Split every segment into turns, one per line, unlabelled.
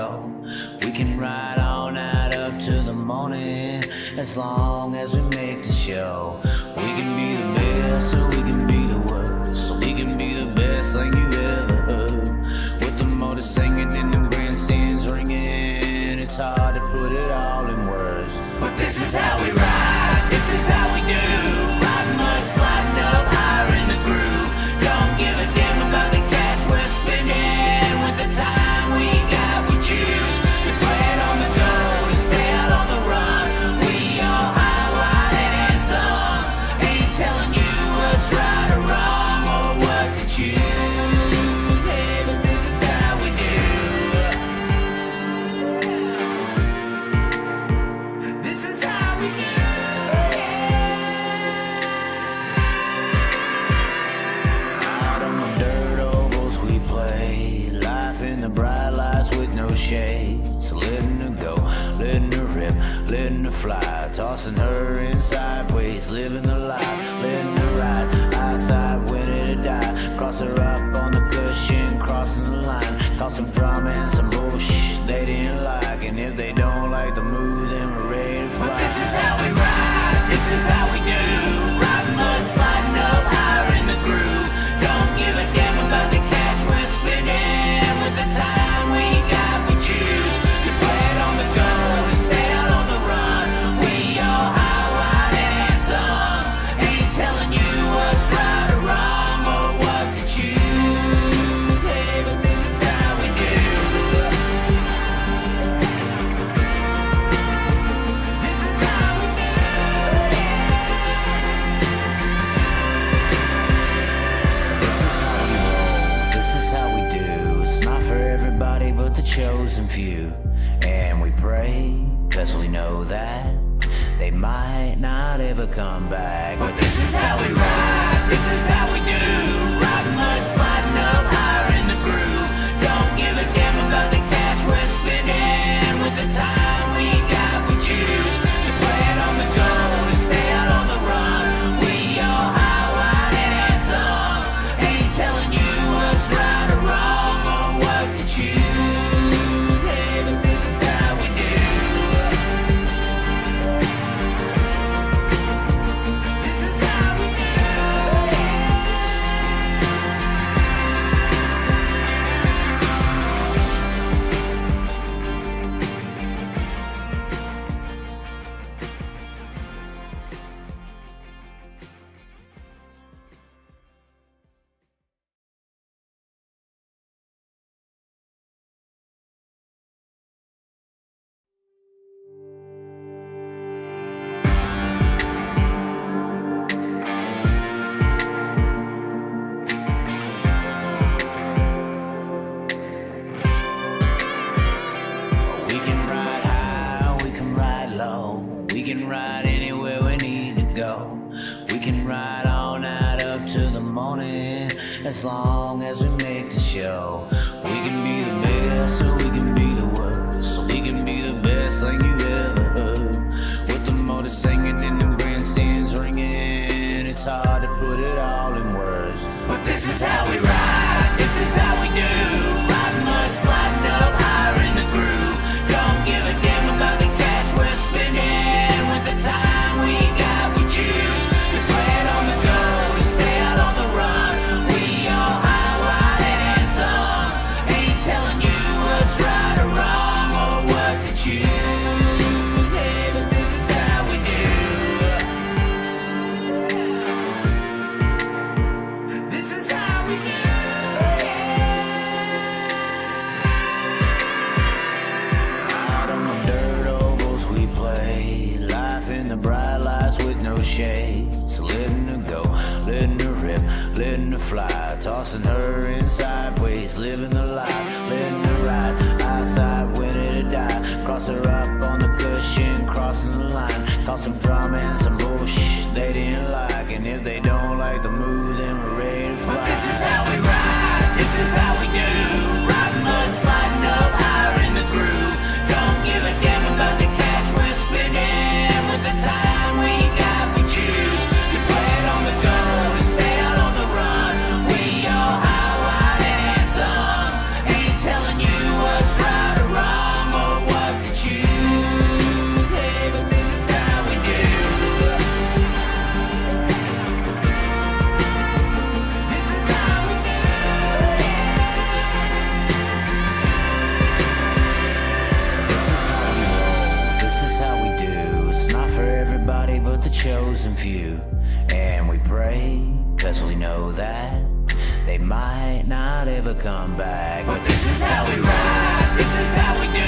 go. We can ride all night up to the morning, as long as we make the show. We can be the best or we can be the worst, we can be the best thing you ever heard. With the motor singing and the grandstands ringing, it's hard to put it all in words. But this is how we ride, this is how we do. Riding mud, sliding up higher in the groove. Don't give a damn about the cash we're spending. With the time we got, we choose to play it on the go, to stay out on the run. We all high, wild and handsome, ain't telling you what's right or wrong or what to choose. Hey, but this is how we do. This is how we do. Out on the dirt ovals we play, life in the bright lights with no shade. So letting her go, letting her rip, letting her fly, tossing her in sideways, living the life, letting her ride, outside winning to die. Cross her up on the cushion, crossing the line, cause some drama and some bullshit they didn't like. And if they don't like the move, then we're ready to fly. But this is how we ride, this is how we do. Riding mud, sliding up higher in the groove. Don't give a damn about the cash we're spending. With the time we got, we choose to play it on the go, to stay out on the run. We all high, wild and handsome, ain't telling you what's right or wrong or what to choose. Hey, but this is how we do. This is how we do. This is how we roll, this is how we do. It's not for everybody but the chosen few. And we pray, cause we know that they might not ever come back. But this is how we ride, this is how we do. Riding mud, sliding up higher in the groove. Don't give a damn about the cash we're spending. With the time we got, we choose to play it on the go, to stay out on the run. We all high, wild and handsome, ain't telling you what's right or wrong or what to choose. Hey, but this is how we do. This is how we do. We can ride high, we can ride low, we can ride anywhere we need to go. We can ride all night up to the morning, as long as we make the show. We can be the best or we can be the worst, we can be the best thing you ever heard. With the motor singing and the grandstands ringing, it's hard to put it all in words. But this is how we ride, this is how we do. Riding mud, sliding up higher in the groove. Don't give a damn about the cash we're spending. With the time we got, we choose to play it on the go, to stay out on the run. We all high, wild and handsome, ain't telling you what's right or wrong or what to choose. Hey, but this is how we do. This is how we do. Out on the dirt ovals we play, life in the bright lights with no shade. So letting her go, letting her rip, letting her fly, tossing her in sideways, living the life, letting her ride, outside winning to die. Cross her up on the cushion, crossing the line, cause some drama and some bullshit they didn't like. And if they don't like the move, then we're ready to fly. But this is how we ride, this is how we do. Riding mud, sliding up higher in the groove. Don't give a damn about the cash we're spending. With the time we got, we choose to play it on the go, to stay out on the run. We all high, wild and handsome, ain't telling you what's chosen few. And we pray, cause we know that they might not ever come back. But this is how we ride, this is how we do.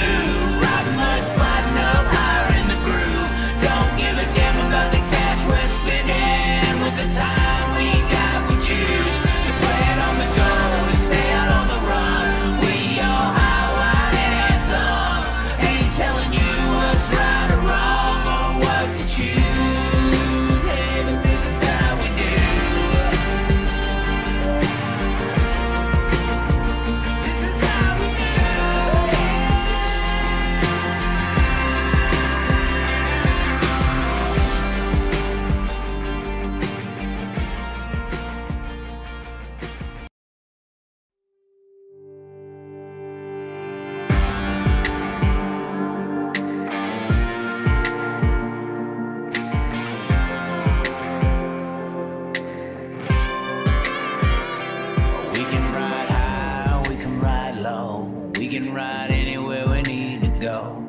Riding mud, sliding up higher in the groove. Don't give a damn about the cash we're spending. With the time we got, we choose to play it on the go, to stay out on the run. We all high, wild, and handsome. Ain't telling you what's right or wrong or what to choose. Hey, but this is how we do. This is how we do. We can ride high, we can ride low. We can ride anywhere we need to go.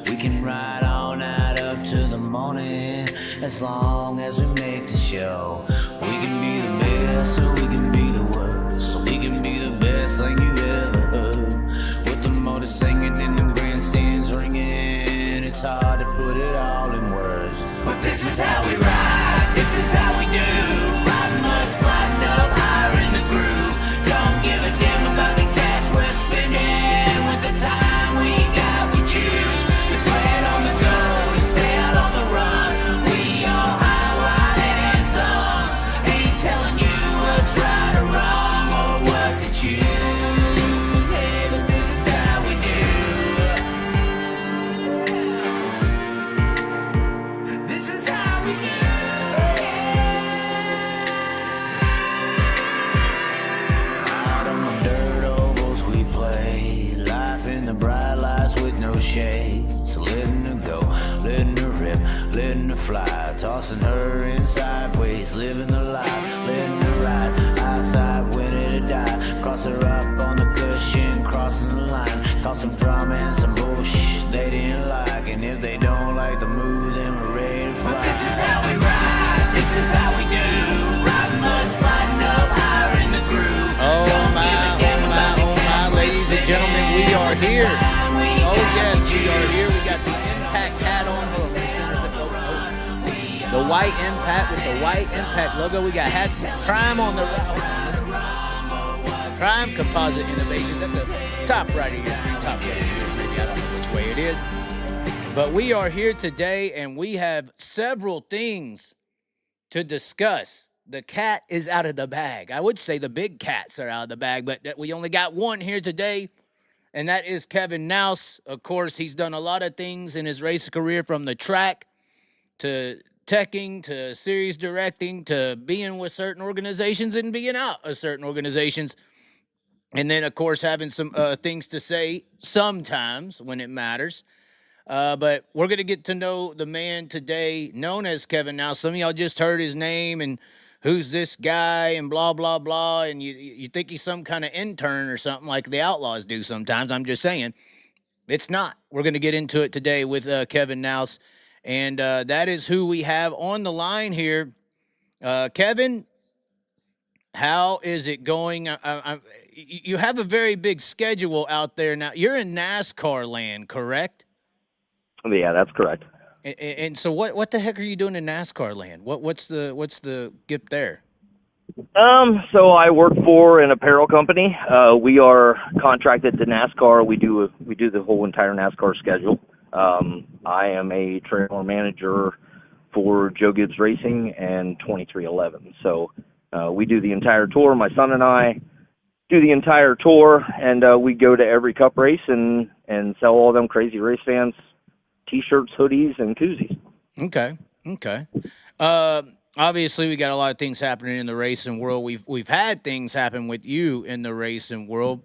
We can ride all night up to the morning, as long as we make the show. We can be the best or we can be the worst. We can be the best thing you ever heard. With the motor singing and the grandstands ringing, it's hard to put it all in words. But this is how we ride, this is how we do. Riding mud, sliding up higher in the groove. Don't give a damn about the cash we're spending. With the time we got, we choose to play it on the go, to stay out on the run. We all high, wild, and handsome. Ain't telling you what's right or wrong or what to choose. Hey, but this is how we do. This is how we do. Out on the dirt ovals we play, life in the bright lights with no shade. So letting her go, letting her rip, letting her fly, tossing her in sideways, living the life, letting her ride, outside winning to die. Cross her up on the cushion, crossing the line, cause some drama and some bullshit they didn't like. And if they don't like the move, then we're ready to fly. But this is how we ride, this is how we do. Riding mud, sliding up higher in the groove.
Oh my, ladies and gentlemen, we are here. Oh yes, we are here. We got the Impact hat on. The white Impact with the white Impact logo. We got hats, Prime on the Prime Composite Innovations at the top right of your screen. Top right of your screen. Maybe I don't know which way it is. But we are here today, and we have several things to discuss. The cat is out of the bag. I would say the big cats are out of the bag, but we only got one here today, and that is Kevin Nouse. Of course, he's done a lot of things in his race career, from the track to teching to series directing to being with certain organizations and being out of certain organizations. And then, of course, having some things to say sometimes when it matters. But we're going to get to know the man today known as Kevin Nouse. Some of y'all just heard his name and who's this guy and blah, blah, blah. And you think he's some kind of intern or something like the Outlaws do sometimes. I'm just saying. It's not. We're going to get into it today with Kevin Nouse. And that is who we have on the line here. Kevin, how is it going? You have a very big schedule out there now. You're in NASCAR land, correct?
Yeah, that's correct.
And so what the heck are you doing in NASCAR land? What's the gip there?
So I work for an apparel company. We are contracted to NASCAR. We do the whole entire NASCAR schedule. I am a trailer manager for Joe Gibbs Racing and 2311. So we do the entire tour. My son and I do the entire tour, and we go to every cup race and sell all them crazy race fans T-shirts, hoodies, and koozies.
Okay. Obviously, we got a lot of things happening in the racing world. We've had things happen with you in the racing world.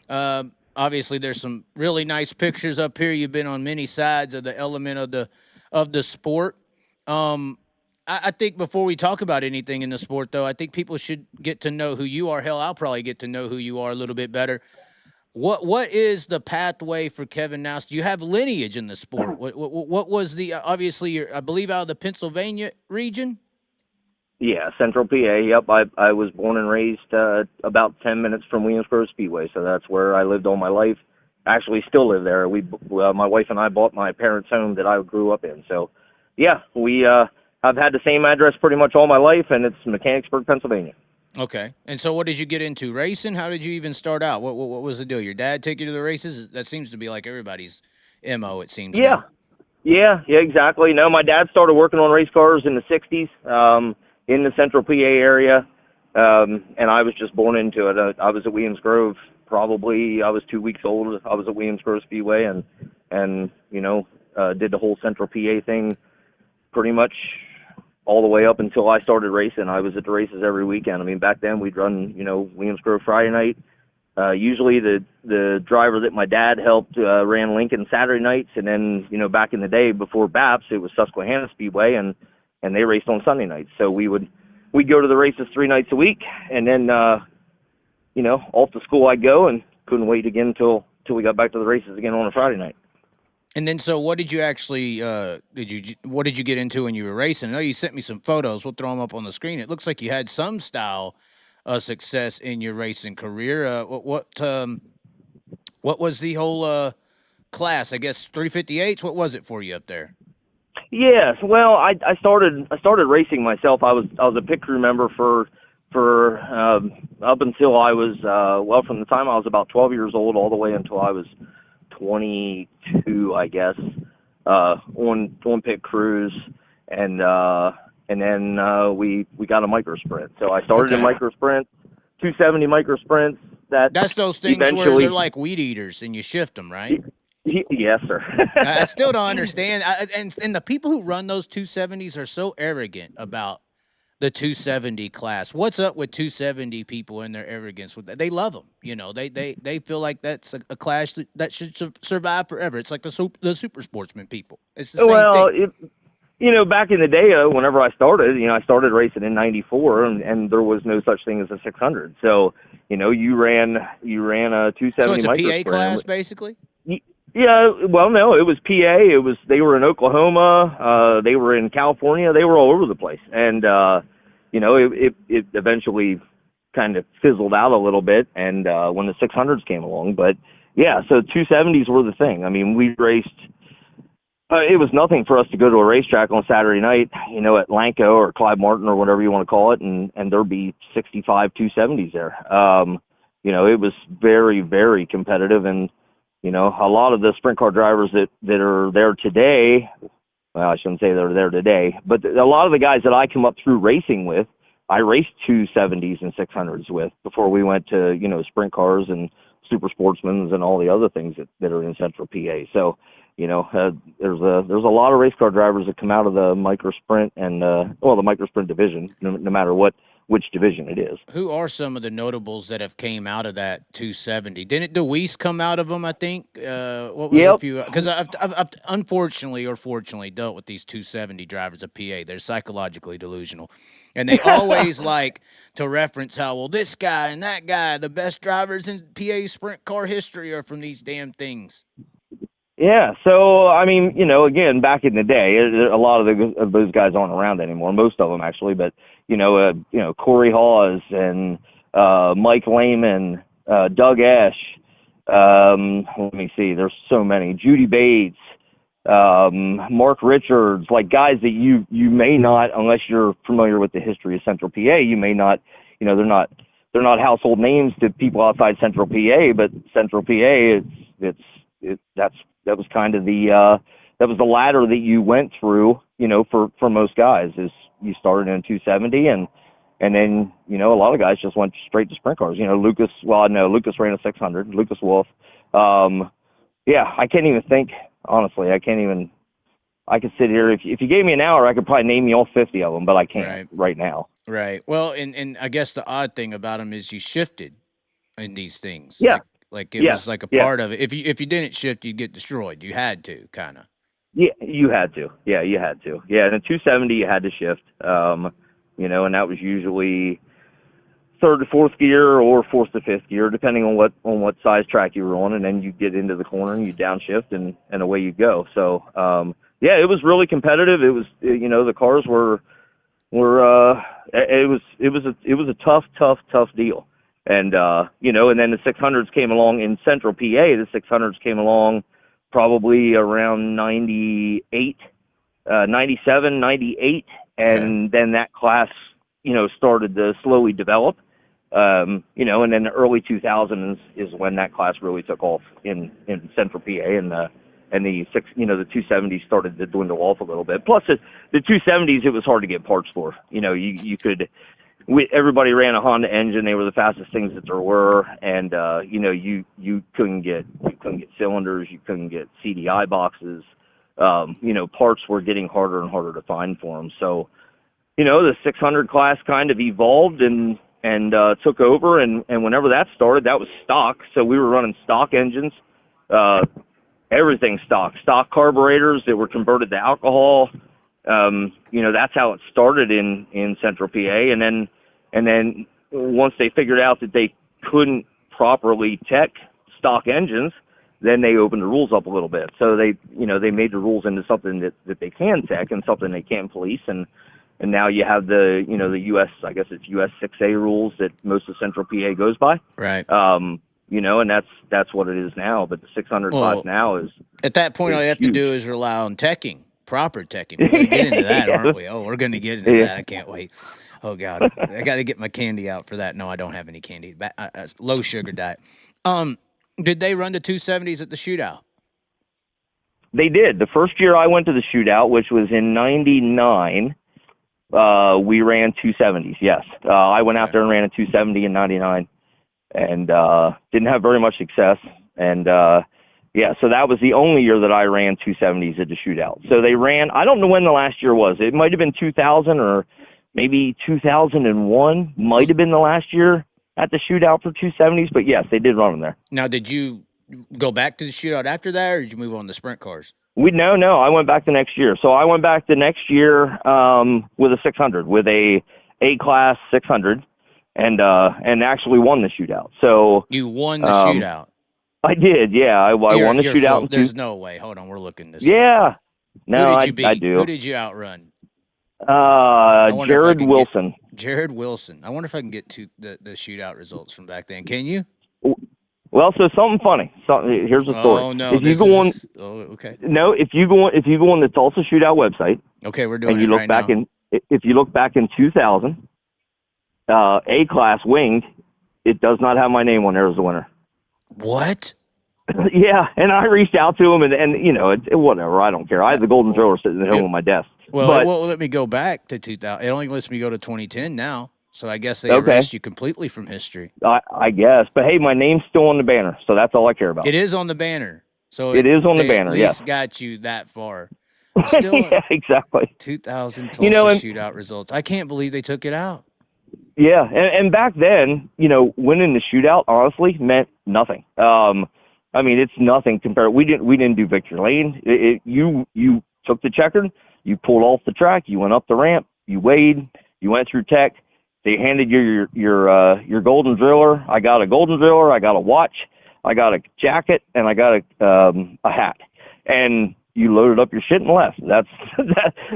Obviously, there's some really nice pictures up here. You've been on many sides of the element of the sport. I think before we talk about anything in the sport, though, I think people should get to know who you are. Hell, I'll probably get to know who you are a little bit better. What is the pathway for Kevin Nouse? Do you have lineage in the sport? What was the obviously I believe out of the Pennsylvania region?
Yeah, Central PA. Yep, I was born and raised about 10 minutes from Williams Grove Speedway, so that's where I lived all my life. Actually, still live there. My wife and I bought my parents' home that I grew up in. So, yeah, I've had the same address pretty much all my life, and it's Mechanicsburg, Pennsylvania.
Okay. And so what did you get into? Racing? How did you even start out? What was the deal? Your dad take you to the races? That seems to be like everybody's MO, it seems.
Yeah.
Now.
Yeah, exactly. No, my dad started working on race cars in the 60s in the Central PA area, and I was just born into it. I was at Williams Grove probably, I was 2 weeks old. I was at Williams Grove Speedway and did the whole Central PA thing pretty much all the way up until I started racing. I was at the races every weekend. I mean, back then we'd run, Williams Grove Friday night. Usually the driver that my dad helped ran Lincoln Saturday nights, and then, back in the day before BAPS, it was Susquehanna Speedway, and they raced on Sunday nights. So we'd go to the races 3 nights a week, and then, off to school I'd go, and couldn't wait again until we got back to the races again on a Friday night.
And then, so what did you actually, what did you get into when you were racing? I know you sent me some photos. We'll throw them up on the screen. It looks like you had some style success in your racing career. What was the whole class? I guess 358s. What was it for you up there?
Yes, well, I started racing myself. I was a pit crew member for up until I was from the time I was about 12 years old all the way until I was 22, I guess, on pit crews, and then we got a micro sprint. So I started in micro sprints, 270 micro sprints.
That's those things where they're like weed eaters and you shift them, right?
Yes, sir.
I still don't understand. And the people who run those 270s are so arrogant about the 270 class. What's up with 270 people and their arrogance with that? They love them. They feel like that's a class that should survive forever. It's like the super sportsman people. It's the same thing.
Back in the day, whenever I started racing in '94, and there was no such thing as a 600. So, you ran a 270.
So it's a
micro
PA
sprint.
class, basically.
Yeah, well, no, it was PA. They were in Oklahoma. They were in California. They were all over the place, and it eventually kind of fizzled out a little bit, and when the 600s came along. But yeah, so 270s were the thing. I mean, we raced. It was nothing for us to go to a racetrack on Saturday night, at Lanco or Clive Martin or whatever you want to call it, and there'd be 65 270s there. It was very, very competitive, and a lot of the sprint car drivers that are there today, well, I shouldn't say they're there today, but a lot of the guys that I come up through racing with, I raced 270s and 600s with before we went to, sprint cars and super sportsmans and all the other things that are in Central PA. So, there's a lot of race car drivers that come out of the micro sprint and, the micro sprint division, no matter which division it is.
Who are some of the notables that have came out of that 270? Didn't Deweese come out of them, I think? What was a few? Because I've unfortunately or fortunately dealt with these 270 drivers of PA. They're psychologically delusional. And they always like to reference how, well, this guy and that guy, the best drivers in PA sprint car history are from these damn things.
Yeah, so, I mean, again, back in the day, a lot of those guys aren't around anymore, most of them actually, but, Corey Hawes and Mike Lehman, Doug Esch, let me see, there's so many, Judy Bates, Mark Richards, like guys that you may not, unless you're familiar with the history of Central PA, you may not, they're not household names to people outside Central PA, but Central PA, that was kind of that was the ladder that you went through, for most guys. Is you started in 270 and then, a lot of guys just went straight to sprint cars. Lucas ran a 600, Lucas Wolf. I can't even think, honestly. I could sit here. If you gave me an hour, I could probably name you all 50 of them, but I can't right now.
Right. Well, and I guess the odd thing about them is you shifted in these things.
Yeah.
Like it was like a part of it. If you didn't shift, you'd get destroyed. You had to, kind of.
Yeah, you had to. Yeah, you had to. Yeah, and in 270, you had to shift. And that was usually third to fourth gear or fourth to fifth gear, depending on what size track you were on. And then you get into the corner and you downshift and away you go. So, it was really competitive. It was, the cars were, were it was a tough deal. And and then the 600s came along in Central PA. The 600s came along probably around 98, 97, 98, and then that class started to slowly develop. And then the early 2000s is when that class really took off in Central PA, and the 270s started to dwindle off a little bit. Plus the 270s, it was hard to get parts for. Everybody ran a Honda engine. They were the fastest things that there were, and you couldn't get cylinders, you couldn't get CDI boxes. Parts were getting harder and harder to find for them. So, the 600 class kind of evolved and took over, and whenever that started, that was stock. So we were running stock engines, everything stock carburetors that were converted to alcohol. That's how it started in Central PA, and then once they figured out that they couldn't properly tech stock engines, then they opened the rules up a little bit. So they made the rules into something that they can tech and something they can police, and now you have the US, I guess it's US 6A rules that most of Central PA goes by.
Right.
And that's what it is now. But the 600 class now is
at that point all you have to do is rely on teching. Proper teching. We're going to get into that, aren't we? Oh, we're going to get into that. I can't wait. Oh, God. I got to get my candy out for that. No, I don't have any candy. Low sugar diet. Did they run the 270s at the Shootout?
They did. The first year I went to the Shootout, which was in 99, we ran 270s, yes. I went out there and ran a 270 in 99 and didn't have very much success. And so that was the only year that I ran 270s at the Shootout. So they ran, I don't know when the last year was. It might have been 2000 or maybe 2001, might have been the last year at the Shootout for 270s. But yes, they did run them there.
Now, did you go back to the Shootout after that, or did you move on to sprint cars?
No, I went back the next year. So I went back the next year with a 600, with a A-class 600, and actually won the Shootout. So
you won the Shootout?
I did, yeah. I won the Shootout.
There's no way. Hold on, we're looking this.
Yeah. No,
Who did you beat?
I do.
Who did you outrun?
Jared Wilson.
Jared Wilson. I wonder if I can get to the Shootout results from back then. Can you?
Well, so something funny. Here's the story.
Oh no! Okay.
No, if you go on the Tulsa Shootout website.
Okay, we're doing
and you
it
look
right
back
now.
If you look back in 2000, A-class winged, it does not have my name on there as the winner.
What?
Yeah, and I reached out to him, and whatever. I don't care. I had the golden driller sitting at home on my desk.
Well, let me go back to 2000. It only lets me go to 2010 now. So I guess they erased you completely from history.
I guess. But, hey, my name's still on the banner, so that's all I care about.
It is on the banner. So
it is on the banner,
at least got you that far. Still,
yeah, exactly.
2000 Tulsa Shootout results. I can't believe they took it out.
Yeah, and back then, winning the Shootout, honestly, meant nothing. I mean, it's nothing compared. We didn't do victory lane. You took the checkered, you pulled off the track, you went up the ramp, you weighed, you went through tech. They handed you your golden driller. I got a golden driller. I got a watch. I got a jacket, and I got a hat. And you loaded up your shit and left.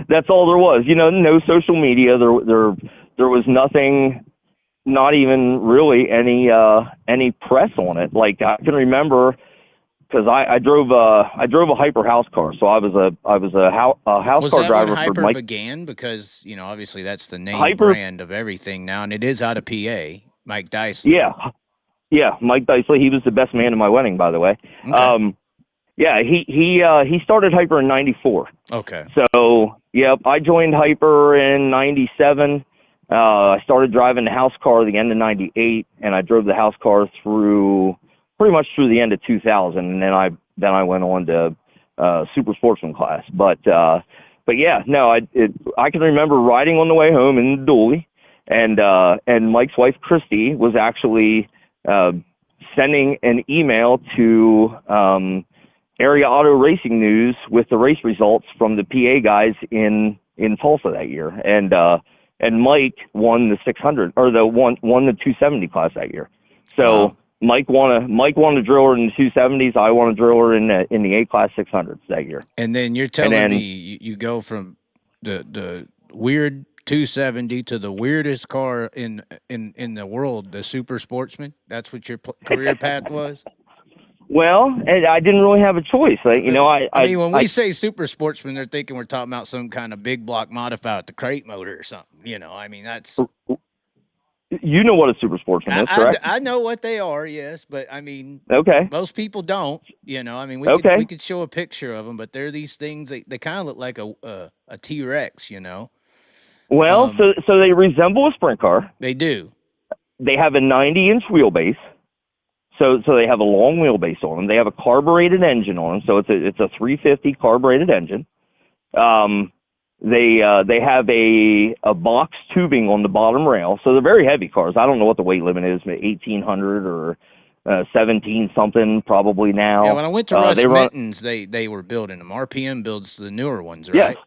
That's all there was. No social media. There was nothing. Not even really any press on it. Like I can remember, because I drove a Hyper house car, so I was a house car driver.
Was that when Hyper
for Mike
began? Because obviously that's the name brand of everything now, and it is out of PA. Mike Dicely.
Yeah, Mike Dicely. He was the best man at my wedding, by the way. Okay. He started Hyper in '94.
Okay.
So I joined Hyper in '97. I started driving the house car at the end of '98, and I drove the house car pretty much through the end of 2000, and then I went on to Super Sportsman class. But yeah, no, I can remember riding on the way home in the dually, and Mike's wife Christy was actually sending an email to Area Auto Racing News with the race results from the PA guys in Tulsa that year, and Mike won the 600 or won the 270 class that year. So. Wow. Mike won a driller in the 270s. I won a driller in the A-class 600s that year.
And then you're telling me you go from the weird 270 to the weirdest car in the world, the Super Sportsman? That's what your career path was?
Well, I didn't really have a choice. Like,
I mean, when we say Super Sportsman, they're thinking we're talking about some kind of big block modified with the crate motor or something. I mean, that's...
You know what a Super Sportsman is, correct?
I know what they are, yes, but I mean,
okay.
Most people don't. I mean, we could show a picture of them, but they're these things. They kind of look like a T-Rex,
Well, so they resemble a sprint car.
They do.
They have a 90-inch wheelbase, so they have a long wheelbase on them. They have a carbureted engine on them, so it's a 350 carbureted engine. They have a box tubing on the bottom rail, so they're very heavy cars. I don't know what the weight limit is, 1,800 or 17 something probably now.
Yeah, when I went to Russ Minton's, they were building them. RPM builds the newer ones, right?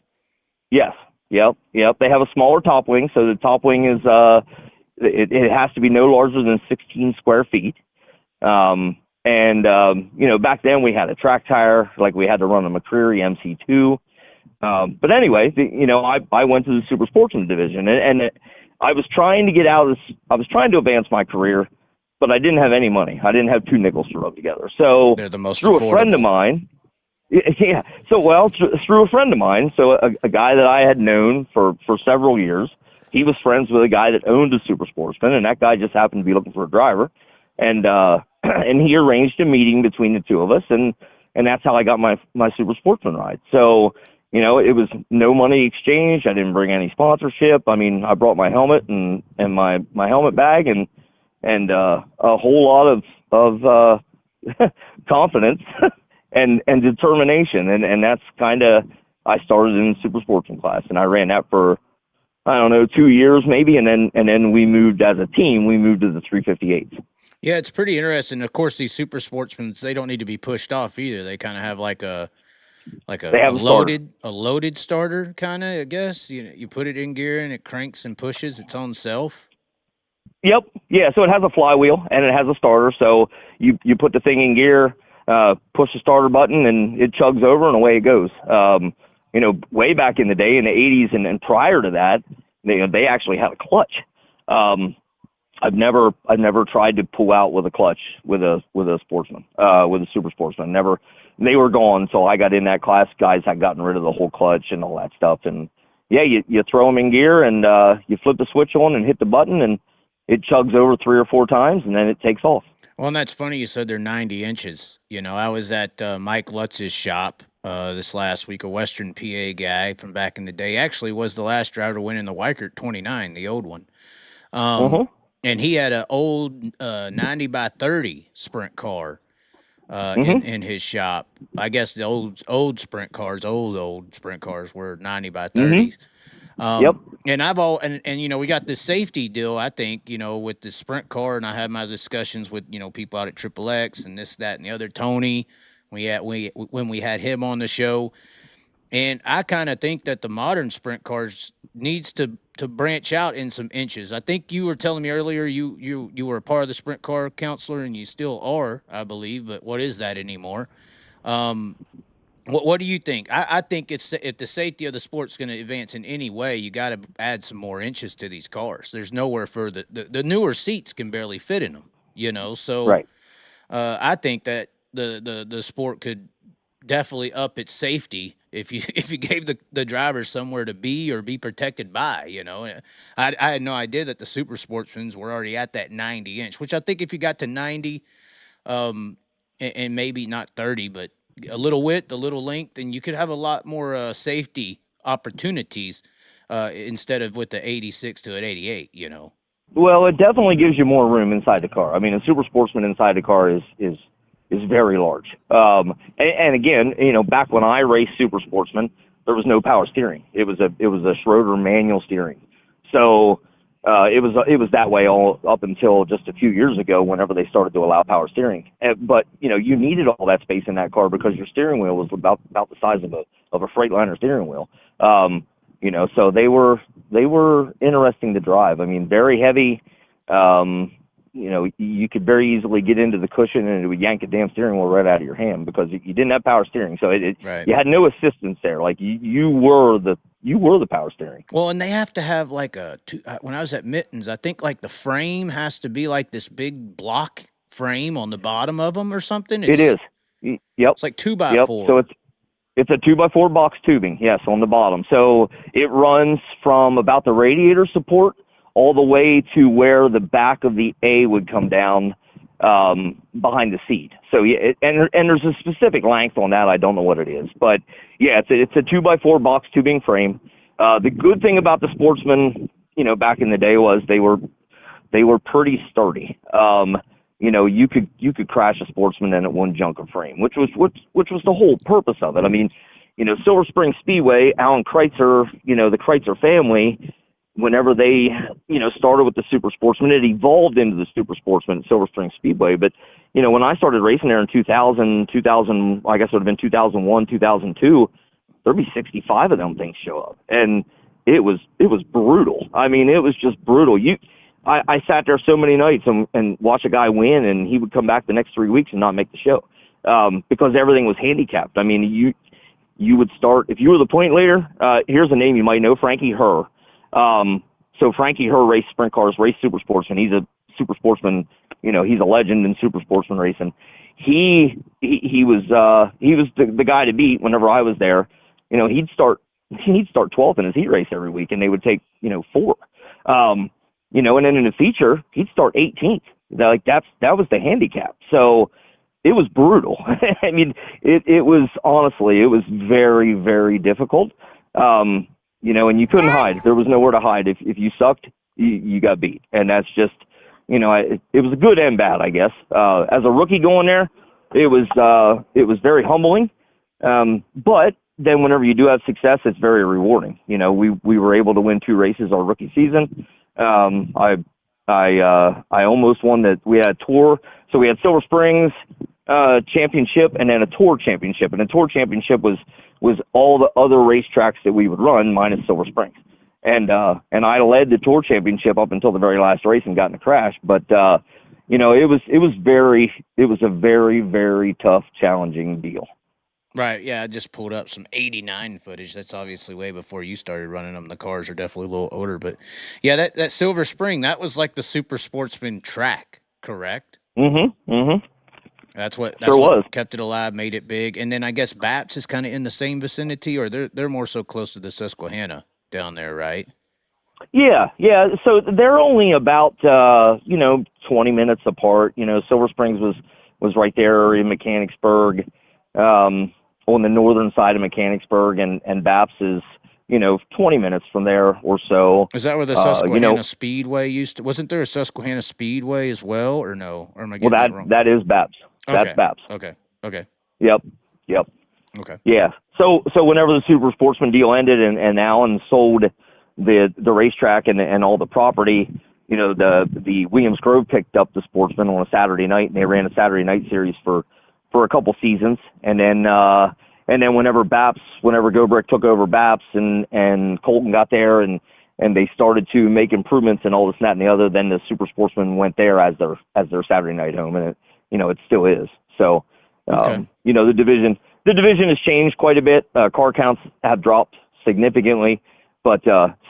Yes. Yep. They have a smaller top wing, so the top wing is it has to be no larger than 16 square feet. Back then we had a track tire, like we had to run a McCreary MC2. But anyway, I went to the Super Sportsman division, and I was trying to get out of this. I was trying to advance my career, but I didn't have any money. I didn't have 2 nickels to rub together. So
they're the most
through
affordable.
A friend of mine, yeah. So through a friend of mine, so a guy that I had known for several years, he was friends with a guy that owned a Super Sportsman, and that guy just happened to be looking for a driver, and he arranged a meeting between the two of us, and that's how I got my Super Sportsman ride. So. It was no money exchange. I didn't bring any sponsorship. I mean, I brought my helmet and my helmet bag and a whole lot of confidence and determination. And that's kind of, I started in the Super Sportsman class, and I ran that for, I don't know, 2 years maybe. And then we moved as a team, we moved to the 358s.
Yeah, it's pretty interesting. Of course, these Super Sportsmen, they don't need to be pushed off either. They kind of have like a loaded starter kind of, I guess. You put it in gear and it cranks and pushes its own self.
Yep. Yeah. So it has a flywheel and it has a starter. So you put the thing in gear, push the starter button, and it chugs over and away it goes. Way back in the day in the 80s and prior to that, they actually had a clutch. I've never tried to pull out with a clutch with a Sportsman, with a Super Sportsman. Never. They were gone, so I got in that class. Guys had gotten rid of the whole clutch and all that stuff. And yeah, you throw them in gear and you flip the switch on and hit the button, and it chugs over 3 or 4 times, and then it takes off.
Well, and that's funny you said they're 90 inches. I was at Mike Lutz's shop this last week, a Western PA guy from back in the day. Actually was the last driver to win in the Wickers 29, the old one. And he had an old 90 by 30 sprint car. In his shop. I guess the old sprint cars were 90 by 30s.
Yep.
And we got this safety deal, I think, with the sprint car, and I had my discussions with, people out at Triple X and this, that, and the other, Tony, when we had him on the show. And I kind of think that the modern sprint cars needs to branch out in some inches. I think you were telling me earlier you were a part of the sprint car counselor, and you still are, I believe. But what is that anymore? What do you think? I think if the safety of the sport's going to advance in any way, you got to add some more inches to these cars. There's nowhere for the newer seats can barely fit in them. So
right.
I think that the sport could definitely up its safety if you gave the drivers somewhere to be or be protected by, I had no idea that the Super Sportsmen were already at that 90 inch, which I think if you got to 90, and maybe not 30, but a little width, a little length, and you could have a lot more safety opportunities instead of with the 86 to an 88,
Well, it definitely gives you more room inside the car. I mean, a Super Sportsman inside the car is very large. And again, back when I raced Super Sportsman, there was no power steering. It was a Schroeder manual steering. So it was that way all up until just a few years ago, whenever they started to allow power steering. But you needed all that space in that car because your steering wheel was about the size of a Freightliner steering wheel. So they were interesting to drive. I mean, very heavy. You could very easily get into the cushion and it would yank a damn steering wheel right out of your hand because you didn't have power steering. So
right.
You had no assistance there. Like you were the you were the power steering.
Well, and they have to have like when I was at Mittens, I think like the frame has to be like this big block frame on the bottom of them or something.
It is. Yep.
It's like 2x4.
So it's a 2x4 box tubing, yes, on the bottom. So it runs from about the radiator support all the way to where the back of the A would come down behind the seat. So yeah, and there's a specific length on that. I don't know what it is, but yeah, it's a 2x4 box tubing frame. The good thing about the Sportsman, back in the day was they were pretty sturdy. You could crash a Sportsman and it wouldn't junk a frame, which was the whole purpose of it. I mean, Silver Spring Speedway, Alan Kreitzer, the Kreitzer family, whenever they, started with the Super Sportsman, it evolved into the Super Sportsman at Silver Spring Speedway. But, when I started racing there in 2000, I guess it would have been 2001, 2002, there'd be 65 of them things show up. And it was brutal. I mean, it was just brutal. I sat there so many nights and watched a guy win, and he would come back the next 3 weeks and not make the show because everything was handicapped. I mean, you would start, if you were the point leader, here's a name you might know, Frankie Herr. So Frankie Herr raced sprint cars, raced Super Sportsman. He's a Super Sportsman, he's a legend in Super Sportsman racing. He was the guy to beat whenever I was there. He'd start 12th in his heat race every week, and they would take, 4. And then in the feature, he'd start 18th. That was the handicap. So it was brutal. I mean, it was honestly, it was very, very difficult. And you couldn't hide. There was nowhere to hide. If you sucked, you got beat. And that's just, it was a good and bad, I guess. As a rookie going there, it was very humbling. But then whenever you do have success, it's very rewarding. We were able to win 2 races our rookie season. I almost won that. We had a tour. So we had Silver Springs, championship and then a tour championship. And the tour championship was all the other racetracks that we would run minus Silver Springs. And I led the tour championship up until the very last race and got in a crash. But, it was a very, very tough, challenging deal.
Right, yeah, I just pulled up some 89 footage. That's obviously way before you started running them. The cars are definitely a little older. But, yeah, that Silver Spring, that was like the Super Sportsman track, correct?
Mm-hmm.
That's what kept it alive, made it big. And then I guess Baps is kind of in the same vicinity, or they're more so close to the Susquehanna down there, right?
Yeah. So they're only about 20 minutes apart. Silver Springs was right there in Mechanicsburg, on the northern side of Mechanicsburg, and Baps is 20 minutes from there or so.
Is that where the Susquehanna Speedway used to? Wasn't there a Susquehanna Speedway as well, or no? Or am I getting that wrong?
That is Baps.
Okay.
That's Baps.
Okay.
Yep.
Okay.
Yeah. So whenever the Super Sportsman deal ended and Allen sold the racetrack and all the property, the Williams Grove picked up the Sportsman on a Saturday night, and they ran a Saturday night series for a couple seasons, and then whenever Gobrick took over Baps and Colton got there and they started to make improvements and all this, that, and the other, then the Super Sportsman went there as their Saturday night home, and it still is. So,
okay.
The division has changed quite a bit. Car counts have dropped significantly, but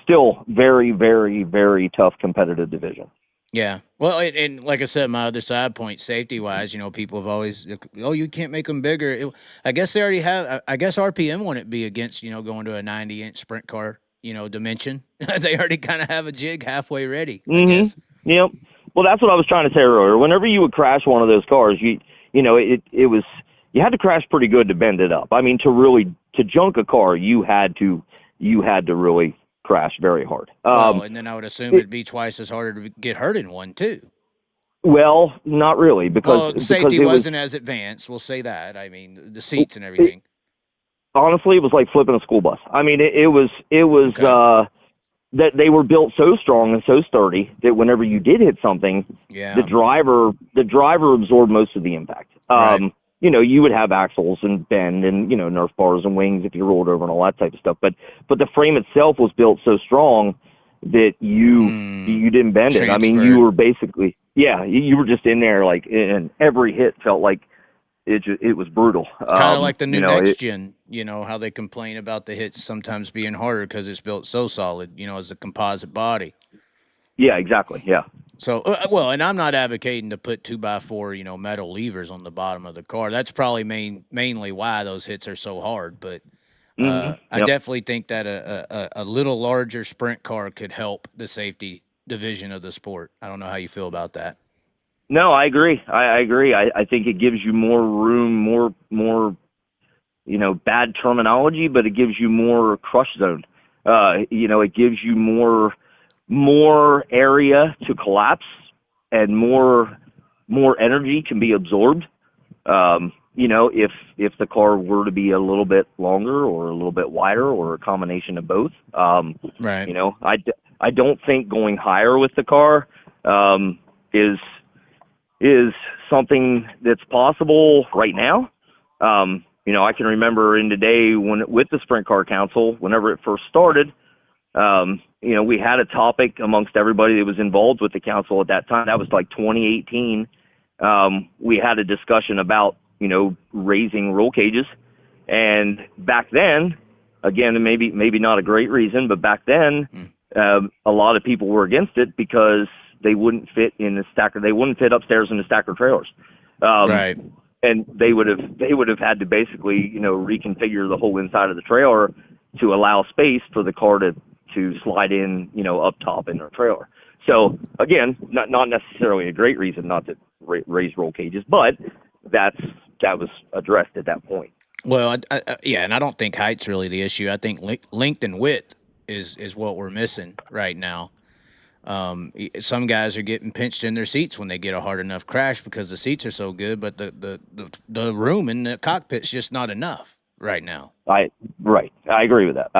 still very, very, very tough competitive division.
Yeah. Well, and like I said, my other side point, safety-wise, people have always, you can't make them bigger. I guess they already have, I guess RPM wouldn't be against, going to a 90-inch sprint car, dimension. They already kind of have a jig halfway ready, I guess.
Yep. Well, that's what I was trying to say earlier. Whenever you would crash one of those cars, it was, you had to crash pretty good to bend it up. I mean, to junk a car, you had to really crash very hard.
And then I would assume it'd be twice as harder to get hurt in one too.
Well, not really, because
safety wasn't as advanced. We'll say that. I mean, the seats and everything.
Honestly, it was like flipping a school bus. I mean, it was okay. That they were built so strong and so sturdy that whenever you did hit something, the driver absorbed most of the impact.
Right.
You would have axles and bend and, Nerf bars and wings if you rolled over and all that type of stuff. But the frame itself was built so strong that you didn't bend it. I mean, you were basically, you were just in there and every hit felt like it was brutal.
Kind of like the new
you know,
next gen, how they complain about the hits sometimes being harder because it's built so solid, as a composite body.
Yeah, exactly. Yeah.
So, and I'm not advocating to put 2x4, metal levers on the bottom of the car. That's probably mainly why those hits are so hard. But I
Yep.
definitely think that a little larger sprint car could help the safety division of the sport. I don't know how you feel about that.
No, I agree. I agree. I think it gives you more room, more, bad terminology, but it gives you more crush zone. It gives you more area to collapse, and more energy can be absorbed. If the car were to be a little bit longer or a little bit wider or a combination of both.
Right.
I don't think going higher with the car is something that's possible right now. I can remember in the day with the Sprint Car Council, whenever it first started, we had a topic amongst everybody that was involved with the council at that time. That was like 2018. We had a discussion about, raising roll cages. And back then, again, maybe not a great reason, but back then, a lot of people were against it because they wouldn't fit in the stacker. They wouldn't fit upstairs in the stacker trailers.
Right.
And they would have had to basically, reconfigure the whole inside of the trailer to allow space for the car to slide in, up top in their trailer. So again, not necessarily a great reason not to raise roll cages, but that was addressed at that point.
Well, and I don't think height's really the issue. I think length and width is what we're missing right now. Some guys are getting pinched in their seats when they get a hard enough crash because the seats are so good, but the room in the cockpit's just not enough right now.
I agree with that.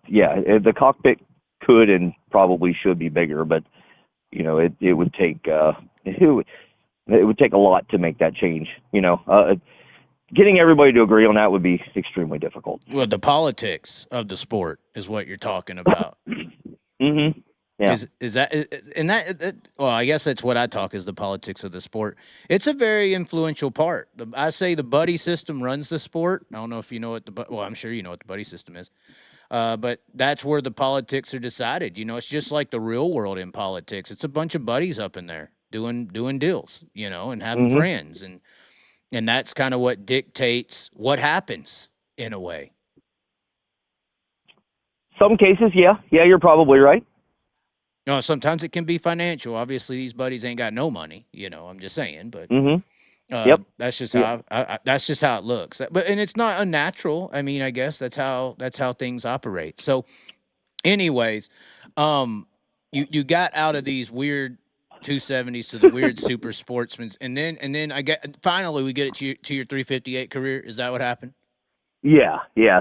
The cockpit could and probably should be bigger, but it would take it would take a lot to make that change. Getting everybody to agree on that would be extremely difficult.
Well, the politics of the sport is what you're talking about.
Mm-hmm. Yeah.
Is that and that? Well, I guess that's what I talk is the politics of the sport. It's a very influential part. I say the buddy system runs the sport. I don't know if you know what I'm sure you know what the buddy system is. But that's where the politics are decided. It's just like the real world in politics. It's a bunch of buddies up in there doing deals, and having friends. And that's kind of what dictates what happens in a way.
Some cases, yeah, you're probably right.
No, sometimes it can be financial. Obviously, these buddies ain't got no money. I'm just saying, but that's just how that's just how it looks. And it's not unnatural. I mean, I guess that's how things operate. So, anyways, you got out of these weird 270s to the weird super Sportsmans, and then finally we get it to your 358 career. Is that what happened?
Yeah.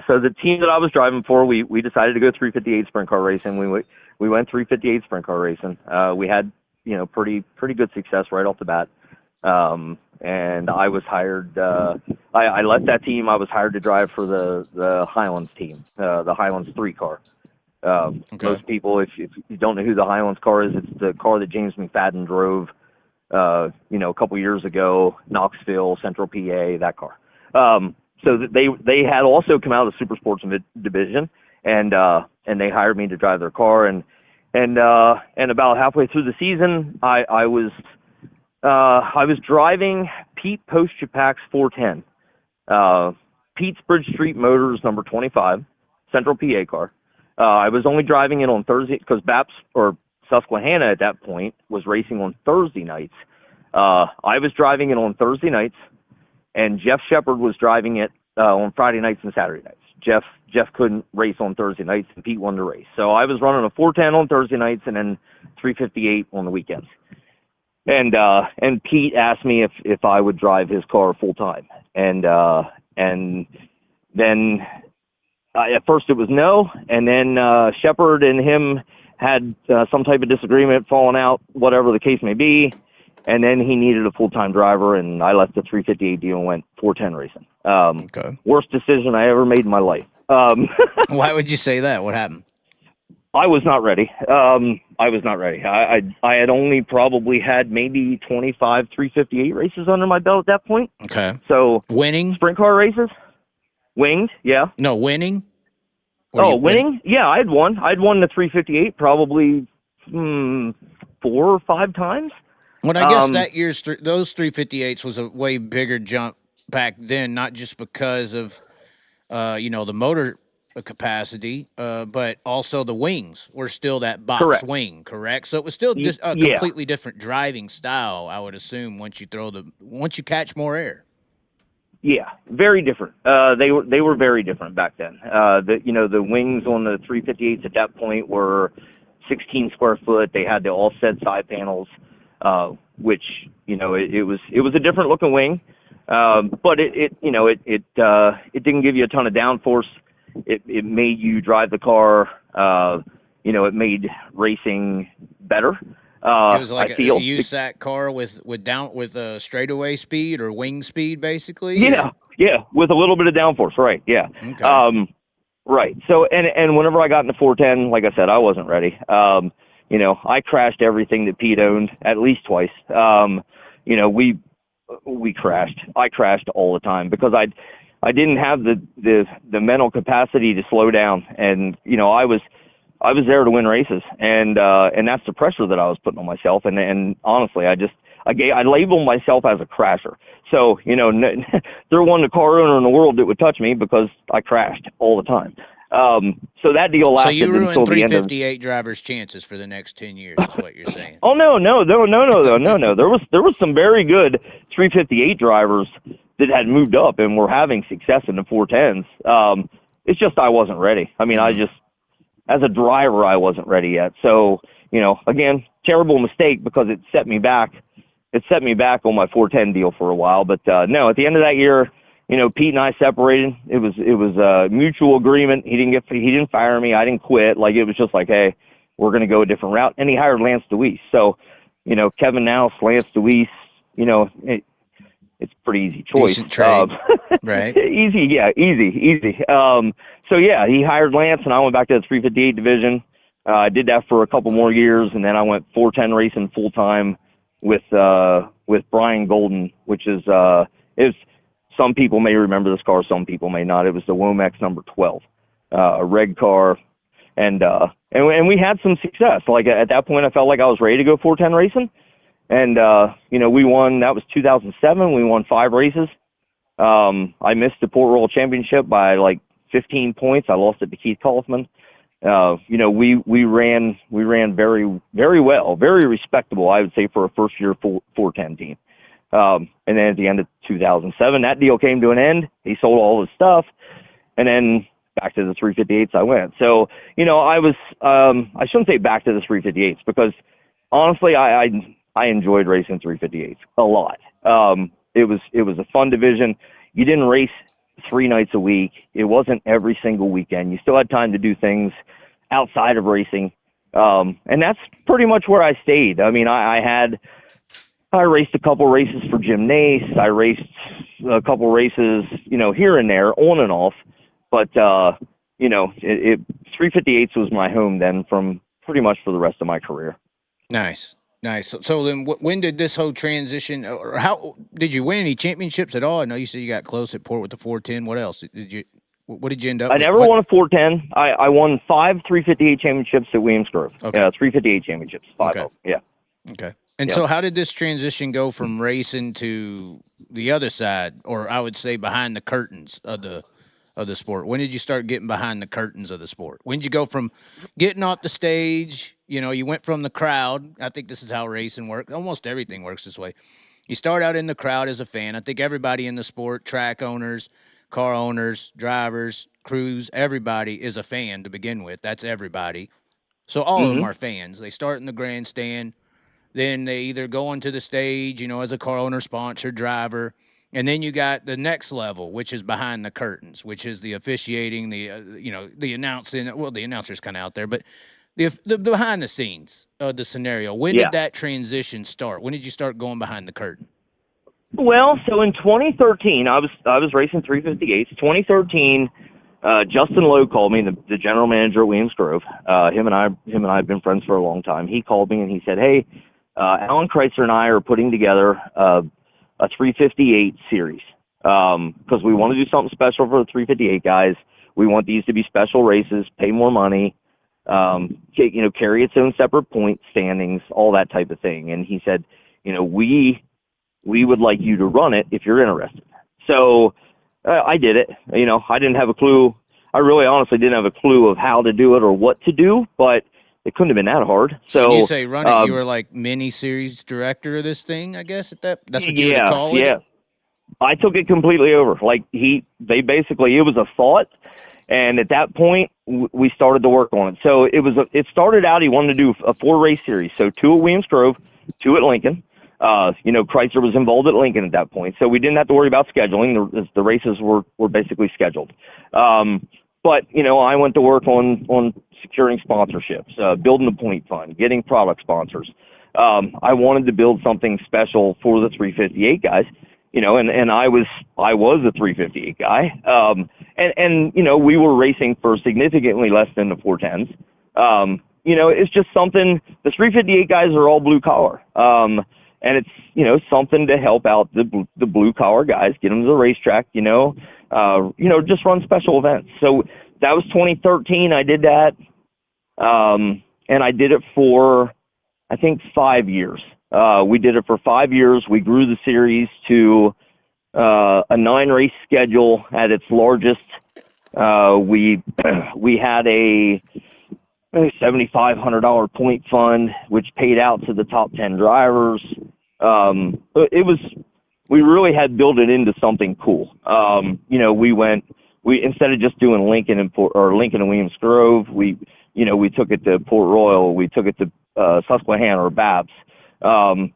So the team that I was driving for, we decided to go 358 sprint car racing. We went 358 sprint car racing. We had pretty good success right off the bat. And I was hired. I left that team. I was hired to drive for the Highlands team, the Highlands 3 car.
Okay.
Most people, if you don't know who the Highlands car is, it's the car that James McFadden drove, a couple years ago, Knoxville, Central PA, that car. So they had also come out of the Super Sports division, and they hired me to drive their car, and about halfway through the season, I was driving Pete Postchapak's 410, Pete's Bridge Street Motors number 25, Central PA car. I was only driving it on Thursday because BAPS or Susquehanna at that point was racing on Thursday nights. I was driving it on Thursday nights, and Jeff Shepard was driving it on Friday nights and Saturday nights. Jeff couldn't race on Thursday nights, and Pete wanted to race. So I was running a 410 on Thursday nights and then 358 on the weekends. And Pete asked me if I would drive his car full time. And then at first it was no, and then Shepard and him had some type of disagreement, falling out, whatever the case may be. And then he needed a full-time driver, and I left the 358 deal and went 410 racing. Okay. Worst decision I ever made in my life.
Why would you say that? What happened?
I was not ready. I was not ready. I had only probably had maybe 25 358 races under my belt at that point.
Okay.
So
Winning?
sprint car races, winged, yeah.
No, winning.
Winning? Yeah, I'd won the 358 probably 4 or 5 times.
Well, I guess that year's those 358s was a way bigger jump back then, not just because of the motor capacity, but also the wings were still that box
Correct.
wing, correct? So it was still just a completely different driving style, I would assume, once you catch more air.
Yeah, very different. They were very different back then. The wings on the 358s at that point were 16 square foot. They had the offset side panels, which it was a different looking wing, but it didn't give you a ton of downforce. It made you drive the car. It made racing better.
It was like a USAC car with straightaway speed or wing speed, basically.
Yeah, with a little bit of downforce, right? Yeah.
Okay.
Right. So, and whenever I got into 410, like I said, I wasn't ready. I crashed everything that Pete owned at least twice. We crashed. I crashed all the time because I didn't have the mental capacity to slow down, and I was there to win races, and that's the pressure that I was putting on myself. And honestly, I labeled myself as a crasher. So, there wasn't a car owner in the world that would touch me because I crashed all the time. So that deal lasted.
So you ruined
until
358 drivers' chances for the next 10 years, is what you're saying.
Oh no. There was some very good 358 drivers that had moved up and were having success in the 410s. It's just I wasn't ready. I mean, as a driver, I wasn't ready yet. So, again, terrible mistake because it set me back. It set me back on my 410 deal for a while. But no, at the end of that year, Pete and I separated. It was a mutual agreement. He didn't fire me. I didn't quit. Like, it was just like, hey, we're going to go a different route. And he hired Lance DeWeese. So, Kevin Nouse, Lance DeWeese, it's a pretty easy choice.
Decent trade, right?
Easy. So yeah, he hired Lance, and I went back to the 358 division. I did that for a couple more years, and then I went 410 racing full time with Brian Golden, which is some people may remember this car, some people may not. It was the Womex number 12, a red car, and we had some success. Like at that point, I felt like I was ready to go 410 racing. And, we won, that was 2007. We won 5 races. I missed the Port Royal Championship by like 15 points. I lost it to Keith Kaufman. We ran very, very well, very respectable, I would say, for a first year 410 team. And then at the end of 2007, that deal came to an end. He sold all his stuff, and then back to the 358s I went. So, I shouldn't say back to the 358s because honestly, I enjoyed racing 358s a lot. It was a fun division. You didn't race 3 nights a week. It wasn't every single weekend. You still had time to do things outside of racing. And that's pretty much where I stayed. I mean, I raced a couple races for Jim Nace. I raced a couple races, here and there, on and off. But, 358s was my home then from pretty much for the rest of my career.
Nice. So then when did this whole transition, or how did you win any championships at all? I know you said you got close at Port with the 410. What else? What did you end up with?
I never won a 410. I won 5 358 championships at Williams Grove.
Okay.
358 championships. 5
okay.
of them. Yeah.
Okay. And so how did this transition go from racing to the other side, or I would say behind the curtains of the sport? When did you start getting behind the curtains of the sport? When did you go from getting off the stage, you went from the crowd? I think this is how racing works. Almost everything works this way. You start out in the crowd as a fan. I think everybody in the sport, track owners, car owners, drivers, crews, everybody is a fan to begin with. That's everybody. So all of them are fans. They start in the grandstand. Then they either go onto the stage, as a car owner, sponsor, driver. And then you got the next level, which is behind the curtains, which is the officiating, the announcing. Well, the announcer's kind of out there, but the behind the scenes of the scenario. When did that transition start? When did you start going behind the curtain?
Well, so in 2013, I was racing 358s. 2013, Justin Lowe called me, the general manager at Williams Grove. Him and I have been friends for a long time. He called me and he said, "Hey, Alan Kreitzer and I are putting together a 358 series because we want to do something special for the 358 guys. We want these to be special races, pay more money, carry its own separate point standings, all that type of thing." And he said, we would like you to run it if you're interested. So I did it. I didn't have a clue. I really honestly didn't have a clue of how to do it or what to do, but it couldn't have been that hard. So
when you say run it, you were like mini series director of this thing, I guess. That's what you would call it.
Yeah. I took it completely over. Like it was a thought, and at that point we started to work on it. So it started out, he wanted to do a 4-race series. So 2 at Williams Grove, 2 at Lincoln. Kreitzer was involved at Lincoln at that point, so we didn't have to worry about scheduling. The races were basically scheduled. But I went to work on securing sponsorships, building a point fund, getting product sponsors. I wanted to build something special for the 358 guys, and I was a 358 guy. And we were racing for significantly less than the 410s. It's just something, the 358 guys are all blue collar. And it's, something to help out the blue collar guys, get them to the racetrack, just run special events. So that was 2013. I did that. And I did it for, I think, 5 years. We did it for 5 years. We grew the series to, a 9-race schedule at its largest. We had a $7,500 point fund, which paid out to the top 10 drivers. We really had built it into something cool. We instead of just doing Lincoln and Williams Grove, we took it to Port Royal, we took it to Susquehanna or Baps. We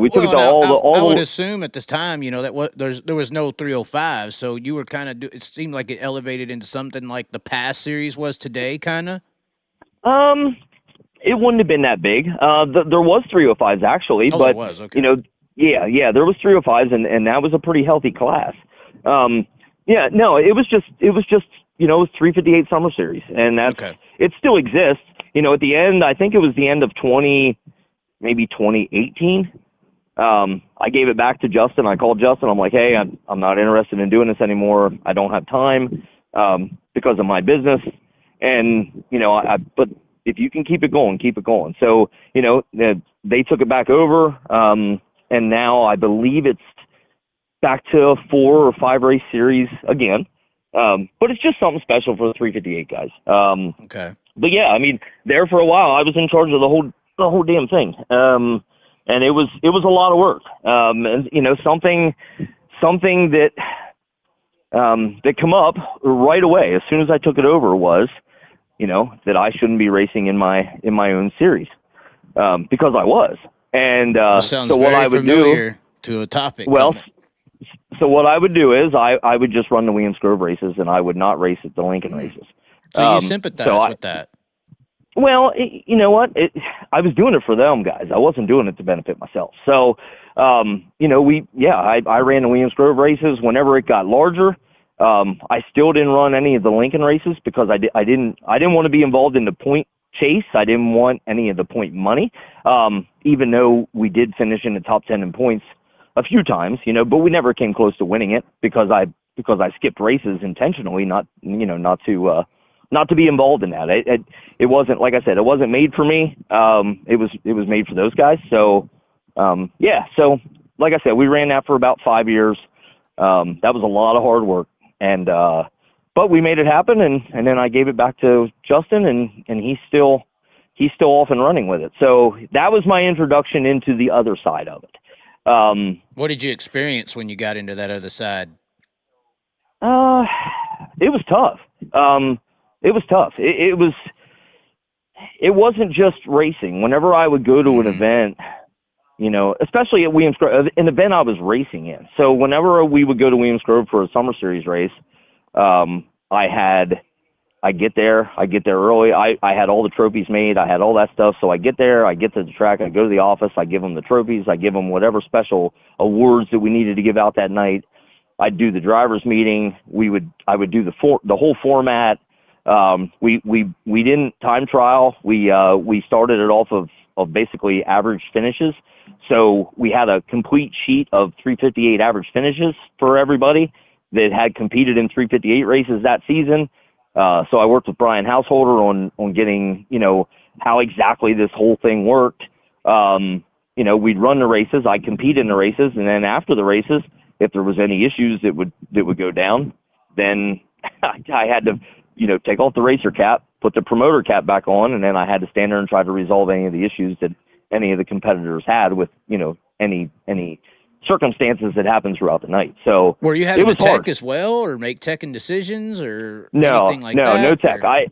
took it to all.
I would assume at this time, that there was no 305, so you were kind of. It seemed like it elevated into something like the past series was today, kind of.
It wouldn't have been that big. There was 305s actually, but
there was, okay.
There was 305s, and that was a pretty healthy class. It was just it was 358 Summer Series, and that's okay. It still exists. At the end, I think it was the end of 2018. I gave it back to Justin. I called Justin. I'm like, "Hey, I'm not interested in doing this anymore. I don't have time because of my business." And, but if you can keep it going, keep it going. So, they took it back over. And now I believe it's back to a 4 or 5 race series again. But it's just something special for the 358 guys.
Okay.
But yeah, there for a while, I was in charge of the whole damn thing. And it was a lot of work. And something that, that come up right away as soon as I took it over was, that I shouldn't be racing in my own series, because I was. And
sounds so what very I would familiar do to a topic.
Well, so what I would do is I would just run the Williams Grove races, and I would not race at the Lincoln races.
So you sympathize with that?
Well, you know what? I was doing it for them guys. I wasn't doing it to benefit myself. So, I ran the Williams Grove races whenever it got larger. I still didn't run any of the Lincoln races because I didn't want to be involved in the point chase. I didn't want any of the point money. Even though we did finish in the top 10 in points a few times, but we never came close to winning it because I skipped races intentionally, not to be involved in that. It wasn't, like I said, it wasn't made for me. It was made for those guys. So, so like I said, we ran that for about 5 years. That was a lot of hard work. And, but we made it happen, and then I gave it back to Justin, and he's still off and running with it. So that was my introduction into the other side of it.
What did you experience when you got into that other side?
It was tough. It was tough. It wasn't just racing. Whenever I would go to an event, especially at Williams Grove, an event I was racing in. So whenever we would go to Williams Grove for a Summer Series race, I get there early. I had all the trophies made. I had all that stuff. So I get there, I get to the track, I go to the office, I give them the trophies, I give them whatever special awards that we needed to give out that night. I'd do the driver's meeting. I would do the whole format. We didn't time trial. We started it off of basically average finishes. So we had a complete sheet of 358 average finishes for everybody that had competed in 358 races that season. So I worked with Brian Householder on getting, how exactly this whole thing worked. We'd run the races, I'd compete in the races, and then after the races, if there was any issues that would go down, then I had to, take off the racer cap, put the promoter cap back on, and then I had to stand there and try to resolve any of the issues that any of the competitors had with, any circumstances that happened throughout the night. So
were you having
to
tech
hard.
as well, or make teching decisions, or
No,
anything like that?
No tech. I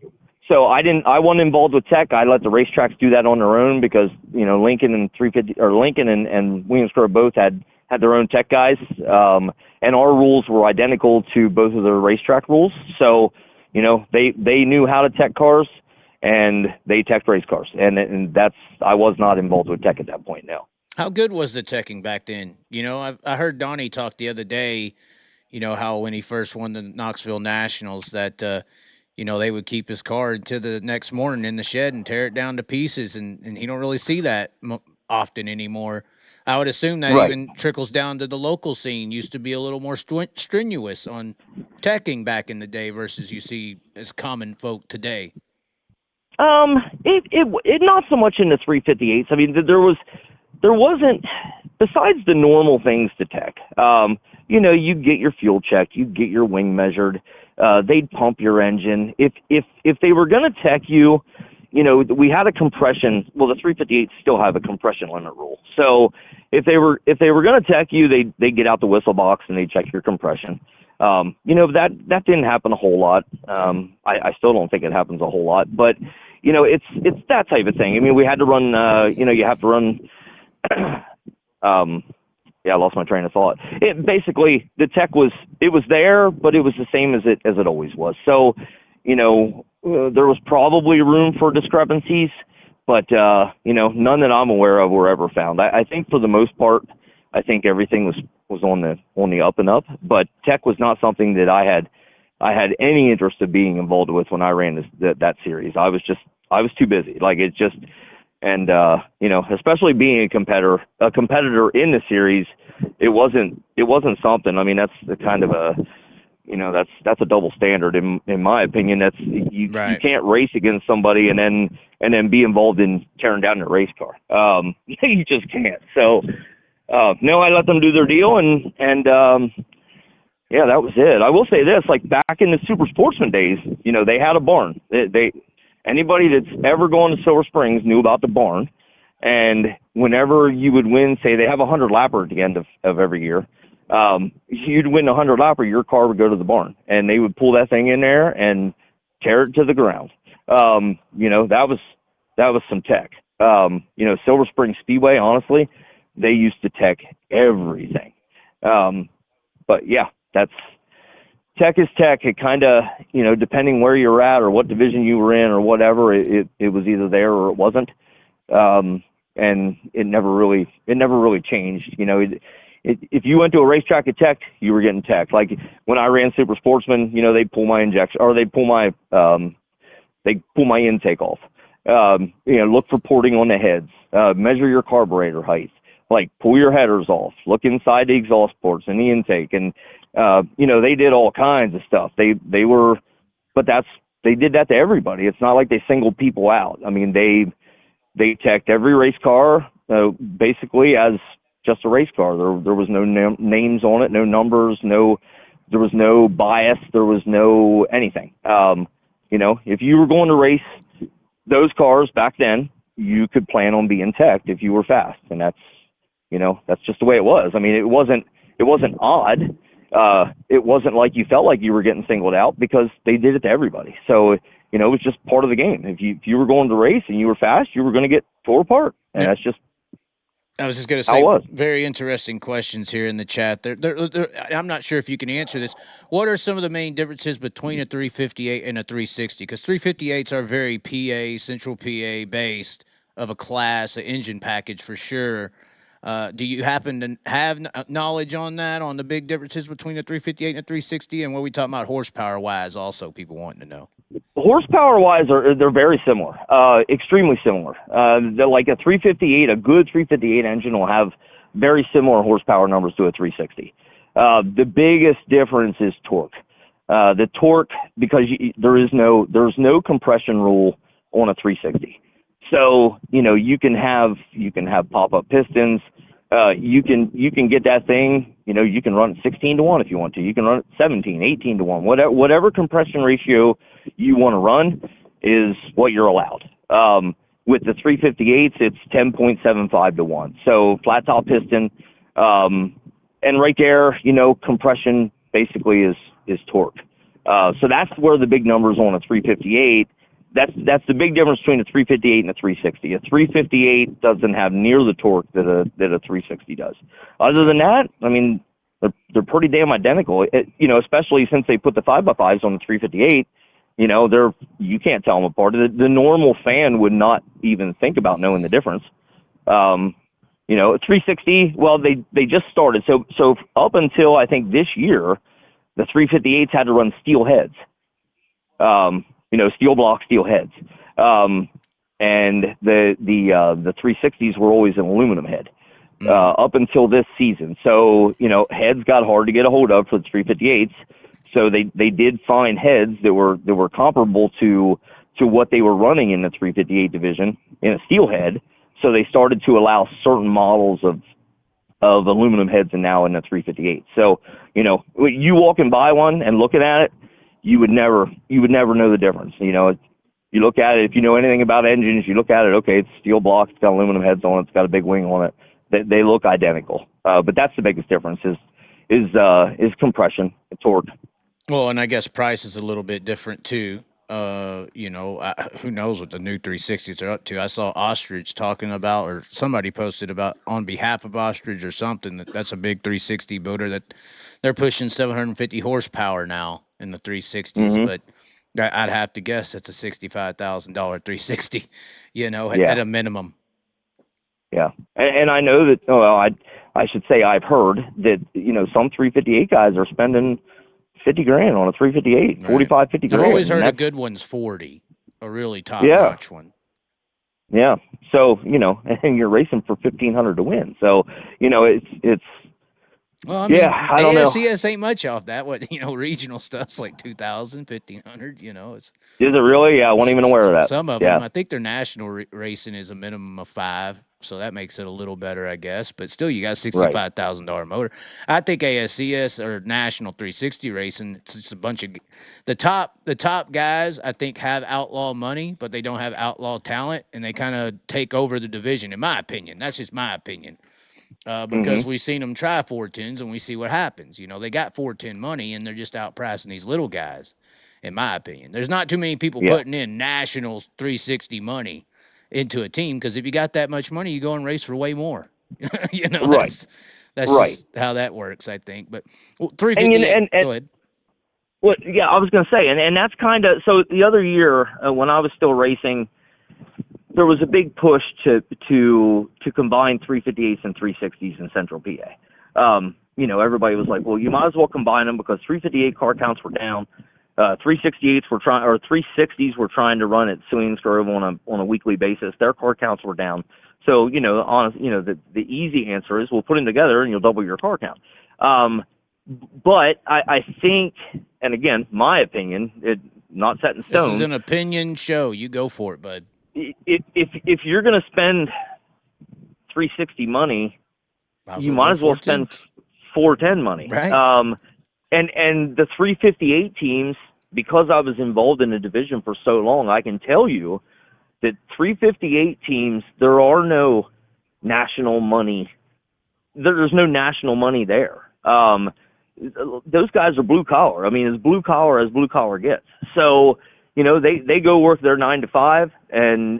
wasn't involved with tech. I let the racetracks do that on their own because, Lincoln and Williams Grove both had their own tech guys. And our rules were identical to both of the racetrack rules. So, they knew how to tech cars and they teched race cars. And I was not involved with tech at that point now.
How good was the teching back then? I heard Donnie talk the other day, how when he first won the Knoxville Nationals that, they would keep his car until the next morning in the shed and tear it down to pieces. And he don't really see that often anymore. I would assume that
Right.
even trickles down to the local scene. Used to be a little more strenuous on teching back in the day versus you see as common folk today.
It not so much in the 358s. I mean, there wasn't, besides the normal things to tech, you get your fuel checked, you get your wing measured, they'd pump your engine. If they were going to tech you, we had a compression. Well, the 358s still have a compression limit rule. So if they were going to tech you, they'd get out the whistle box and they'd check your compression. That didn't happen a whole lot. I still don't think it happens a whole lot, but it's that type of thing. I mean, we had to run, you have to run, I lost my train of thought. Basically the tech was there, but it was the same as it always was. So, there was probably room for discrepancies, but, none that I'm aware of were ever found. I think for the most part, I think everything was on the up and up, but tech was not something that I had any interest of being involved with when I ran that series. I was too busy. Like it just, and, especially being a competitor in the series, it wasn't something. I mean, that's the kind of a, that's a double standard in my opinion. That's you can't race against somebody and then be involved in tearing down their race car. You just can't. So, no, I let them do their deal and yeah, that was it. I will say this, like back in the Super Sportsman days, they had a barn. Anybody that's ever gone to Silver Springs knew about the barn. And whenever you would win, say they have a 100-lapper at the end of every year, you'd win a 100-lapper, your car would go to the barn. And they would pull that thing in there and tear it to the ground. That was some tech. Silver Spring Speedway, honestly, they used to tech everything. But, yeah, tech is tech. It kind of, depending where you're at or what division you were in or whatever, it was either there or it wasn't. And it never really changed. If you went to a racetrack at tech, you were getting tech. Like when I ran Super Sportsman, they'd pull my injection or they'd pull my intake off. Look for porting on the heads, measure your carburetor height, like pull your headers off, look inside the exhaust ports and the intake. And, they did all kinds of stuff. They did that to everybody. It's not like they singled people out. I mean, they teched every race car, basically as just a race car. There was no names on it, no numbers, there was no bias, there was no anything. If you were going to race those cars back then, you could plan on being teched if you were fast. And that's just the way it was. I mean, it wasn't odd. It wasn't like you felt like you were getting singled out because they did it to everybody. So, it was just part of the game. If you were going to race and you were fast, you were going to get tore apart. And that's just,
I was just going to say, very interesting questions here in the chat. I'm not sure if you can answer this. What are some of the main differences between a 358 and a 360? Because 358s are very PA, central PA based of a class, an engine package for sure. Do you happen to have knowledge on that, on the big differences between the 358 and the 360, and what we talking about horsepower wise? Also, people wanting to know.
Horsepower wise, they're very similar, extremely similar. They're like a 358, a good 358 engine will have very similar horsepower numbers to a 360. The biggest difference is torque. The torque, because there's no compression rule on a 360. So, you can have pop-up pistons. You can get that thing, you can run it 16 to 1 if you want to. You can run it 17, 18 to 1. Whatever compression ratio you want to run is what you're allowed. With the 358s, it's 10.75 to 1. So flat top piston, and right there, compression basically is torque. So that's where the big numbers on a 358. That's the big difference between a 358 and a 360. A 358 doesn't have near the torque that a 360 does. Other than that, I mean, they're pretty damn identical. Especially since they put the 5x5s on the 358. You can't tell them apart. The normal fan would not even think about knowing the difference. 360. Well, they just started. So up until I think this year, the 358s had to run steel heads. Steel block, steel heads. And the 360s were always an aluminum head, up until this season. So, heads got hard to get a hold of for the 358s. So they did find heads that were comparable to what they were running in the 358 division in a steel head. So they started to allow certain models of aluminum heads and now in the 358. So, you walking by one and looking at it, you would never know the difference. You look at it, if you know anything about engines, you look at it, okay, it's steel blocks, it's got aluminum heads on it, it's got a big wing on it. They look identical. But that's the biggest difference is compression, torque.
Well, and I guess price is a little bit different too. Who knows what the new 360s are up to? I saw Ostrich talking about, or somebody posted about on behalf of Ostrich or something, that's a big 360 builder that they're pushing 750 horsepower now in the 360s. Mm-hmm. But I'd have to guess that's a $65,000 360, at a minimum. Yeah.
And I know that, I should say I've heard that, some 358 guys are spending $50,000 on a 358, 45, $50,000.
I've always heard a good one's 40, a really top-notch one.
Yeah. So, and you're racing for $1,500 to win. So, it's.
Well, I mean, I don't know. ASCS ain't much off that. What, regional stuff's like $2,000, $1,500, Is
it really? Yeah, I wasn't even aware of that.
Some of them. I think their national racing is a minimum of $5,000, so that makes it a little better, I guess. But still, you got a $65,000 motor. I think ASCS or national 360 racing, it's just a bunch of the top guys. I think have outlaw money, but they don't have outlaw talent, and they kind of take over the division. In my opinion, that's just my opinion. Because we've seen them try 410s and we see what happens. They got 410 money and they're just outpricing these little guys, in my opinion. There's not too many people putting in national 360 money into a team, because if you got that much money, you go and race for way more. That's just how that works, I think. But 358, go ahead.
Well, yeah, I was going to say, and that's kind of, so the other year when I was still racing, there was a big push to combine 358s and 360s in Central PA. Everybody was like, well, you might as well combine them because 358 car counts were down. 360s were trying to run at Swings Grove on a weekly basis. Their car counts were down. So, the easy answer is we'll put them together and you'll double your car count. But I think, and again, my opinion, not set in stone.
This is an opinion show. You go for it, bud.
If you're going to spend 360 money, you might as well spend 410 money.
Right.
And the 358 teams, because I was involved in the division for so long, I can tell you that 358 teams, there are no national money. There's no national money there. Those guys are blue collar. I mean, as blue collar gets. So, they go work their 9 to 5, and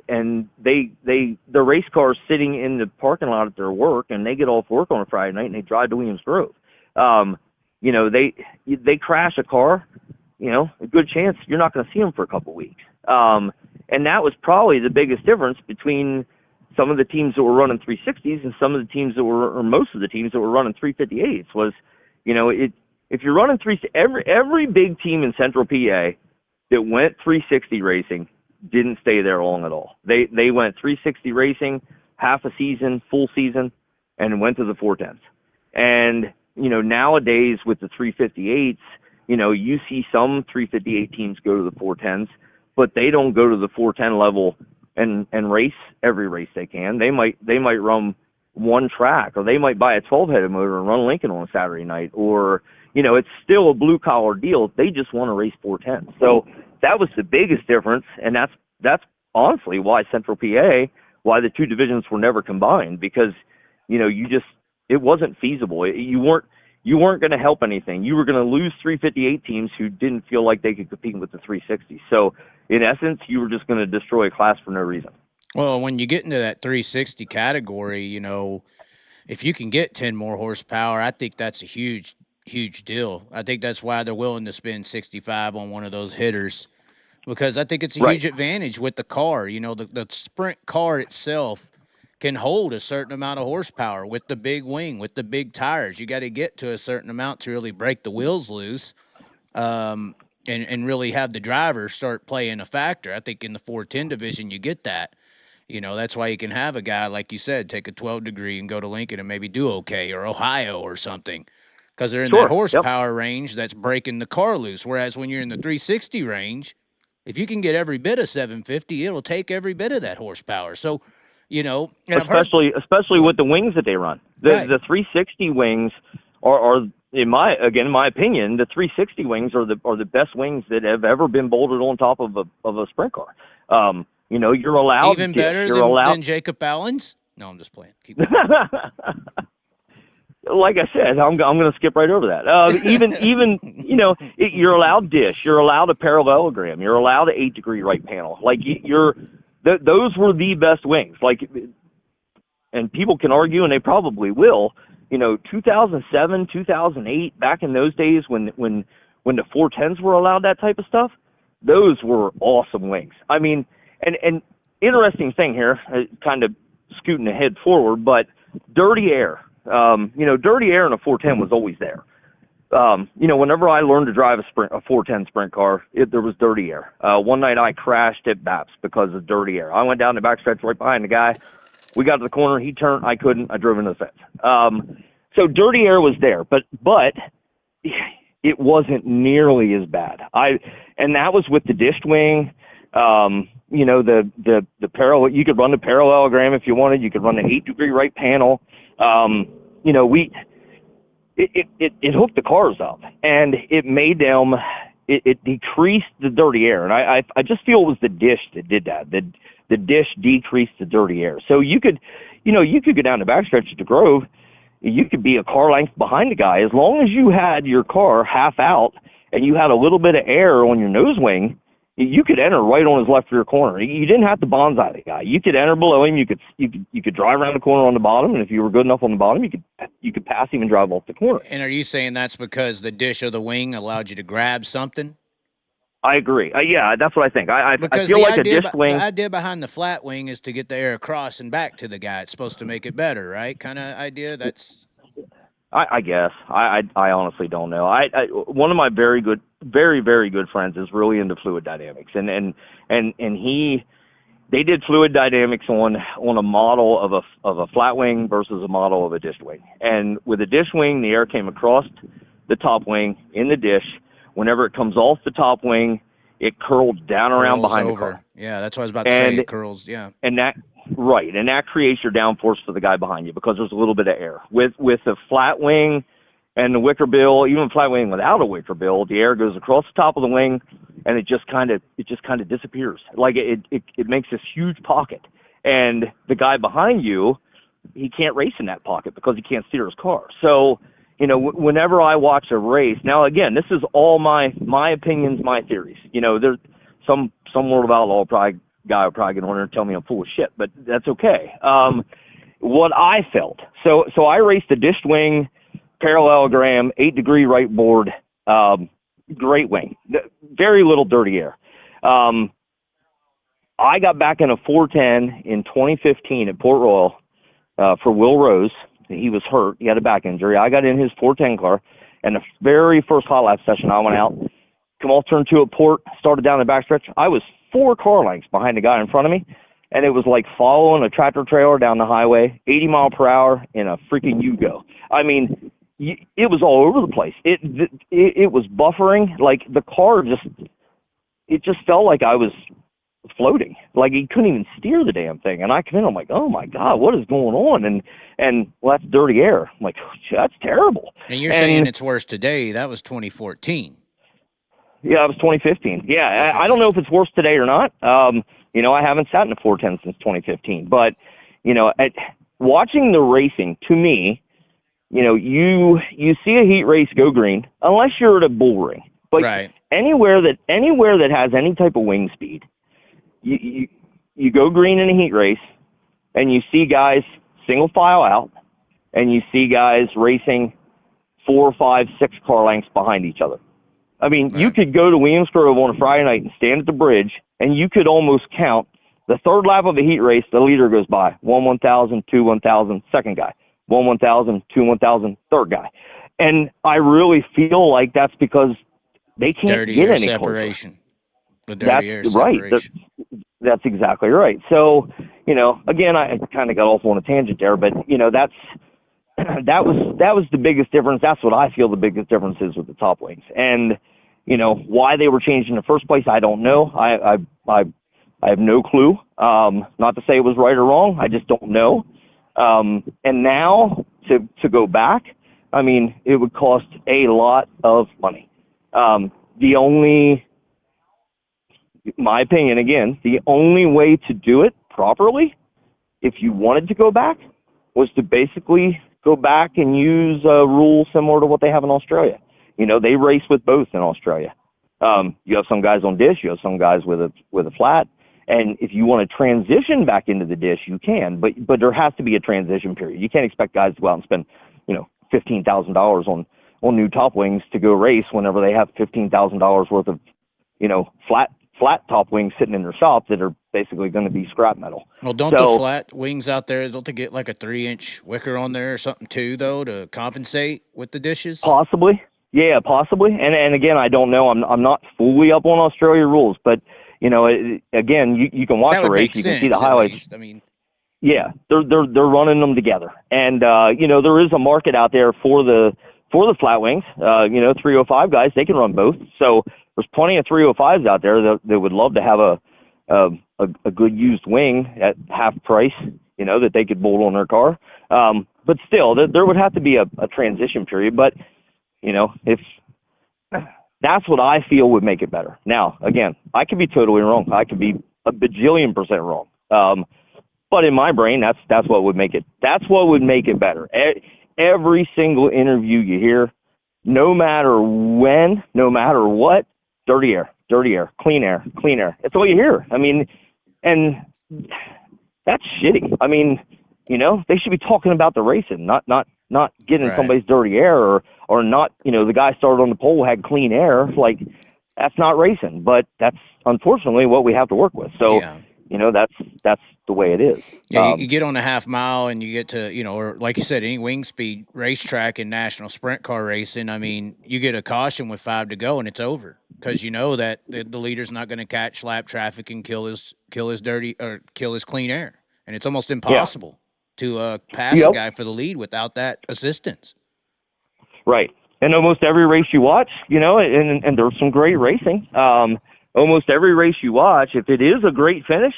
the race car's sitting in the parking lot at their work, and they get off work on a Friday night and they drive to Williams Grove. They crash a car, a good chance you're not going to see them for a couple weeks. And that was probably the biggest difference between some of the teams that were running 360s and some of the teams that were, or most of the teams that were running 358s was, if you're running every big team in Central PA that went 360 racing didn't stay there long at all. They went 360 racing, half a season, full season, and went to the 410s. And, nowadays with the 358s, you see some 358 teams go to the 410s, but they don't go to the 410 level and race every race they can. They might run one track, or they might buy a 12-headed motor and run Lincoln on a Saturday night, or, it's still a blue-collar deal. They just want to race 410s. So that was the biggest difference, and that's honestly why Central PA, why the two divisions were never combined, because, it wasn't feasible. You weren't going to help anything. You were going to lose 358 teams who didn't feel like they could compete with the 360. So, in essence, you were just going to destroy a class for no reason.
Well, when you get into that 360 category, if you can get 10 more horsepower, I think that's a huge deal. I think that's why they're willing to spend 65 on one of those hitters, because I think it's a huge advantage with the car. The sprint car itself can hold a certain amount of horsepower with the big wing, with the big tires. You got to get to a certain amount to really break the wheels loose, and really have the driver start playing a factor. I think in the 410 division you get that. That's why you can have a guy, like you said, take a 12 degree and go to Lincoln and maybe do okay, or Ohio or something, because they're in that horsepower range that's breaking the car loose. Whereas when you're in the 360 range, if you can get every bit of 750, it'll take every bit of that horsepower. So,
especially with the wings that they run. The 360 wings are in my opinion, the 360 wings are the best wings that have ever been bolted on top of a sprint car. You're allowed
even better than Jacob Allen's. No, I'm just playing. Keep going.
Like I said, I'm going to skip right over that. You're allowed dish. You're allowed a parallelogram. You're allowed an 8-degree right panel. Like those were the best wings. And people can argue, and they probably will. 2007, 2008, back in those days when the 410s were allowed that type of stuff, those were awesome wings. I mean, and interesting thing here, kind of scooting ahead forward, but dirty air. Dirty air in a 410 was always there. Whenever I learned to drive a 410 sprint car, there was dirty air. One night I crashed at Baps because of dirty air. I went down the backstretch right behind the guy. We got to the corner. He turned. I couldn't. I drove into the fence. So dirty air was there, but it wasn't nearly as bad. And that was with the dished wing. The parallel. You could run the parallelogram if you wanted. You could run the 8-degree right panel. It hooked the cars up, and it made them. It decreased the dirty air, and I just feel it was the dish that did that. The dish decreased the dirty air, so you could go down the backstretch at the Grove. You could be a car length behind the guy as long as you had your car half out and you had a little bit of air on your nose wing. You could enter right on his left rear corner. You didn't have to bonsai the guy. You could enter below him. You could drive around the corner on the bottom, and if you were good enough on the bottom, you could pass him and drive off the corner.
And are you saying that's because the dish of the wing allowed you to grab something?
I agree. Yeah, that's what I think. I feel like a dish wing.
The idea behind the flat wing is to get the air across and back to the guy. It's supposed to make it better, right? Kind of idea. That's.
I guess. I honestly don't know. One of my very, very good friends is really into fluid dynamics, and they did fluid dynamics on a model of a flat wing versus a model of a dished wing. And with a dish wing, the air came across the top wing in the dish. Whenever it comes off the top wing, it curls down around behind the car.
Yeah, that's what I was about to say. It curls, yeah.
And that creates your downforce for the guy behind you because there's a little bit of air. With a flat wing and the wicker bill, even flat wing without a wicker bill, the air goes across the top of the wing, and it just kind of disappears. Like it makes this huge pocket, and the guy behind you, he can't race in that pocket because he can't steer his car. So. Whenever I watch a race, now again, this is all my opinions, my theories. There's some World of Outlaw guy will probably get on there and tell me I'm full of shit, but that's okay. What I felt, so I raced a dished wing, parallelogram, 8-degree right board, great wing, very little dirty air. I got back in a 410 in 2015 at Port Royal for Will Rose. He was hurt. He had a back injury. I got in his 410 car, and the very first hot lap session I went out, come all turn two at Port, started down the backstretch. I was 4 car lengths behind the guy in front of me, and it was like following a tractor trailer down the highway, 80 mile per hour in a freaking Yugo. I mean, it was all over the place. It was buffering. Like, the car it just felt like I was floating. Like, he couldn't even steer the damn thing. And I come in, I'm like, oh my God, what is going on? And well, that's dirty air. I'm like, that's terrible.
And you're saying it's worse today. That was 2014.
Yeah, it was 2015. Yeah, I don't know if it's worse today or not. I haven't sat in a 410 since 2015. But, watching the racing, to me, you see a heat race go green, unless you're at a bull ring. But
right.
anywhere that has any type of wing speed, you go green in a heat race, and you see guys single file out, and you see guys racing 4, 5, 6 car lengths behind each other. I mean, right. You could go to Williams Grove on a Friday night and stand at the bridge, and you could almost count the third lap of a heat race, the leader goes by. 1,000, 2, 1,000, second guy. 1,000, 2, 1,000, third guy. And I really feel like that's because they can't
dirty
get
air
any
separation.
closer.
The dirty air
separation. Right. That's exactly right. So, again, I kind of got off on a tangent there, but, that was the biggest difference. That's what I feel the biggest difference is with the top wings. And, why they were changed in the first place, I don't know. I have no clue. Not to say it was right or wrong. I just don't know. And now to go back, I mean, it would cost a lot of money. My opinion, again, the only way to do it properly, if you wanted to go back, was to basically go back and use a rule similar to what they have in Australia. They race with both in Australia. You have some guys on dish, you have some guys with a flat. And if you want to transition back into the dish, you can, but there has to be a transition period. You can't expect guys to go out and spend, $15,000 on new top wings to go race whenever they have $15,000 worth of, flat top wings sitting in their shop that are basically going to be scrap metal.
Well, don't the flat wings out there, don't they get like a 3-inch wicker on there or something too, though, to compensate with the dishes?
Possibly. Yeah, possibly. And again, I don't know. I'm not fully up on Australia rules, but again, you can watch the race, you can see the highlights.
I mean,
yeah, they're running them together, and there is a market out there for the flat wings. 305 guys, they can run both. So there's plenty of 305s out there that would love to have a good used wing at half price, that they could bolt on their car. But still, there would have to be a transition period. But if that's what I feel would make it better. Now, again, I could be totally wrong. I could be a bajillion % wrong. But in my brain, that's what would make it. That's what would make it better. Every single interview you hear, no matter when, no matter what, dirty air, clean air. That's all you hear. I mean, and that's shitty. I mean, they should be talking about the racing, not getting
right.
somebody's dirty air or not, the guy started on the pole had clean air. Like, that's not racing, but that's unfortunately what we have to work with. So,
yeah.
That's the way it is.
Yeah, you get on a half mile and you get to, or like you said, any wing speed racetrack in national sprint car racing. I mean, you get a caution with 5 to go and it's over because that the leader's not going to catch lap traffic and kill his dirty or kill his clean air, and it's almost impossible to pass a guy for the lead without that assistance.
Right, and almost every race you watch, and there's some great racing. Almost every race you watch, if it is a great finish,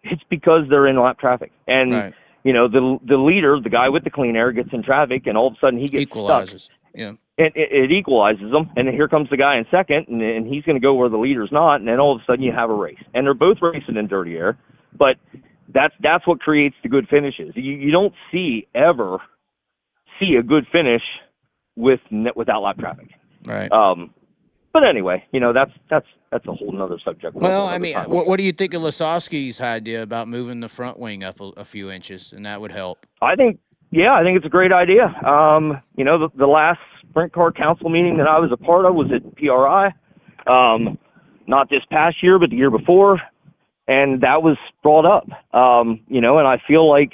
it's because they're in lap traffic. And,
right.
The leader, the guy with the clean air, gets in traffic, and all of a sudden he gets
equalizes.
Stuck.
Yeah.
And it equalizes them, and then here comes the guy in second, and he's going to go where the leader's not, and then all of a sudden you have a race. And they're both racing in dirty air, but that's what creates the good finishes. You don't ever see a good finish without lap traffic.
Right.
But anyway, that's a whole nother subject.
Well, I mean, what do you think of Lasowski's idea about moving the front wing up a few inches, and that would help?
I think it's a great idea. The last sprint car council meeting that I was a part of was at PRI. Not this past year, but the year before. and that was brought up. And I feel like,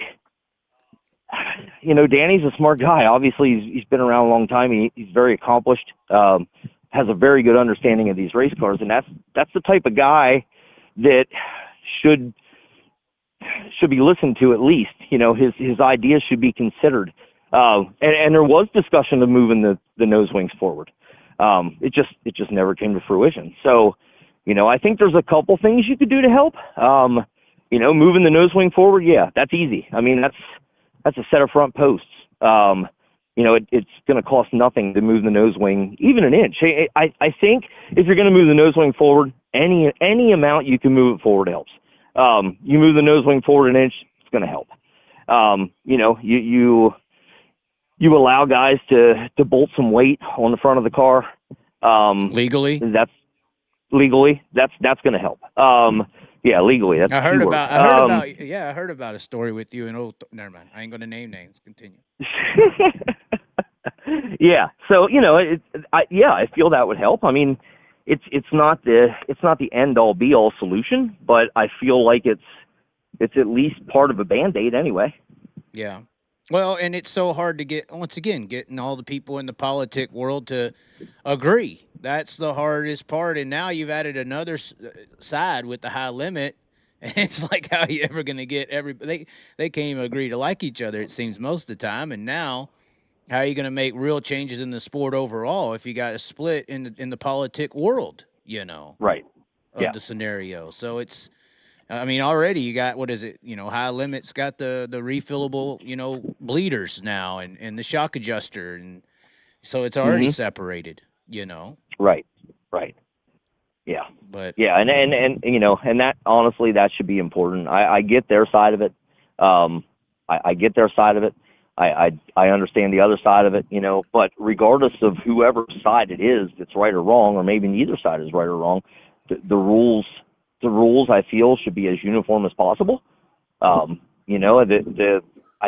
Danny's a smart guy. Obviously, he's been around a long time. He's very accomplished, has a very good understanding of these race cars, and that's the type of guy that should be listened to at least. His ideas should be considered. And there was discussion of moving the nose wings forward. It just never came to fruition. So, I think there's a couple things you could do to help. Moving the nose wing forward, yeah, that's easy. I mean, that's a set of front posts. It's going to cost nothing to move the nose wing even an inch. I think if you're going to move the nose wing forward, any amount you can move it forward helps. You move the nose wing forward an inch, it's going to help. You allow guys to bolt some weight on the front of the car.
Legally?
That's going to help. Legally. That's
I heard about a story with you and never mind. I ain't going to name names. Continue.
Yeah. So, I feel that would help. I mean, it's not the end all be all solution, but I feel like it's at least part of a Band-Aid anyway.
Yeah. Well, and it's so hard to getting all the people in the politic world to agree. That's the hardest part. And now you've added another side with the high limit. And it's like, how are you ever going to get everybody? They can't even agree to like each other, it seems, most of the time. And now, how are you going to make real changes in the sport overall if you got a split in the politic world,
Right.
Of the scenario. So it's, already you got, what is it? High limit's got the refillable, bleeders now and the shock adjuster. And so it's already separated,
Right. Yeah.
But
yeah. And that, honestly, that should be important. I get their side of it. I get their side of it. I understand the other side of it, but regardless of whoever side it is that's right or wrong, or maybe neither side is right or wrong, the rules I feel should be as uniform as possible. I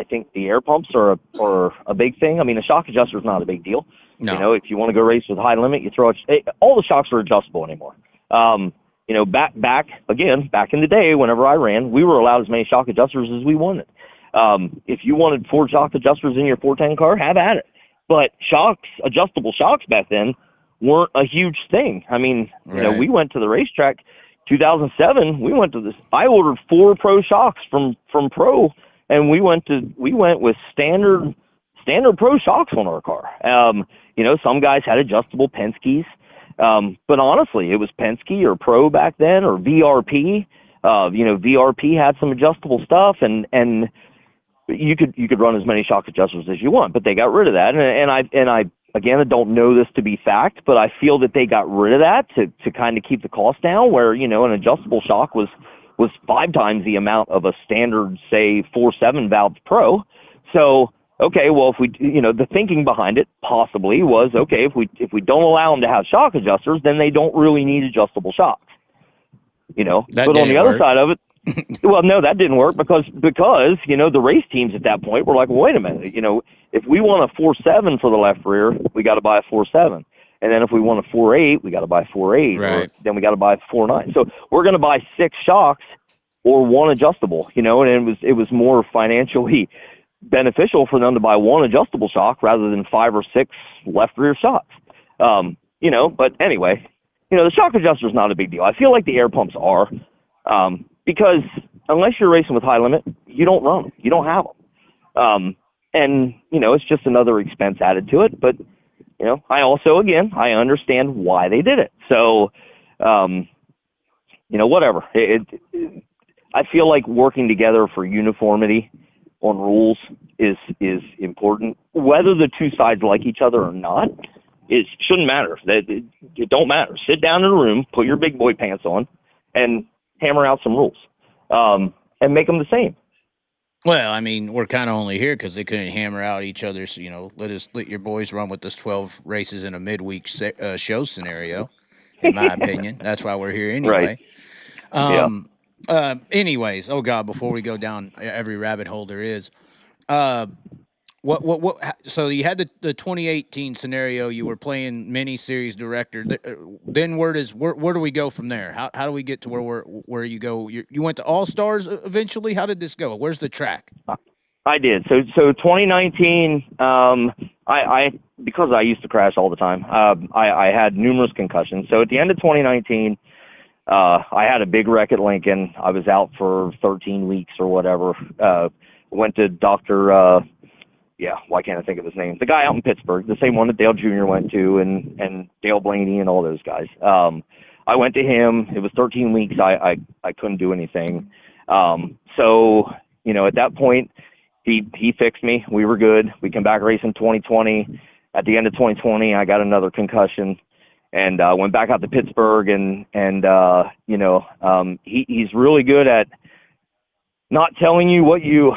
think the air pumps are a big thing. I mean, a shock adjuster is not a big deal.
No.
If you want to go race with high limit, you throw all the shocks are adjustable anymore. Back in the day, whenever I ran, we were allowed as many shock adjusters as we wanted. If you wanted 4 shock adjusters in your 410 car, have at it. But adjustable shocks back then weren't a huch thing. I mean,
right.
We went to the racetrack 2007. We went to this. I ordered 4 Pro shocks from Pro, and we went with standard Pro shocks on our car. Some guys had adjustable Penske's, but honestly, it was Penske or Pro back then, or VRP. VRP had some adjustable stuff, and you could run as many shock adjusters as you want, but they got rid of that. And I again, I don't know this to be fact, but I feel that they got rid of that to kind of keep the cost down, where, an adjustable shock was 5 times the amount of a standard, say, 4.7 valve Pro. So, okay, well, if we, the thinking behind it possibly was, okay, if we don't allow them to have shock adjusters, then they don't really need adjustable shocks. But on the other side of it, well, no, that didn't work because the race teams at that point were like, well, wait a minute, if we want a 4.7 for the left rear, we got to buy a 4.7, and then if we want a 4.8, we got to buy a 4.8,
right.
Then we got to buy a 4.9. So we're going to buy 6 shocks or 1 adjustable, and it was more financially beneficial for them to buy 1 adjustable shock rather than 5 or 6 left rear shocks. But anyway, the shock adjuster is not a big deal. I feel like the air pumps are. Because unless you're racing with high limit, you don't run them. You don't have them. It's just another expense added to it. But, I also, again, I understand why they did it. So, whatever. I feel like working together for uniformity on rules is important. Whether the two sides like each other or not, it shouldn't matter. It don't matter. Sit down in a room, put your big boy pants on, and hammer out some rules, and make them the same.
Well, we're kind of only here because they couldn't hammer out each other's, let your boys run with this 12 races in a midweek show scenario, in my opinion. That's why we're here anyway.
Right.
Anyways, oh God, before we go down every rabbit hole there is, So you had the 2018 scenario. You were playing mini-series director. Then where do we go from there? How do we get to where you go? You went to All-Stars eventually? How did this go? Where's the track?
I did. So 2019, I because I used to crash all the time, I had numerous concussions. So at the end of 2019, I had a big wreck at Lincoln. I was out for 13 weeks or whatever. Went to Dr. Why can't I think of his name? The guy out in Pittsburgh, the same one that Dale Jr. went to, and Dale Blaney and all those guys. I went to him. It was 13 weeks. I couldn't do anything. So, at that point, he fixed me. We were good. We came back racing 2020. At the end of 2020, I got another concussion and went back out to Pittsburgh. He's really good at not telling you what you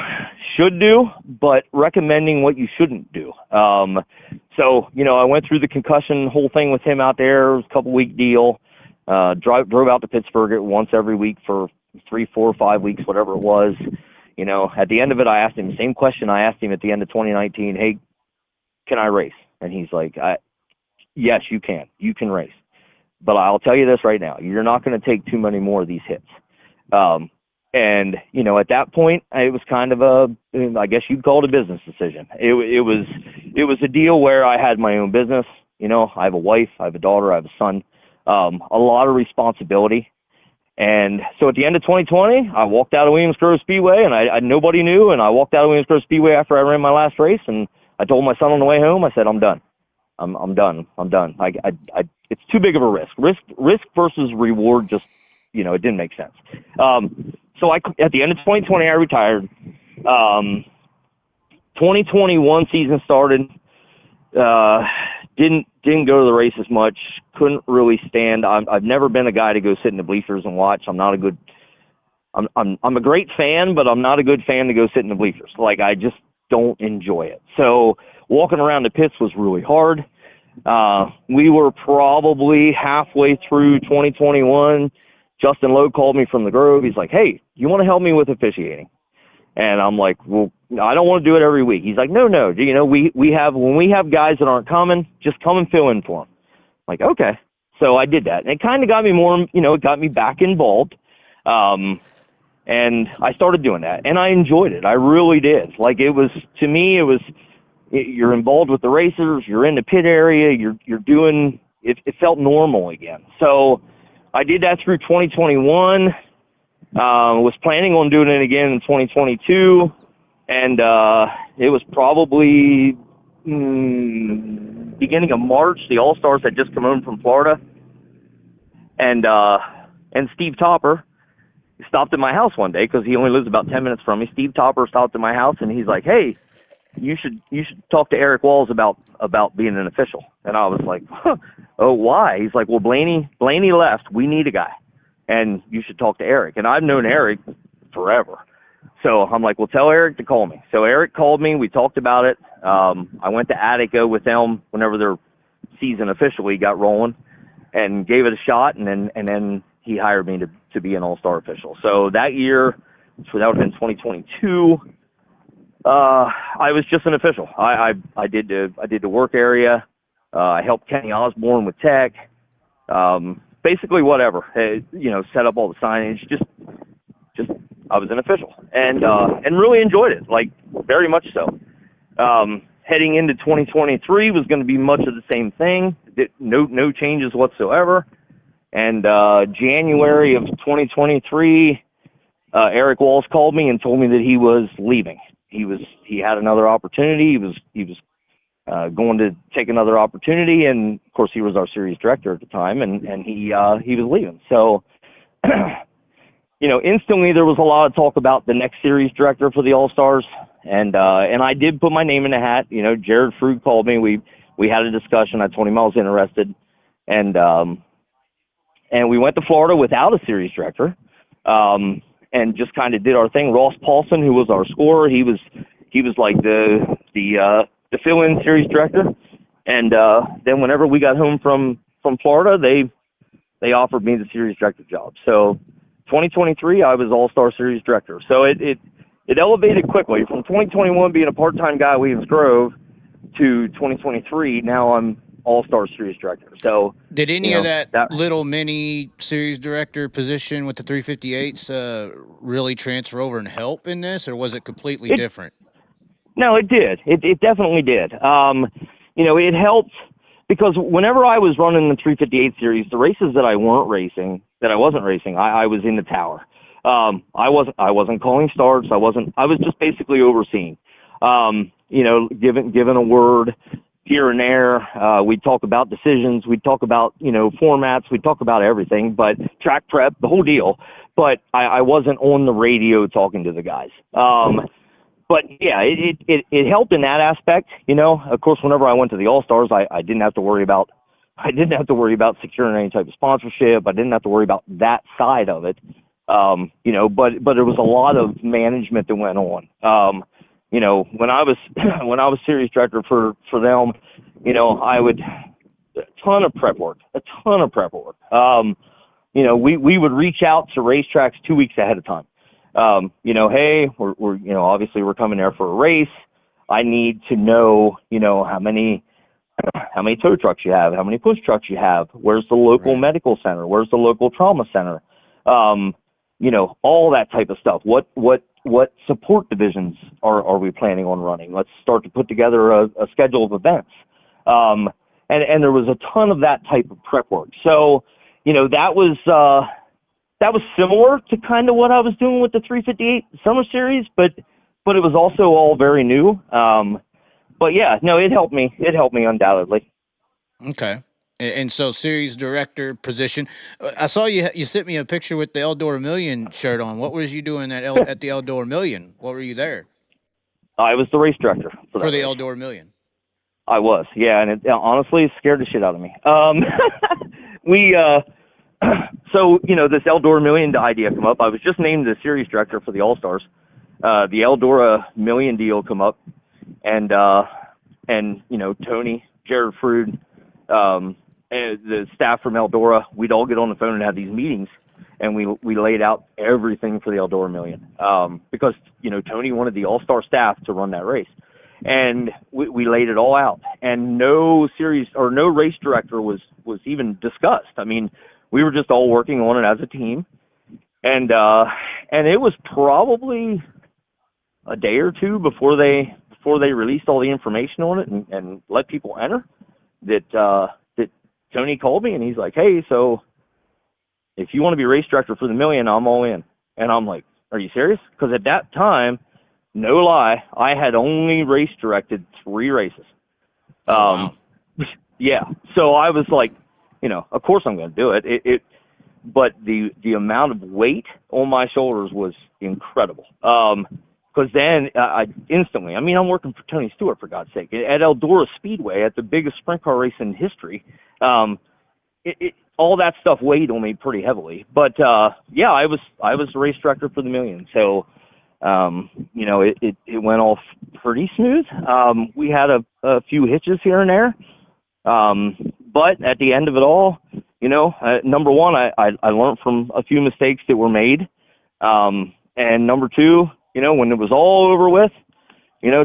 should do, but recommending what you shouldn't do. I went through the concussion whole thing with him out there. It was a couple-week deal. Drove out to Pittsburgh once every week for 3, 4, 5 weeks, whatever it was. At the end of it, I asked him the same question I asked him at the end of 2019. Hey, can I race? And he's like, yes, you can. You can race. But I'll tell you this right now. You're not going to take too many more of these hits. At that point, it was kind of I guess you'd call it a business decision. It was a deal where I had my own business. I have a wife, I have a daughter, I have a son, a lot of responsibility. And so at the end of 2020, I walked out of Williams Grove Speedway, and I nobody knew. And I walked out of Williams Grove Speedway after I ran my last race, and I told my son on the way home, I said, I'm done. I'm done. It's too big of a risk. Risk versus reward just, it didn't make sense. So at the end of 2020, I retired. 2021 season started. Didn't go to the races much. Couldn't really stand. I've never been a guy to go sit in the bleachers and watch. I'm not a good. I'm a great fan, but I'm not a good fan to go sit in the bleachers. Like, I just don't enjoy it. So walking around the pits was really hard. We were probably halfway through 2021. Justin Lowe called me from the Grove. He's like, hey, you want to help me with officiating? And I'm like, well, I don't want to do it every week. He's like, no. When we have guys that aren't coming, just come and fill in for them. I'm like, okay. So I did that. And it kind of got me more, it got me back involved. And I started doing that. And I enjoyed it. I really did. Like, to me, you're involved with the racers. You're in the pit area. You're doing, it felt normal again. So I did that through 2021. Was planning on doing it again in 2022, and it was probably beginning of March. The All-Stars had just come home from Florida, and Steve Topper stopped at my house one day because he only lives about 10 minutes from me. Steve Topper stopped at my house, and he's like, hey, you should talk to Eric Walls about being an official. And I was like, oh, why? He's like, well, Blaney left. We need a guy. And you should talk to Eric. And I've known Eric forever. So I'm like, well, tell Eric to call me. So Eric called me. We talked about it. I went to Attica with them whenever their season officially got rolling and gave it a shot. And then he hired me to be an all-star official. So that year, so that would have been 2022, I was just an official. I did the work area. I helped Kenny Osborne with tech. Basically whatever, set up all the signage, just I was an official and really enjoyed it, like very much so. Heading into 2023 was going to be much of the same thing. No changes whatsoever. And January of 2023, Eric Walls called me and told me that he was leaving. He had another opportunity. He was going to take another opportunity, and of course he was our series director at the time, and he was leaving. So, instantly there was a lot of talk about the next series director for the All-Stars, and I did put my name in the hat. Jared Frug called me. We had a discussion. I told him I was interested, and we went to Florida without a series director, and just kind of did our thing. Ross Paulson, who was our scorer, he was like the fill-in series director, and then whenever we got home from Florida, they offered me the series director job. So 2023, I was all-star series director. So it it elevated quickly from 2021 being a part-time guy at Williams Grove to 2023. Now I'm all-star series director. So
did any of that little mini series director position with the 358s really transfer over and help in this, or was it completely different?
No, it did. It definitely did. It helped because whenever I was running the 358 series, the races that I wasn't racing, I was in the tower. I wasn't calling starts. I was just basically overseeing. Given a word here and there. We'd talk about decisions. We'd talk about, formats. We'd talk about everything, but track prep, the whole deal. But I wasn't on the radio talking to the guys. But yeah, it helped in that aspect. Of course, whenever I went to the All-Stars, I didn't have to worry about securing any type of sponsorship. I didn't have to worry about that side of it. But there was a lot of management that went on. When I was series director for them, I would a ton of prep work. We would reach out to racetracks 2 weeks ahead of time. Hey, we're obviously we're coming there for a race. I need to know, how many tow trucks you have, how many push trucks you have, where's the local medical center, where's the local trauma center, all that type of stuff. What support divisions are we planning on running? Let's start to put together a schedule of events. And there was a ton of that type of prep work. So, that was similar to kind of what I was doing with the 358 Summer Series, but it was also all very new. But yeah, no, it helped me. It helped me undoubtedly.
Okay. And so series director position, I saw you sent me a picture with the Eldora Million shirt on. What was you doing at the Eldora Million? What were you there?
I was the race director
for the Eldora Million.
I was, yeah, and it honestly scared the shit out of me. So, this Eldora Million idea come up. I was just named the series director for the All-Stars. The Eldora Million deal come up, and Tony, Jared Frood, and the staff from Eldora, we'd all get on the phone and have these meetings, and we laid out everything for the Eldora Million, because, Tony wanted the all-star staff to run that race. And we laid it all out, and no series or no race director was even discussed. I mean, we were just all working on it as a team, and it was probably a day or two before they released all the information on it and let people enter that Tony called me, and he's like, hey, so if you want to be race director for the Million, I'm all in. And I'm like, are you serious? Because at that time, no lie, I had only race directed 3 races.
Wow.
Yeah. So I was like, of course I'm going to do it. But the amount of weight on my shoulders was incredible. Because then I instantly, I'm working for Tony Stewart, for God's sake, at Eldora Speedway, at the biggest sprint car race in history. All that stuff weighed on me pretty heavily. But yeah, I was the race director for the Million. So, it went off pretty smooth. We had a few hitches here and there. But at the end of it all, number one, I learned from a few mistakes that were made. And number two, when it was all over with,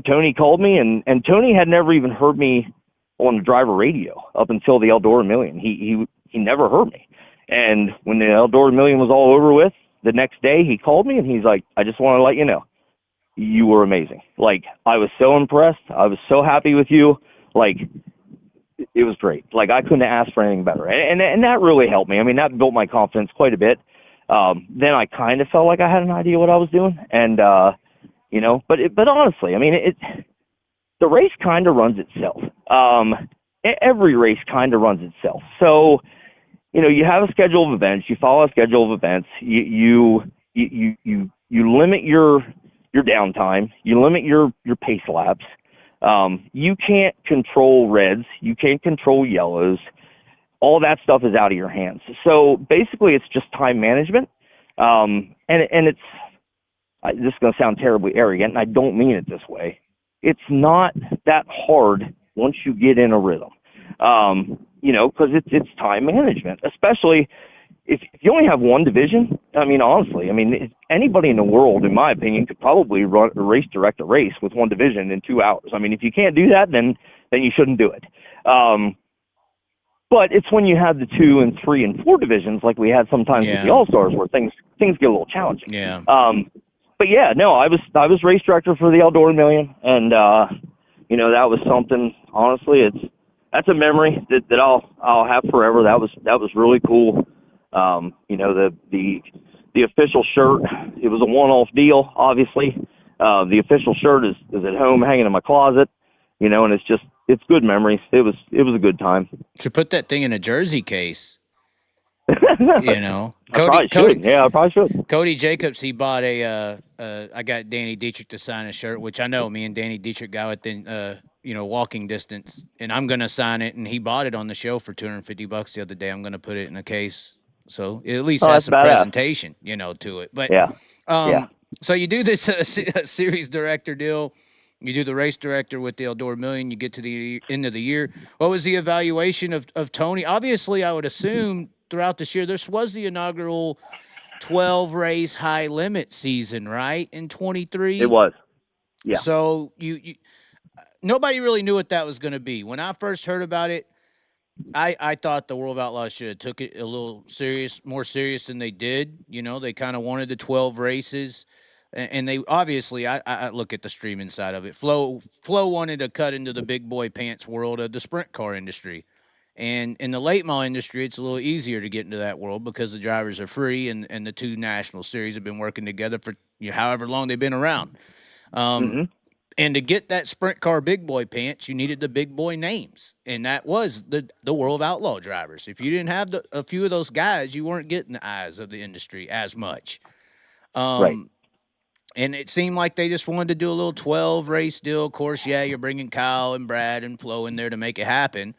Tony called me, and Tony had never even heard me on the driver radio up until the Eldora Million. He never heard me. And when the Eldora Million was all over with, the next day he called me and he's like, I just want to let you know, you were amazing. Like, I was so impressed. I was so happy with you. Like, it was great. Like, I couldn't ask for anything better. And that really helped me. That built my confidence quite a bit. Then I kind of felt like I had an idea what I was doing. And, but honestly, the race kind of runs itself. Every race kind of runs itself. So, you have a schedule of events, you follow a schedule of events, you limit your downtime, you limit your pace laps. You can't control reds, you can't control yellows. All that stuff is out of your hands. So basically it's just time management. And it's, this is going to sound terribly arrogant, and I don't mean it this way. It's not that hard once you get in a rhythm. Because it's time management, especially, if you only have one division, I mean, honestly, I mean, anybody in the world, in my opinion, could probably direct a race with one division in 2 hours. I mean, if you can't do that, then you shouldn't do it. But it's when you have the 2 and 3 and 4 divisions, like we had sometimes with the All-Stars, where things get a little challenging.
Yeah.
But yeah, no, I was race director for the Outdoor Million, and you know, that was something. Honestly, that's a memory that I'll have forever. That was really cool. You know, the official shirt, it was a one-off deal, obviously. The official shirt is at home hanging in my closet, you know, and it's good memories. It was a good time.
Should put that thing in a jersey case. You know,
I probably should.
Cody Jacobs, he bought I got Danny Dietrich to sign a shirt, which I know me and Danny Dietrich got within, you know, walking distance, and I'm going to sign it, and he bought it on the show for $250 the other day. I'm going to put it in a case. So it at least has some presentation, you know, to it. But so you do this series director deal. You do the race director with the Outdoor Million. You get to the end of the year. What was the evaluation of Tony? Obviously, I would assume throughout this year, this was the inaugural 12-race high limit season, right? In 23.
It was. Yeah.
So you nobody really knew what that was going to be. When I first heard about it, I thought the World of Outlaws should have took it a little more serious than they did. You know, they kind of wanted the 12 races, and they obviously, I look at the streaming side of it. Flo wanted to cut into the big boy pants world of the sprint car industry. And in the late model industry, it's a little easier to get into that world because the drivers are free, and the 2 national series have been working together for however long they've been around. And to get that sprint car big boy pants, you needed the big boy names, and that was the World of Outlaw drivers. If you didn't have a few of those guys, you weren't getting the eyes of the industry as much.
Right.
And it seemed like they just wanted to do a little 12-race deal. Of course, you're bringing Kyle and Brad and Flo in there to make it happen.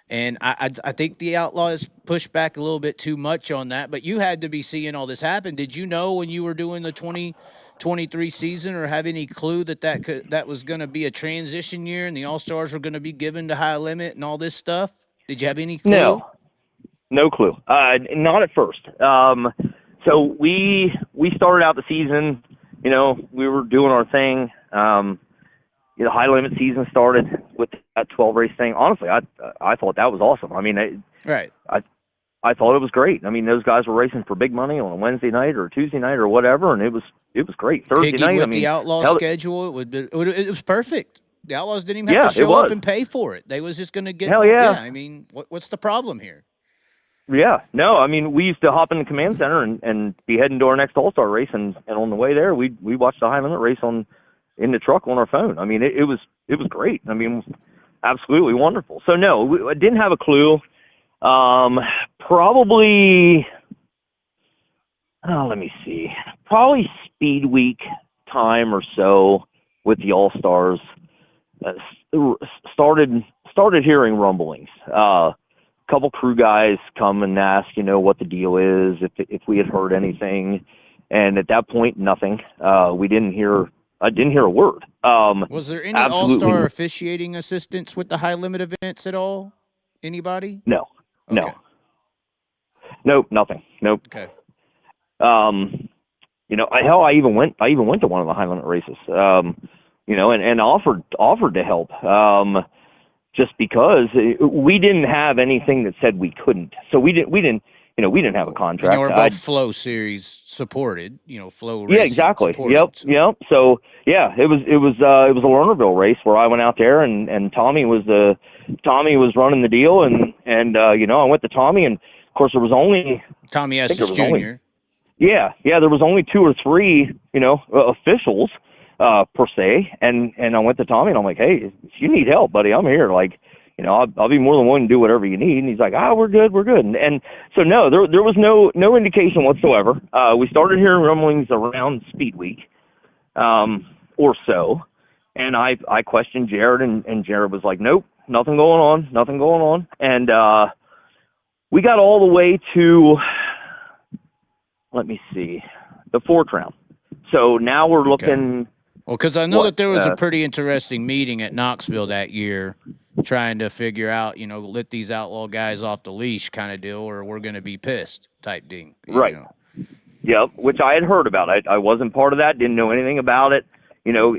And I think the Outlaws pushed back a little bit too much on that. But you had to be seeing all this happen. Did you know when you were doing the 2023 season, or have any clue that was going to be a transition year and the All-Stars were going to be given to high limit and all this stuff? Did you have any clue?
No clue. Not at first. So we started out the season, you know, we were doing our thing. The high limit season started with that 12 race thing. Honestly, I thought that was awesome. I mean, I thought it was great. I mean, those guys were racing for big money on a Wednesday night or a Tuesday night or whatever, and it was great. Thursday night,
with the Outlaw schedule, it was perfect. The Outlaws didn't even have to show up and pay for it. They was just going to get.
Hell yeah!
I mean, what's the problem here?
Yeah, no, I mean, we used to hop in the command center and be heading to our next All-Star race, and on the way there, we watched the high limit race in the truck on our phone. I mean, it was great. I mean, absolutely wonderful. So no, I didn't have a clue. Probably, let me see, probably Speed Week time or so with the All-Stars, started hearing rumblings. Couple crew guys come and ask, you know, what the deal is, if we had heard anything, and at that point, nothing. I didn't hear a word.
Was there any All-Star officiating assistants with the high limit events at all? Anybody?
No.
Okay.
No. Nope, nothing. Nope.
Okay.
You know, I even went to one of the high limit races. You know, and offered to help. Just because we didn't have anything that said we couldn't. So we didn't have a contract.
And we're both Flow Series supported, Flow Racing.
Yeah, exactly.
Supported.
Yep. So yeah, it was a Lernerville race where I went out there and Tommy was running the deal and I went to Tommy, and of course there was only
Tommy Estes Jr.
There was only 2 or 3 officials per se, and I went to Tommy and I'm like, hey, if you need help, buddy, I'm here. Like, I'll be more than willing to do whatever you need. And he's like, we're good. And so no, there was no indication whatsoever. We started hearing rumblings around Speed Week, or so, and I questioned Jared, and Jared was like, nope, nothing going on. And we got all the way to, let me see, the 4th round. So now we're looking.
Well, because I know that there was a pretty interesting meeting at Knoxville that year trying to figure out, let these outlaw guys off the leash kind of deal, or we're going to be pissed type thing.
Right. Yep, which I had heard about. I wasn't part of that, didn't know anything about it. You know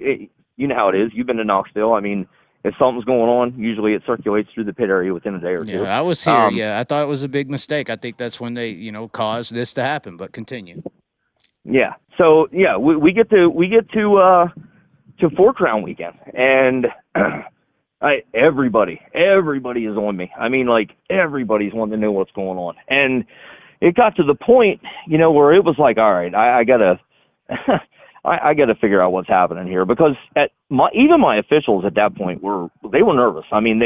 how it is. You've been to Knoxville. I mean, if something's going on, usually it circulates through the pit area within a day or two.
Yeah, I was here. I thought it was a big mistake. I think that's when they, caused this to happen. But continue.
Yeah. So yeah, we get to Four Crown weekend, and everybody is on me. I mean, like, everybody's wanting to know what's going on, and it got to the point, where it was like, all right, I gotta, I gotta figure out what's happening here, because even my officials at that point were nervous. I mean,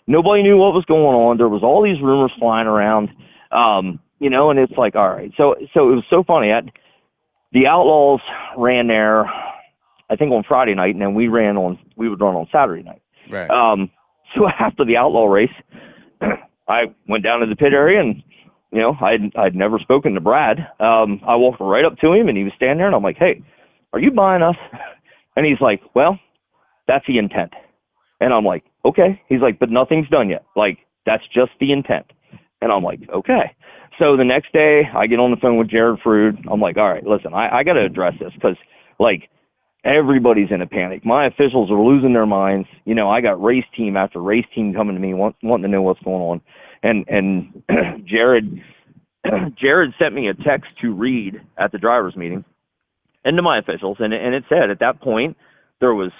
nobody knew what was going on. There was all these rumors flying around, and it's like, all right. So it was so funny. The Outlaws ran there, I think, on Friday night, and then we would run on Saturday night.
Right.
So after the Outlaw race, I went down to the pit area, and I'd never spoken to Brad. I walked right up to him, and he was standing there, and I'm like, hey, are you buying us? And he's like, well, that's the intent. And I'm like, okay. He's like, but nothing's done yet. Like, that's just the intent. And I'm like, okay. So the next day, I get on the phone with Jared Frood. I'm like, all right, listen, I got to address this, because, like, everybody's in a panic. My officials are losing their minds. I got race team after race team coming to me wanting to know what's going on. And Jared sent me a text to read at the drivers' meeting and to my officials, and it said at that point there was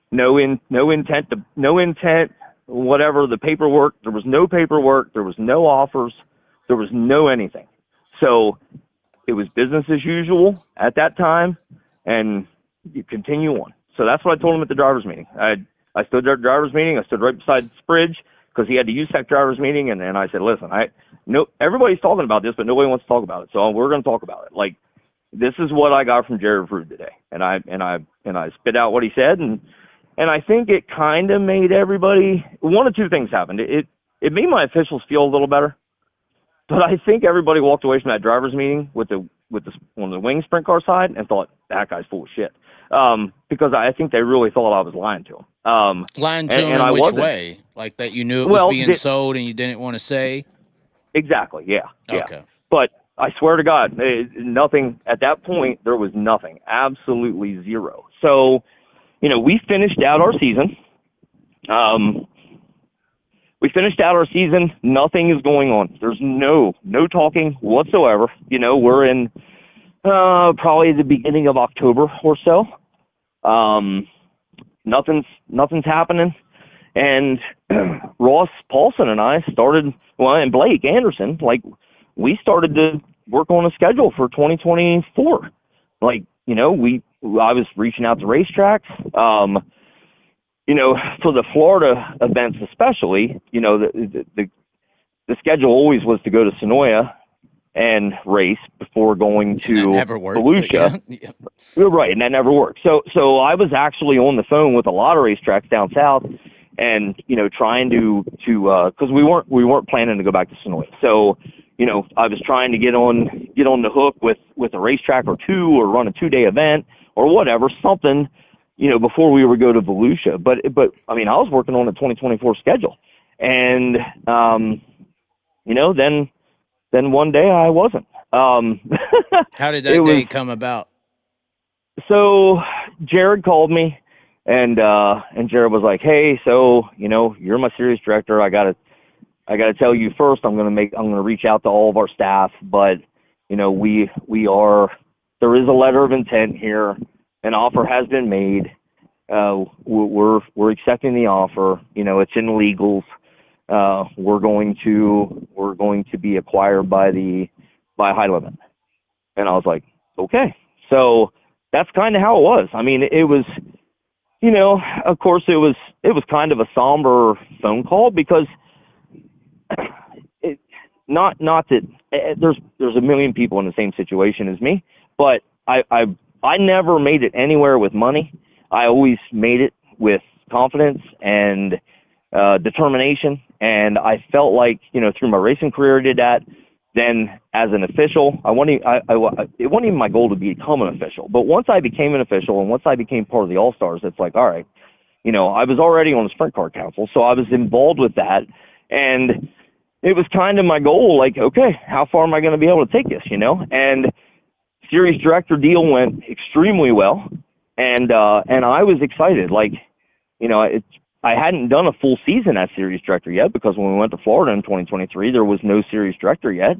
no intent, whatever the paperwork. There was no paperwork. There was no offers. There was no anything. So it was business as usual at that time, and you continue on. So that's what I told him at the drivers' meeting. I stood there at the drivers' meeting. I stood right beside Spridge, because he had the USAC drivers meeting, and I said, listen, everybody's talking about this, but nobody wants to talk about it, so we're going to talk about it. Like, this is what I got from Jared Frood today, and I spit out what he said, and I think it kind of made everybody. One of two things happened. It made my officials feel a little better, but I think everybody walked away from that drivers meeting with the on the wing sprint car side and thought, that guy's full of shit. Because I think they really thought I was lying to him.
Lying to him in which way? Like that you knew it was being sold and you didn't want to say?
Exactly, yeah.
Okay.
But I swear to God, nothing, at that point, there was nothing. Absolutely zero. So, we finished out our season. Nothing is going on. There's no talking whatsoever. We're in probably the beginning of October or so. Nothing's happening. And Ross Paulson and I started, and Blake Anderson, like, we started to work on a schedule for 2024. Like, I was reaching out to racetracks. For the Florida events especially, the schedule always was to go to Sonoya and race before going to Volusia.
Yeah.
Right, and that never worked. So I was actually on the phone with a lot of racetracks down south, and trying to because we weren't planning to go back to Sonoya. So I was trying to get on the hook with a racetrack or two, or run a 2-day event or whatever, something, before we would go to Volusia. But I mean, I was working on a 2024 schedule, and then one day I wasn't.
How did that day come about?
So Jared called me, and Jared was like, "Hey, so you're my series director. I gotta tell you first. I'm gonna reach out to all of our staff, but there is a letter of intent here. An offer has been made. We're accepting the offer. It's in legals. We're going to be acquired by High Limit." And I was like, okay. So that's kind of how it was. I mean, it was, of course it was kind of a somber phone call, because not that there's a million people in the same situation as me, but I never made it anywhere with money. I always made it with confidence and determination, and I felt like through my racing career I did that. Then as an official, it wasn't even my goal to become an official. But once I became an official and once I became part of the All-Stars, it's like, all right, I was already on the Sprint Car Council, so I was involved with that. And it was kind of my goal, like, okay, how far am I going to be able to take this, And series director deal went extremely well. And I was excited. Like, I hadn't done a full season as series director yet, because when we went to Florida in 2023, there was no series director yet.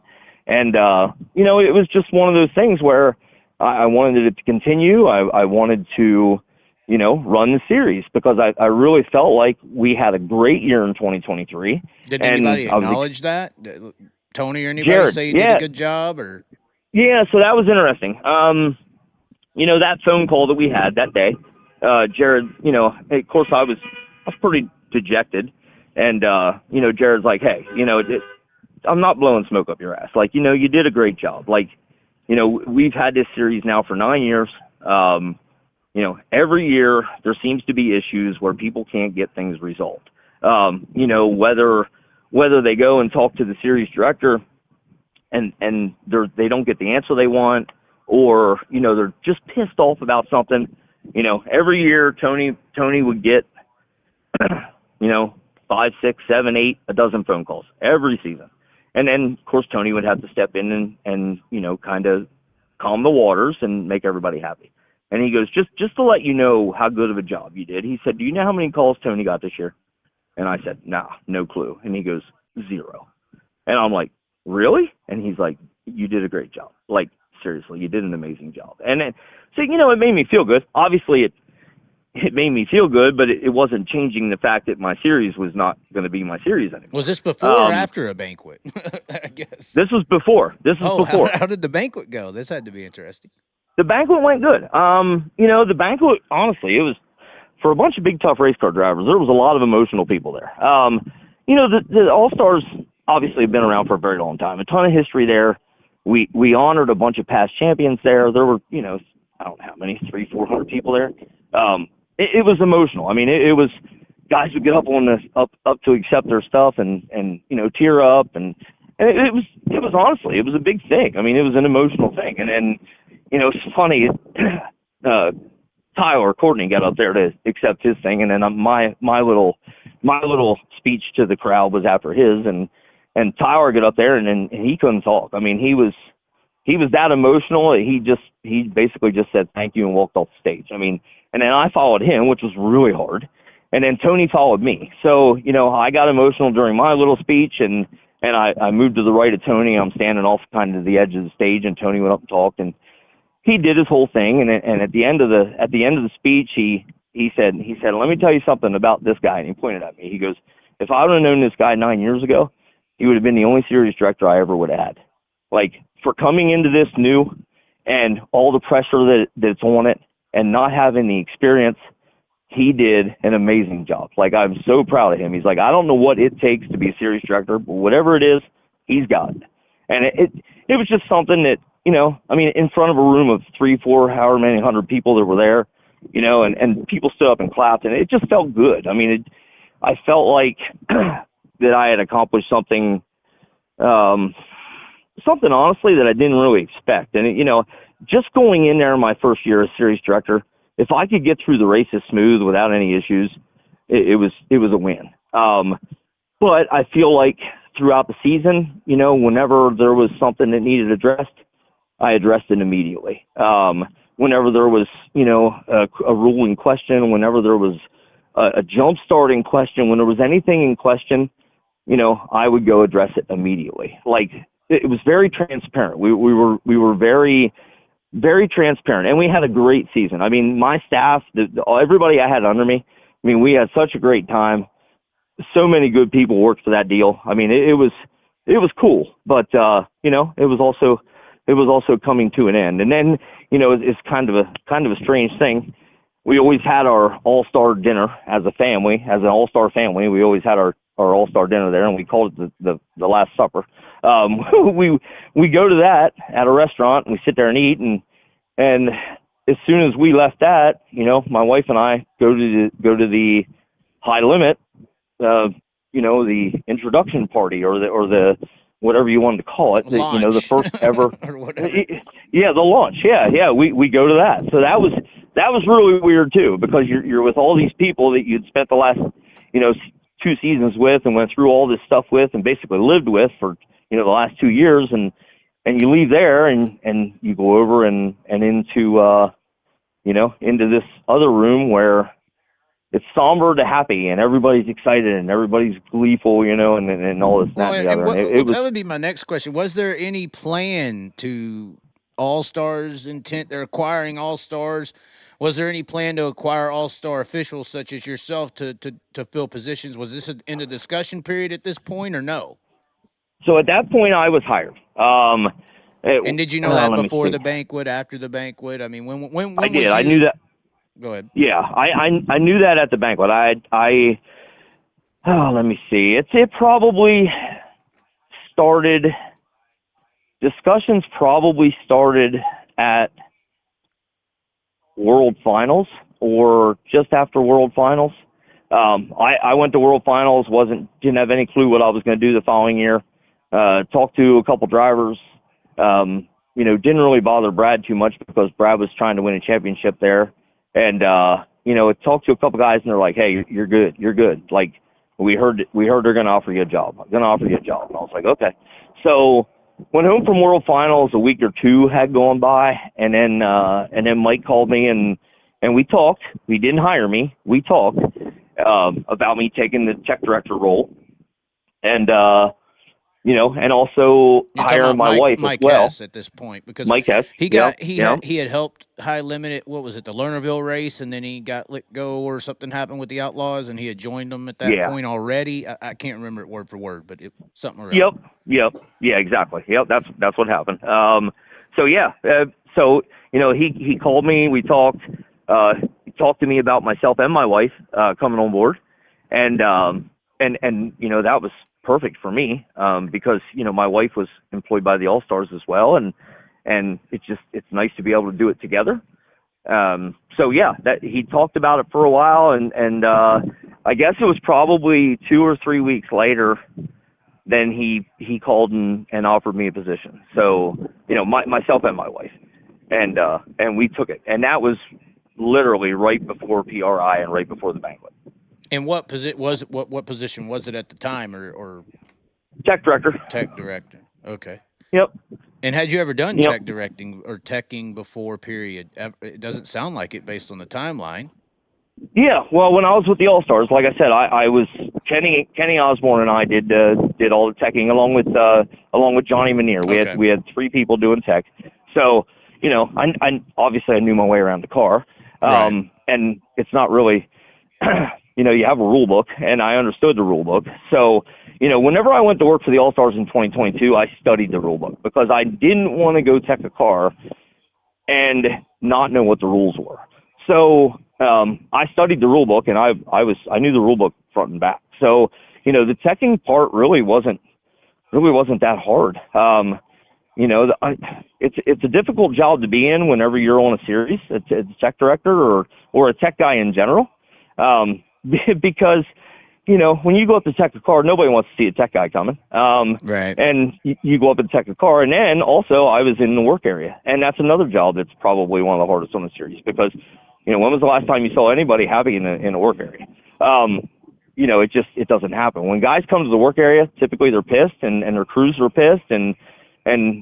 And, it was just one of those things where I wanted it to continue. I wanted to, run the series, because I really felt like we had a great year in 2023.
Did anybody acknowledge that? Tony or anybody
Jared,
say you did a good job? Or
yeah, so that was interesting. That phone call that we had that day, Jared, of course I was pretty dejected, and Jared's like, hey, I'm not blowing smoke up your ass. Like, you did a great job. Like, we've had this series now for 9 years. Every year there seems to be issues where people can't get things resolved. Whether they go and talk to the series director and they don't get the answer they want, or, they're just pissed off about something. Every year Tony would get, 5, 6, 7, 8, a dozen phone calls every season. And then, of course, Tony would have to step in and kind of calm the waters and make everybody happy. And he goes, just to let you know how good of a job you did. He said, do you know how many calls Tony got this year? And I said, nah, no clue. And he goes, 0. And I'm like, really? And he's like, you did a great job. Like, seriously, you did an amazing job. And so, it made me feel good. Obviously, it made me feel good, but it wasn't changing the fact that my series was not going to be my series anymore.
Was this before or after a banquet? I guess.
This was before. Before.
How did the banquet go? This had to be interesting.
The banquet went good. The banquet, honestly, it was for a bunch of big, tough race car drivers. There was a lot of emotional people there. The All-Stars obviously have been around for a very long time. A ton of history there. We honored a bunch of past champions there. There were, I don't know how many, 300-400 people there. It was emotional. I mean, it was guys would get up on up to accept their stuff and tear up, and it was honestly, it was a big thing. I mean, it was an emotional thing. And then, it's funny, Tyler Courtney got up there to accept his thing, and then my little speech to the crowd was after his, and Tyler got up there and he couldn't talk. I mean, he was that emotional. He basically just said thank you and walked off the stage. I mean, and then I followed him, which was really hard. And then Tony followed me. So, I got emotional during my little speech, and I moved to the right of Tony. I'm standing off kind of the edge of the stage, and Tony went up and talked, and he did his whole thing. And at the end of the speech, he said, let me tell you something about this guy. And he pointed at me. He goes, if I would have known this guy 9 years ago, he would have been the only series director I ever would have had. Like, for coming into this new and all the pressure that's on it and not having the experience, he did an amazing job. Like, I'm so proud of him. He's like, I don't know what it takes to be a series director, but whatever it is, he's got it. And it was just something that, in front of a room of 3, 4, however many 100 people that were there, and people stood up and clapped, and it just felt good. I mean, I felt like that I had accomplished something, honestly that I didn't really expect. And, just going in there my first year as series director, if I could get through the races smooth without any issues, it was a win. But I feel like throughout the season, whenever there was something that needed addressed, I addressed it immediately. Whenever there was, a rule in question, whenever there was a jump starting question, when there was anything in question, I would go address it immediately. Like, it was very transparent. We were very, very transparent, and we had a great season. I mean, my staff, everybody I had under me, I mean, we had such a great time. So many good people worked for that deal. I mean, it was cool, but it was also coming to an end. And then, it's kind of a strange thing. We always had our all-star dinner as a family, as an all-star family. We always had our all-star dinner there, and we called it the Last Supper. We go to that at a restaurant, and we sit there and eat, and as soon as we left that, my wife and I go to the high limit, the introduction party or the whatever you wanted to call it, the first ever.
Or whatever.
Yeah, the launch. Yeah. We go to that. So that that was really weird too, because you're with all these people that you'd spent the last, 2 seasons with and went through all this stuff with and basically lived with for, the last 2 years, and you leave there and you go over and into, into this other room where it's somber to happy and everybody's excited and everybody's gleeful, and all this, that, and the other.
That would be my next question. Was there any plan to All-Stars intent? They're acquiring All-Stars. Was there any plan to acquire All-Star officials such as yourself to fill positions? Was this in the discussion period at this point or no?
So at that point, I was hired.
And did you know that before the banquet, after the banquet? I mean, when
I did. I knew that.
Go ahead.
Yeah, I knew that at the banquet. Let me see. It probably started. Discussions probably started at World Finals or just after World Finals. I went to World Finals, didn't have any clue what I was going to do the following year. Talked to a couple drivers. Didn't really bother Brad too much because Brad was trying to win a championship there. And, talked to a couple guys and they're like, hey, you're good. Like, we heard they're going to offer you a job. I'm going to offer you a job. And I was like, okay. So went home from World Finals. A week or two had gone by, and then Mike called me and we talked. He didn't hire me. We talked, about me taking the tech director role. And, and also hiring my wife
Mike
as well.
Hess at this point, because
Mike Hess.
He had helped high limit it. What was it, the Lernerville race, and then he got let go or something happened with the Outlaws, and he had joined them at that point already. I can't remember it word for word, but something around.
Yep. Yeah, exactly. Yep, that's what happened. He called me. We talked. He talked to me about myself and my wife coming on board, and that was perfect for me, because my wife was employed by the All-Stars as well, and it's nice to be able to do it together. That he talked about it for a while, and I guess it was probably 2 or 3 weeks later then he called and offered me a position. So myself and my wife, and we took it, and that was literally right before PRI and right before the banquet.
And what position was it at the time, or
tech director?
Tech director. Okay.
Yep.
And had you ever done tech directing or teching before? Period. It doesn't sound like it based on the timeline.
Yeah. Well, when I was with the All-Stars, like I said, I was Kenny Osborne and I did all the teching along with Johnny Manier. We had 3 people doing tech. So I obviously I knew my way around the car,
right.
And it's not really. You have a rule book, and I understood the rule book. So, whenever I went to work for the All-Stars in 2022, I studied the rule book because I didn't want to go tech a car and not know what the rules were. So, I studied the rule book, and I knew the rule book front and back. So, the teching part really wasn't that hard. It's a difficult job to be in whenever you're on a series. It's a tech director or a tech guy in general. Because, when you go up to tech a car, nobody wants to see a tech guy coming.
Right.
And you go up and tech a car. And then also I was in the work area. And that's another job that's probably one of the hardest on the series because, when was the last time you saw anybody happy in a work area? It doesn't happen. When guys come to the work area, typically they're pissed and their crews are pissed and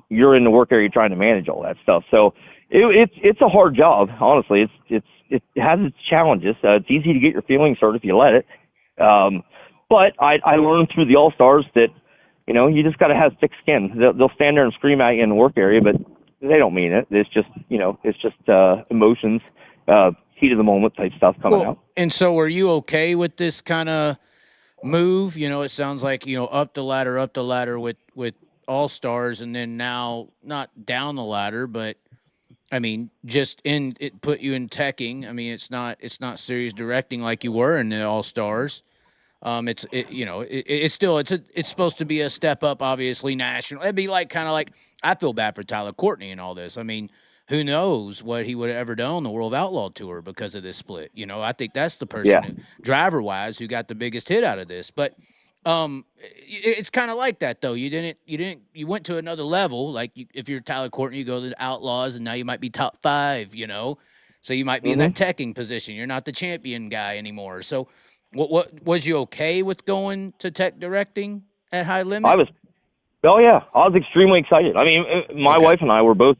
you're in the work area trying to manage all that stuff. So it's a hard job, honestly. It has its challenges. It's easy to get your feelings hurt if you let it. But I learned through the All-Stars that, you just got to have thick skin. They'll stand there and scream at you in the work area, but they don't mean it. It's just, emotions, heat of the moment type stuff coming out.
And so are you okay with this kind of move? It sounds like, up the ladder with All-Stars, and then now not down the ladder, but I mean, just it put you in teching. I mean, it's not series directing like you were in the All-Stars. It's supposed to be a step up, obviously national. It'd be kind of like I feel bad for Tyler Courtney and all this. I mean, who knows what he would have ever done on the World Outlaw Tour because of this split? I think that's the person driver wise who got the biggest hit out of this, but. It's kind of like that though. You went to another level. Like if you're Tyler Courtney, you go to the Outlaws, and now you might be top 5. So you might be in that teching position. You're not the champion guy anymore. So what was you okay with going to tech directing at High Limit?
Oh yeah, I was extremely excited. I mean, my wife and I were both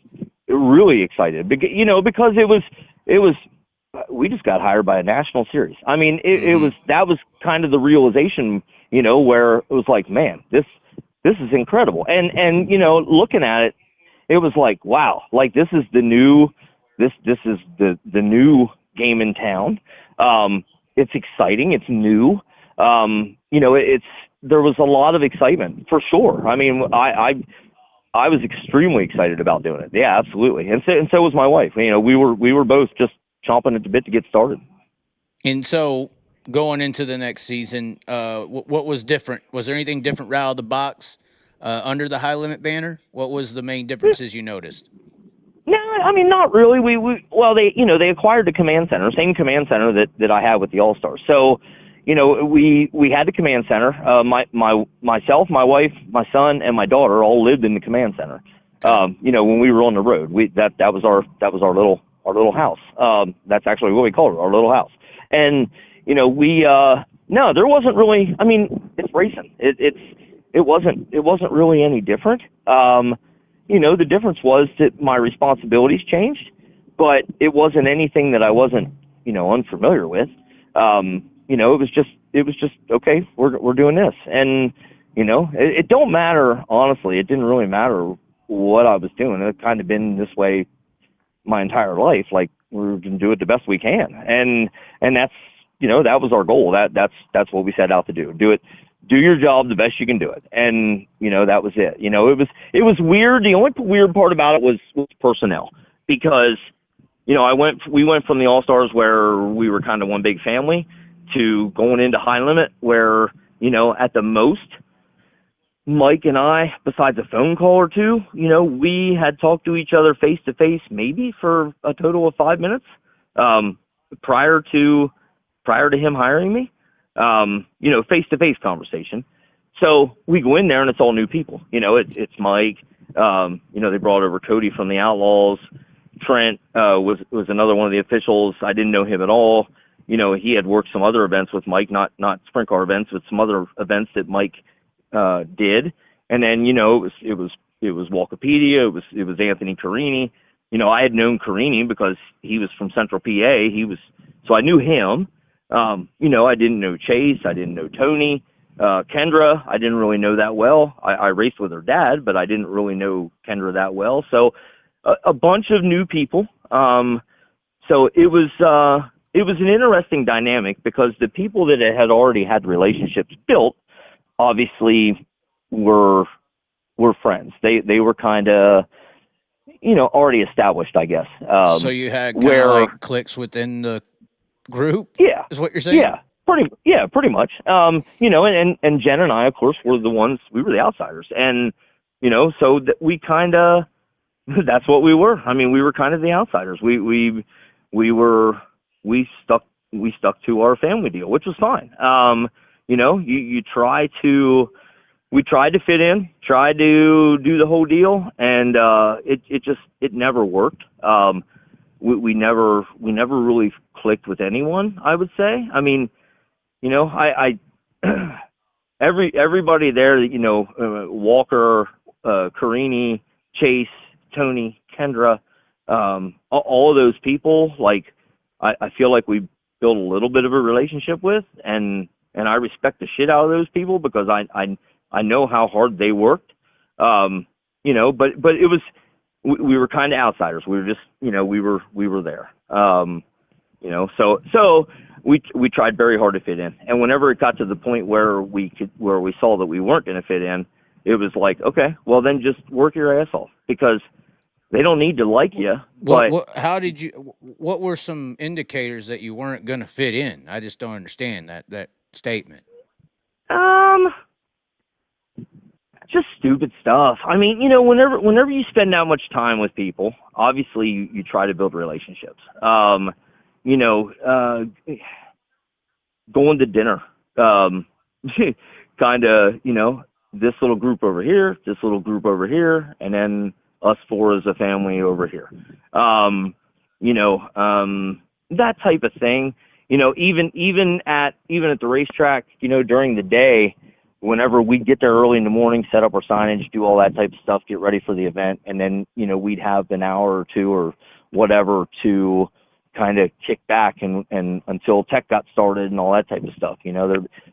really excited, because we just got hired by a national series. I mean, that was kind of the realization, where it was like, man, this is incredible. And looking at it, it was like, wow, like this is the new game in town. It's exciting. It's new. There was a lot of excitement for sure. I mean, I was extremely excited about doing it. Yeah, absolutely. And so was my wife. We were both just chomping at the bit to get started.
And so going into the next season, what was different? Was there anything different right out of the box under the High Limit banner? What was the main differences you noticed?
No, I mean, not really. They acquired the command center, same command center that I had with the All-Stars. So, we had the command center. Myself, my wife, my son, and my daughter all lived in the command center. When we were on the road, that was our little house. That's actually what we called it, our little house. And no, there wasn't really. I mean, it's racing. It wasn't really any different. The difference was that my responsibilities changed, but it wasn't anything that I wasn't unfamiliar with. It was just okay. We're doing this, and it don't matter. Honestly, it didn't really matter what I was doing. It's kind of been this way my entire life. Like, we're gonna do it the best we can, and that's that was our goal. That's what we set out to do. Do your job the best you can do it, and that was it. It was weird. The only weird part about it was personnel, because we went from the All-Stars where we were kind of one big family to going into High Limit where, at the most, Mike and I, besides a phone call or two, we had talked to each other face to face maybe for a total of 5 minutes prior to him hiring me, face to face conversation. So we go in there and it's all new people. It's Mike. They brought over Cody from the Outlaws. Trent was another one of the officials. I didn't know him at all. He had worked some other events with Mike, not sprint car events, but some other events that Mike did. And then it was Walkipedia. It was Anthony Carini. I had known Carini because he was from Central PA. So I knew him. I didn't know Chase. I didn't know Tony. Kendra, I didn't really know that well. I raced with her dad, but I didn't really know Kendra that well. So a bunch of new people. So it was an interesting dynamic, because the people that had already had relationships built obviously were friends. They were kind of, already established, I guess.
So you had kind of like cliques within the group?
Yeah.
Is what you're saying?
Yeah. Pretty much. And Jen and I, of course, we were the outsiders. And, so that we kind of, that's what we were. I mean, we were kind of the outsiders. We stuck to our family deal, which was fine. We tried to fit in, tried to do the whole deal, and it never worked. We never really clicked with anyone, I would say. I mean, everybody there, Walker, Carini, Chase, Tony, Kendra, all of those people, like, I feel like we built a little bit of a relationship with, and I respect the shit out of those people, because I know how hard they worked. But it was, we were kind of outsiders. We were just, we were there. So we tried very hard to fit in. And whenever it got to the point where we saw that we weren't going to fit in, it was like, okay, well then just work your ass off, because they don't need to like you. But
what were some indicators that you weren't going to fit in? I just don't understand that statement.
Just stupid stuff. I mean, whenever you spend that much time with people, obviously you try to build relationships. Going to dinner, kind of, this little group over here, this little group over here, and then us four as a family over here. that type of thing. Even at the racetrack, during the day, whenever we'd get there early in the morning, set up our signage, do all that type of stuff, get ready for the event, and then, we'd have an hour or two or whatever to kind of kick back and until tech got started and all that type of stuff.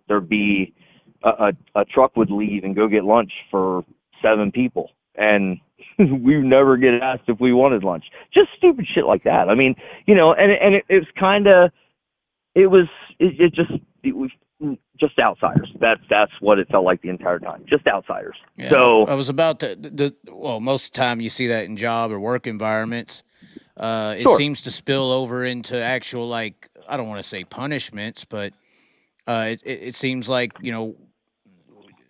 There'd be a truck would leave and go get lunch for 7 people, and we would never get asked if we wanted lunch. Just stupid shit like that. I mean, it was just outsiders. That's what it felt like the entire time. Just outsiders.
Yeah,
so
I was about well, most of the time you see that in job or work environments. It
Sure.
seems to spill over into actual, like, I don't want to say punishments, but it seems like,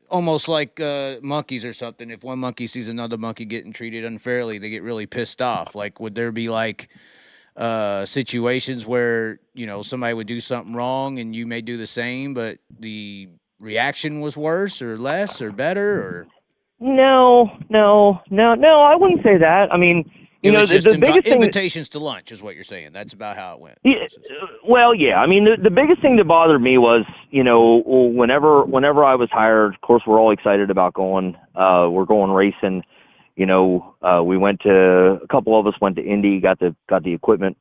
almost like monkeys or something. If one monkey sees another monkey getting treated unfairly, they get really pissed off. Like, would there be like situations where, somebody would do something wrong and you may do the same, but the reaction was worse or less or better? Or
No, I wouldn't say that. I mean,
it was just
the biggest thing.
invitations to lunch is what you're saying. That's about how it went.
Yeah, well, yeah. I mean, the biggest thing that bothered me was, whenever I was hired, of course, we're all excited about going. We're going racing. We went to, a couple of us went to Indy, got the equipment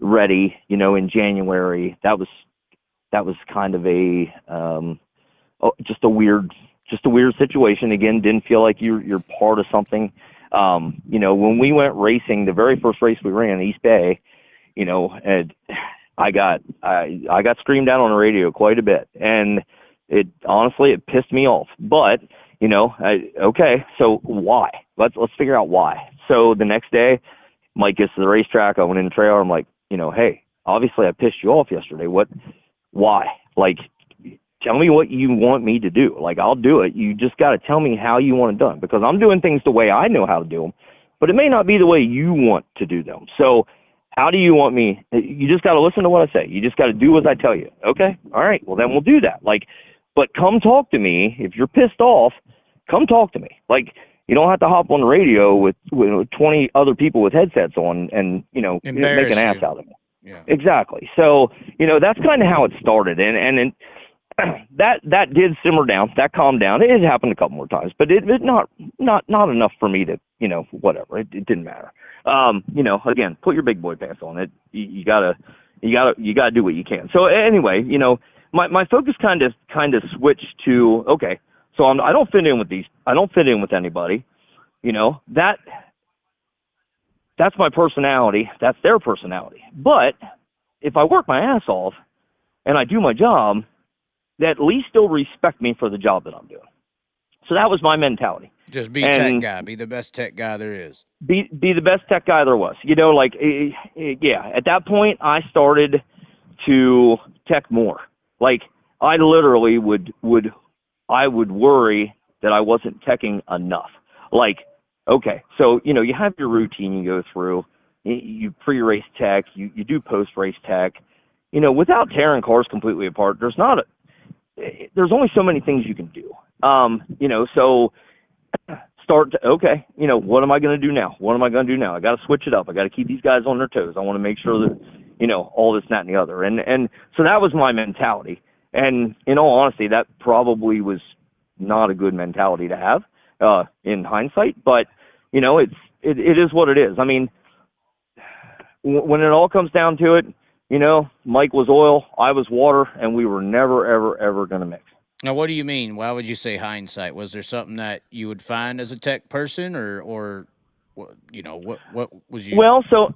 ready. In January. That was kind of just a weird situation. Again, didn't feel like you're part of something. When we went racing, the very first race we ran in East Bay, and I got screamed at on the radio quite a bit, and it pissed me off. But okay, so why? Let's figure out why. So the next day, Mike gets to the racetrack. I went in the trailer. I'm like, hey, obviously I pissed you off yesterday. Why? Like, tell me what you want me to do. Like, I'll do it. You just got to tell me how you want it done, because I'm doing things the way I know how to do them, but it may not be the way you want to do them. So how do you want me? You just got to listen to what I say. You just got to do as I tell you. Okay. All right. Well, then we'll do that. Like, but come talk to me. If you're pissed off, come talk to me. Like, you don't have to hop on the radio with 20 other people with headsets on and, make an ass out of me.
Yeah.
Exactly. So, that's kind of how it started. And that did simmer down. That calmed down. It happened a couple more times, but it not enough for me to, whatever. It didn't matter. Again, put your big boy pants on. You gotta do what you can. So anyway, my focus kind of switched to, okay, so I don't fit in with these. I don't fit in with anybody. That's my personality. That's their personality. But if I work my ass off and I do my job, they at least still respect me for the job that I'm doing. So that was my mentality.
Just be tech guy. Be the best tech guy there is.
Be the best tech guy there was. At that point, I started to tech more. Like, I literally would worry that I wasn't teching enough. Like, okay, so, you have your routine you go through. You pre-race tech. You do post-race tech. Without tearing cars completely apart, there's only so many things you can do. So start to, okay, what am I going to do now? What am I going to do now? I got to switch it up. I got to keep these guys on their toes. I want to make sure that, all this, that, and the other. And so that was my mentality. And in all honesty, that probably was not a good mentality to have, in hindsight, but it is what it is. I mean, when it all comes down to it, Mike was oil, I was water, and we were never, ever, ever going to mix.
Now, what do you mean? Why would you say hindsight? Was there something that you would find as a tech person, or what was you?
Well, so,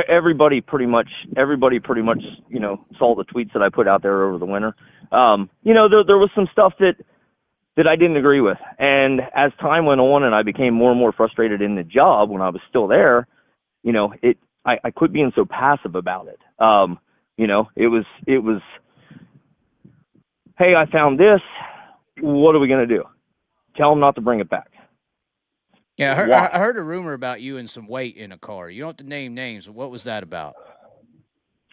everybody pretty much, saw the tweets that I put out there over the winter. There was some stuff that I didn't agree with. And as time went on and I became more and more frustrated in the job when I was still there, I quit being so passive about it. It was, hey, I found this. What are we going to do? Tell them not to bring it back.
Yeah, I heard a rumor about you and some weight in a car. You don't have to name names, but what was that about?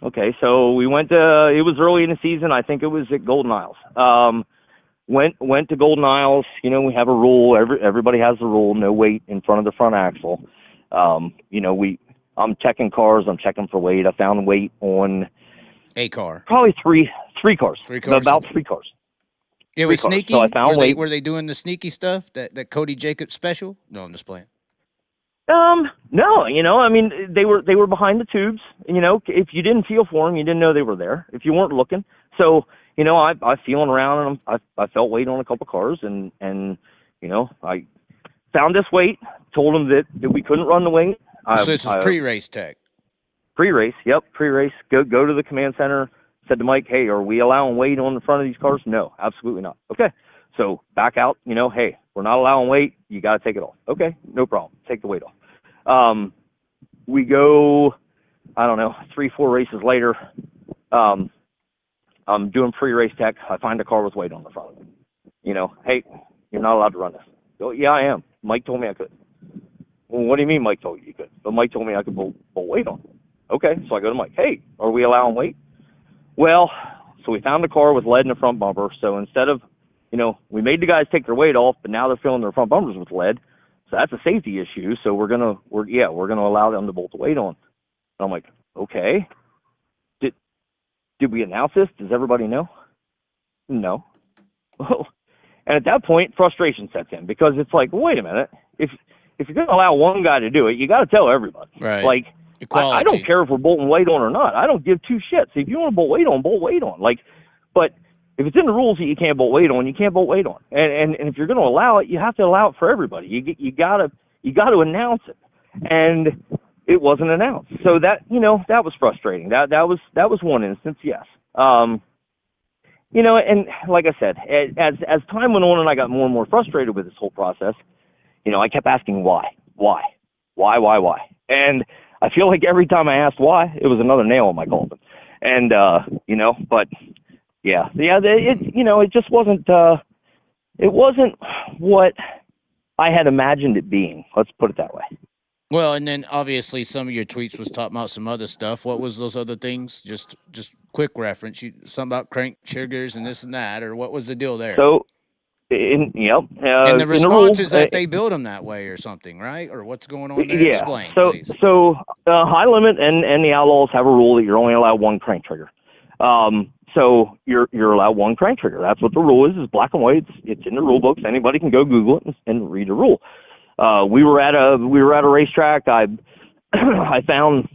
Okay, so we went to, it was early in the season. I think it was at Golden Isles. Went to Golden Isles. We have a rule. Everybody has a rule, no weight in front of the front axle. I'm checking cars. I'm checking for weight. I found weight on
a car.
probably three cars.
3 cars.
About 3 cars.
It was sneaky.
So I found weight.
Were they doing the sneaky stuff that Cody Jacobs special? No, I'm just playing.
No, I mean, they were behind the tubes. If you didn't feel for them, you didn't know they were there. If you weren't looking, so I feeling around and I felt weight on a couple cars, and I found this weight. Told them that we couldn't run the weight.
So this was pre-race tech.
Pre-race, yep, pre-race. Go to the command center. Said to Mike, hey, are we allowing weight on the front of these cars? No, absolutely not. Okay, so back out. Hey, we're not allowing weight. You got to take it off. Okay, no problem. Take the weight off. We go, I don't know, 3-4 races later. I'm doing pre-race tech. I find a car with weight on the front of it. Hey, you're not allowed to run this. Oh, yeah, I am. Mike told me I could. Well, what do you mean Mike told you could? But Mike told me I could pull weight on. Okay, so I go to Mike. Hey, are we allowing weight? Well, so we found a car with lead in the front bumper. So instead of, we made the guys take their weight off, but now they're filling their front bumpers with lead. So that's a safety issue. So we're gonna allow them to bolt the weight on. And I'm like, okay. Did we announce this? Does everybody know? No. And at that point, frustration sets in because it's like, wait a minute. If you're gonna allow one guy to do it, you got to tell everybody.
Right.
Like, I don't care if we're bolting weight on or not. I don't give 2 shits. If you want to bolt weight on, bolt weight on. Like, but if it's in the rules that you can't bolt weight on, you can't bolt weight on. And if you're going to allow it, you have to allow it for everybody. You got to announce it. And it wasn't announced. So that was frustrating. That was one instance, yes. And like I said, as time went on and I got more and more frustrated with this whole process, I kept asking why. And I feel like every time I asked why, it was another nail in my coffin. And but it just wasn't it wasn't what I had imagined it being. Let's put it that way.
Well, and then obviously some of your tweets was talking about some other stuff. What was those other things? Just quick reference. Something about crank triggers and this and that, or what was the deal there?
So,
and the response is that they build them that way or something, right? Or what's going on there?
Yeah.
Explain, please.
So High Limit and the Outlaws have a rule that you're only allowed one crank trigger. So you're allowed one crank trigger. That's what the rule is. It's black and white. It's in the rule books. Anybody can go Google it and read the rule. We were at a racetrack. I found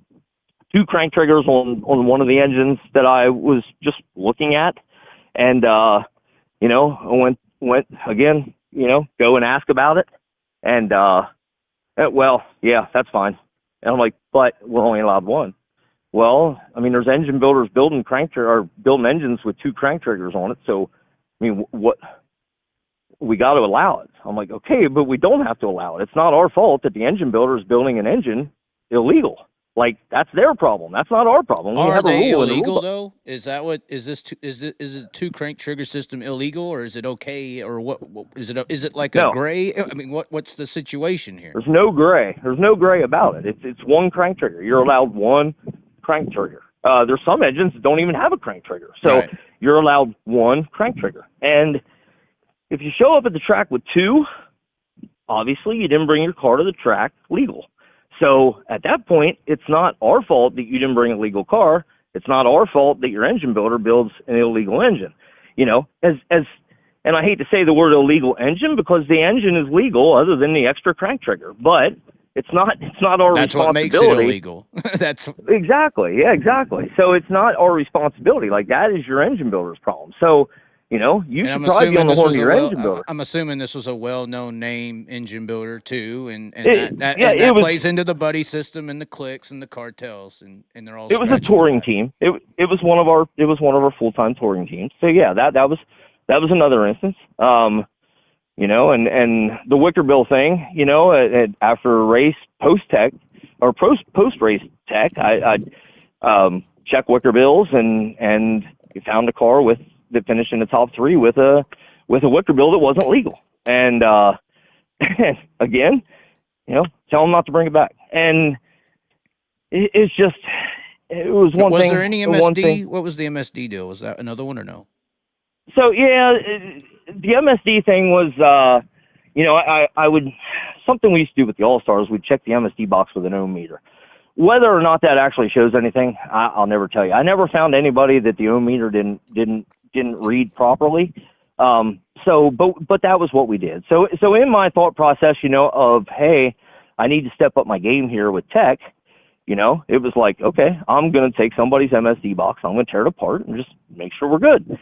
2 crank triggers on one of the engines that I was just looking at, and I went again. Go and ask about it, and well, yeah, that's fine. And I'm like, but we're only allowed one. Well, I mean, there's engine builders building engines with 2 crank triggers on it. So, I mean, what? We got to allow it. I'm like, okay, but we don't have to allow it. It's not our fault that the engine builder is building an engine illegal. Like, that's their problem. That's not our problem.
Are they illegal though? Is that what is this? Is it 2 crank trigger system illegal, or is it okay, or what is it? Is it like a gray? I mean, what's the situation here?
There's no gray. There's no gray about it. It's one crank trigger. You're allowed one crank trigger. There's some engines that don't even have a crank trigger, so
right.
You're allowed one crank trigger. And if you show up at the track with 2, obviously you didn't bring your car to the track legal. So at that point, it's not our fault that you didn't bring a legal car. It's not our fault that your engine builder builds an illegal engine. And I hate to say the word illegal engine because the engine is legal other than the extra crank trigger, but it's not our responsibility. That's what makes it
illegal. That's
exactly. Yeah, exactly. So it's not our responsibility. Like, that is your engine builder's problem. So, you can probably be on the horn of your engine builder.
I'm assuming this was a well-known name engine builder too, and that plays into the buddy system and the cliques and the cartels, and they're all.
It was a touring team. It was one of our full-time touring teams. So yeah, that was another instance. And the Wicker Bill thing, after race post-tech or post-race tech, I checked Wicker Bills and we found a car that finished in the top 3 with a Wicker Bill that wasn't legal. And again, tell them not to bring it back. And it was one thing.
Was there any MSD? What was the MSD deal? Was that another one or no?
So yeah, the MSD thing was, I would, something we used to do with the All-Stars, we'd check the MSD box with an ohm meter. whether or not that actually shows anything, I'll never tell you. I never found anybody that the ohm meter didn't read properly. But that was what we did. So in my thought process, of, hey, I need to step up my game here with tech, it was like, okay, I'm going to take somebody's MSD box. I'm going to tear it apart and just make sure we're good.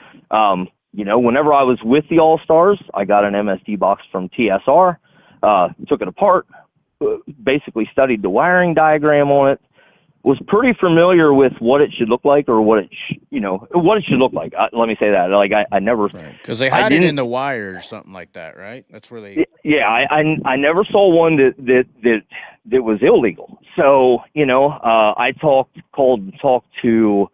Whenever I was with the All-Stars, I got an MSD box from TSR, took it apart, basically studied the wiring diagram on it, was pretty familiar with what it should look like, or what it should look like. Let me say that. Like I never,
because they had it in the wire or something like that, right? That's where they.
Yeah, I never saw one that was illegal. So I talked to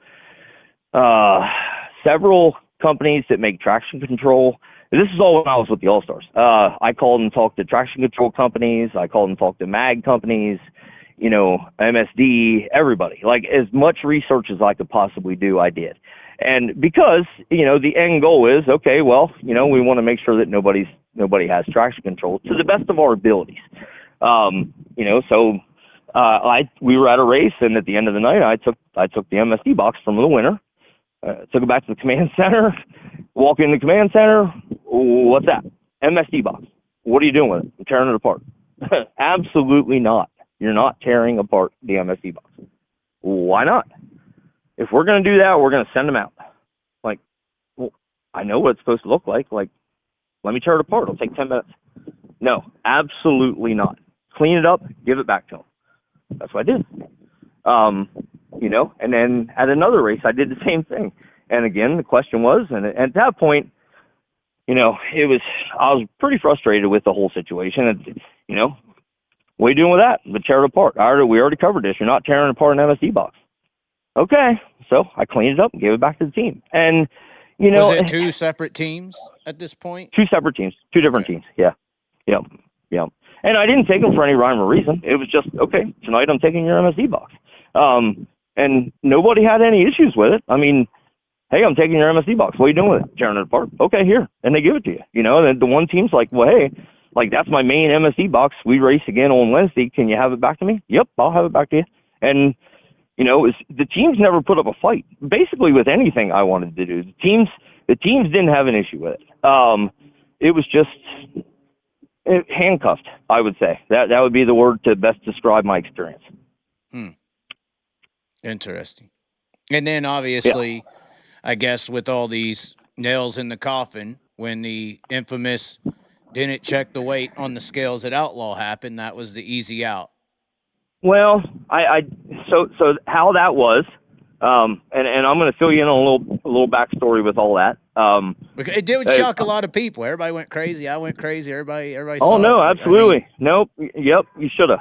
several companies that make traction control. This is all when I was with the All-Stars. I called and talked to traction control companies. I called and talked to mag companies. MSD, everybody. Like, as much research as I could possibly do, I did. And because, the end goal is, okay, well, we want to make sure that nobody has traction control to the best of our abilities. We were at a race, and at the end of the night, I took the MSD box from the winner, took it back to the command center, walk in the command center, what's that? MSD box. What are you doing with it? I'm tearing it apart. Absolutely not. You're not tearing apart the MSD box. Why not? If we're going to do that, we're going to send them out. Like, well, I know what it's supposed to look like. Like, let me tear it apart. It'll take 10 minutes. No, absolutely not. Clean it up, give it back to them. That's what I did. And then at another race, I did the same thing. And again, the question was, and at that point, I was pretty frustrated with the whole situation. And, what are you doing with that? But tear it apart. We already covered this. You're not tearing apart an MSD box. Okay. So I cleaned it up and gave it back to the team. And,
was it two separate teams at this point?
Two separate teams, two different teams. Yeah. Yep. And I didn't take them for any rhyme or reason. It was just, okay, tonight I'm taking your MSD box. And nobody had any issues with it. I mean, hey, I'm taking your MSD box. What are you doing with it? Tearing it apart. Okay, here. And they give it to you. And the one team's like, well, hey, like, that's my main MSD box. We race again on Wednesday. Can you have it back to me? Yep, I'll have it back to you. And, the teams never put up a fight, basically, with anything I wanted to do. The teams didn't have an issue with it. It was just handcuffed, I would say. That would be the word to best describe my experience.
Interesting. And then, obviously, I guess with all these nails in the coffin, when the infamous didn't check the weight on the scales at Outlaw happened, that was the easy out.
Well, so how that was, and I'm going to fill you in on a little backstory with all that.
It did shock a lot of people. Everybody went crazy. I went crazy. Everybody.
Oh no, absolutely. Nope. Yep. You should have.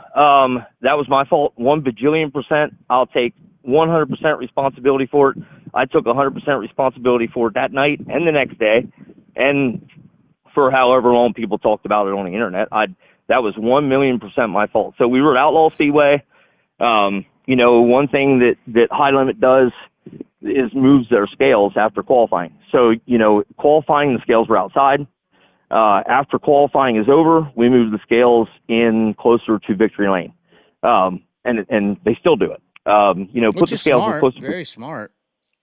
That was my fault. 1 bajillion%. I'll take 100% responsibility for it. I took 100% responsibility for it that night and the next day, and for however long people talked about it on the internet. That was 1,000,000% my fault. So we were at Outlaw Speedway. One thing that High Limit does is moves their scales after qualifying. So, qualifying, the scales were outside. After qualifying is over, we move the scales in closer to victory lane. And they still do it. Put the scales
smart,
closer.
Very smart.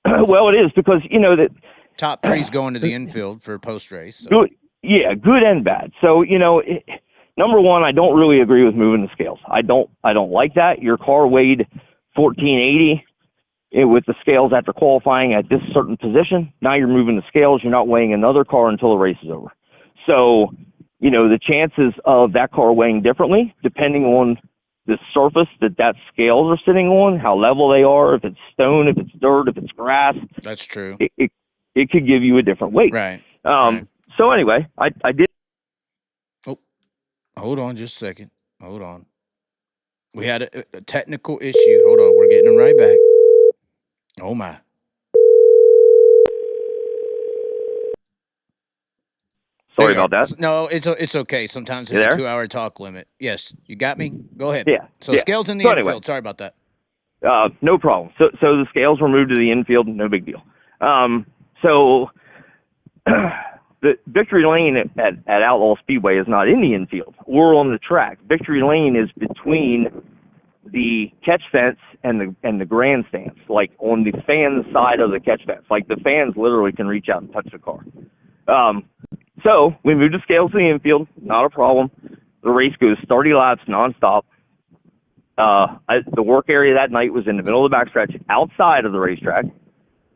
Well, it is, because, that
top three's going to the infield for post-race. So.
Good. Yeah, good and bad. So, number one, I don't really agree with moving the scales. I don't like that. Your car weighed 1480 with the scales after qualifying at this certain position. Now you're moving the scales. You're not weighing another car until the race is over. So, the chances of that car weighing differently, depending on the surface that scales are sitting on, how level they are, if it's stone, if it's dirt, if it's grass.
That's true.
It could give you a different weight.
Right.
So anyway, I did.
Oh, hold on just a second. Hold on. We had a technical issue. Hold on. We're getting them right back. Oh, my.
Sorry about that.
No, it's okay. Sometimes it's a 2-hour talk limit. Yes, you got me? Go ahead.
Yeah.
So scales in the infield. Anyway, sorry about that.
No problem. So the scales were moved to the infield. No big deal. So the victory lane at Outlaw Speedway is not in the infield. We're on the track. Victory lane is between the catch fence and the grandstands, like on the fan side of the catch fence. Like the fans literally can reach out and touch the car. So we moved the scales to the infield, not a problem. The race goes 30 laps nonstop. The work area that night was in the middle of the backstretch outside of the racetrack.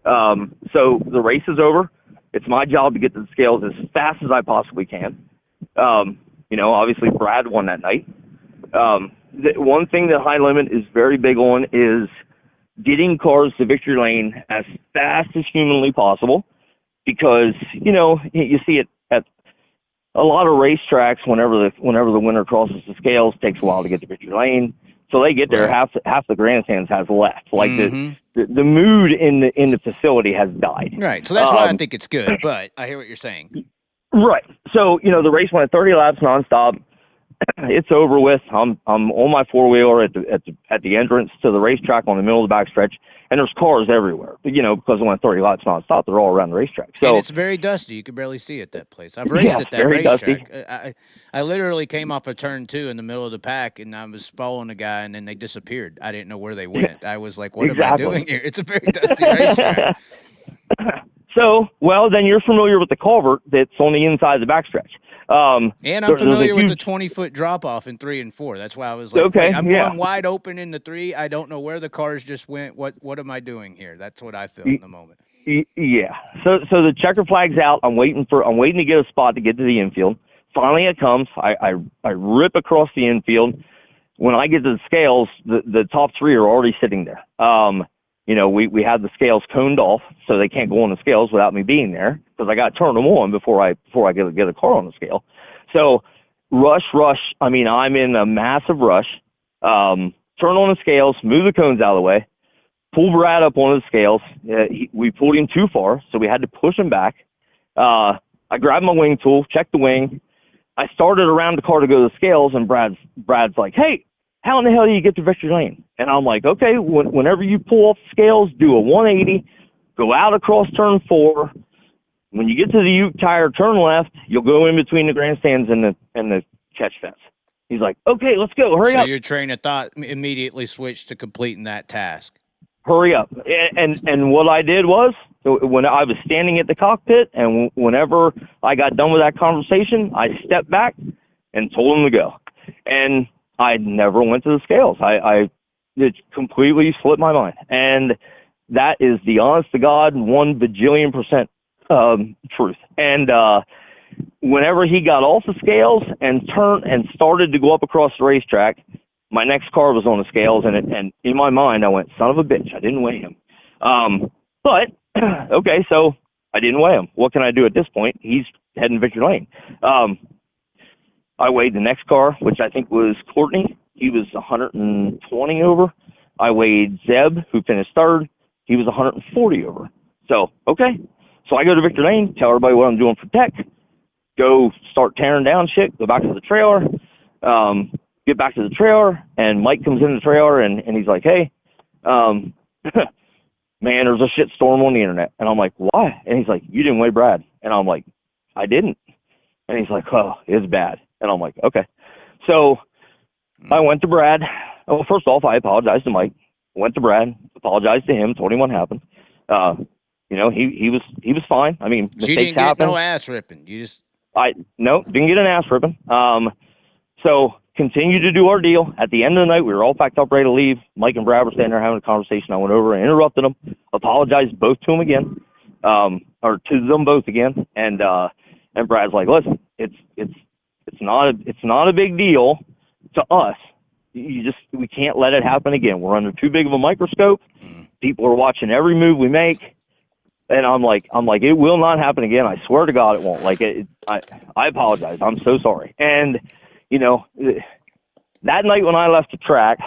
So the race is over. It's my job to get to the scales as fast as I possibly can. Obviously Brad won that night. The one thing that High Limit is very big on is getting cars to victory lane as fast as humanly possible, because, you see it at a lot of racetracks whenever the winner crosses the scales, it takes a while to get to victory lane. So they get there,
right.
half the grandstands has left. Like
Mm-hmm.
the mood in the facility has died.
Right. So that's why I think it's good, but I hear what you're saying.
Right. So, the race went 30 laps nonstop. It's over with. I'm on my four-wheeler at the entrance to the racetrack on the middle of the backstretch, and there's cars everywhere. Because it went 30 laps nonstop, they're all around the racetrack. So
and it's very dusty. You can barely see at that place. I've raced at that
very
racetrack. I literally came off a turn 2 in the middle of the pack, and I was following a guy, and then they disappeared. I didn't know where they went. I was like, what am I doing here? It's a very dusty racetrack.
So, well, then you're familiar with the culvert that's on the inside of the backstretch.
And I'm familiar with the 20-foot drop-off in 3 and 4. That's why I was like,
okay,
I'm going wide open in the 3. I don't know where the cars just went. What am I doing here? That's what I feel in the moment.
Yeah. So the checker flag's out. I'm waiting to get a spot to get to the infield. Finally it comes. I rip across the infield. When I get to the scales, the top 3 are already sitting there. We have the scales coned off, so they can't go on the scales without me being there, because I got to turn them on before I get a car on the scale. So rush. I mean, I'm in a massive rush. Turn on the scales, move the cones out of the way, pull Brad up on the scales. We pulled him too far, so we had to push him back. I grabbed my wing tool, checked the wing. I started around the car to go to the scales, and Brad's like, "Hey, how in the hell do you get to victory lane?" And I'm like, okay, whenever you pull off the scales, do a 180, go out across turn 4. When you get to the Ute tire, turn left. You'll go in between the grandstands and the catch fence. He's like, okay, let's go. Hurry up.
So your train of thought immediately switched to completing that task.
Hurry up. And what I did was, when I was standing at the cockpit, and whenever I got done with that conversation, I stepped back and told him to go. And I never went to the scales. It completely slipped my mind. And that is the honest to God 1 bajillion% truth. And whenever he got off the scales and turned and started to go up across the racetrack, my next car was on the scales, and in my mind I went, son of a bitch, I didn't weigh him. But okay, so I didn't weigh him. What can I do at this point? He's heading victory lane. I weighed the next car, which I think was Courtney. He was 120 over. I weighed Zeb, who finished 3rd. He was 140 over. So, okay. So I go to victory lane, tell everybody what I'm doing for tech, go start tearing down shit, go back to the trailer, get back to the trailer, and Mike comes in the trailer, and he's like, hey, man, there's a shit storm on the internet. And I'm like, why? And he's like, you didn't weigh Brad. And I'm like, I didn't. And he's like, oh, it's bad. And I'm like, okay. So I went to Brad. Well, first off, I apologized to Mike. Went to Brad, apologized to him, told him what happened. He was fine. I mean,
So you didn't get no ass ripping. You just
didn't get an ass ripping. So continued to do our deal. At the end of the night, we were all packed up, ready to leave. Mike and Brad were standing there having a conversation. I went over and interrupted them, apologized both to them again, or to them both again. And Brad's like, listen, it's not a big deal to us. We can't let it happen again. We're under too big of a microscope. People are watching every move we make. And I'm like, it will not happen again. I swear to God it won't. Like, I apologize. I'm so sorry. And, that night when I left the track,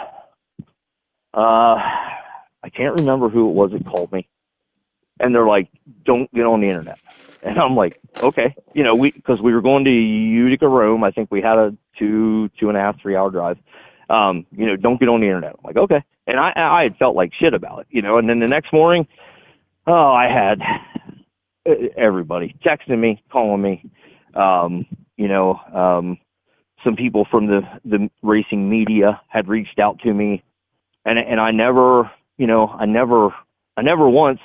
I can't remember who it was that called me. And they're like, don't get on the internet. And I'm like, okay. Because we were going to Utica, Rome. I think we had a 2.5, 3 hour drive. Don't get on the internet. I'm like, okay. And I had felt like shit about it, And then the next morning, I had everybody texting me, calling me, some people from the racing media had reached out to me and I never, I never once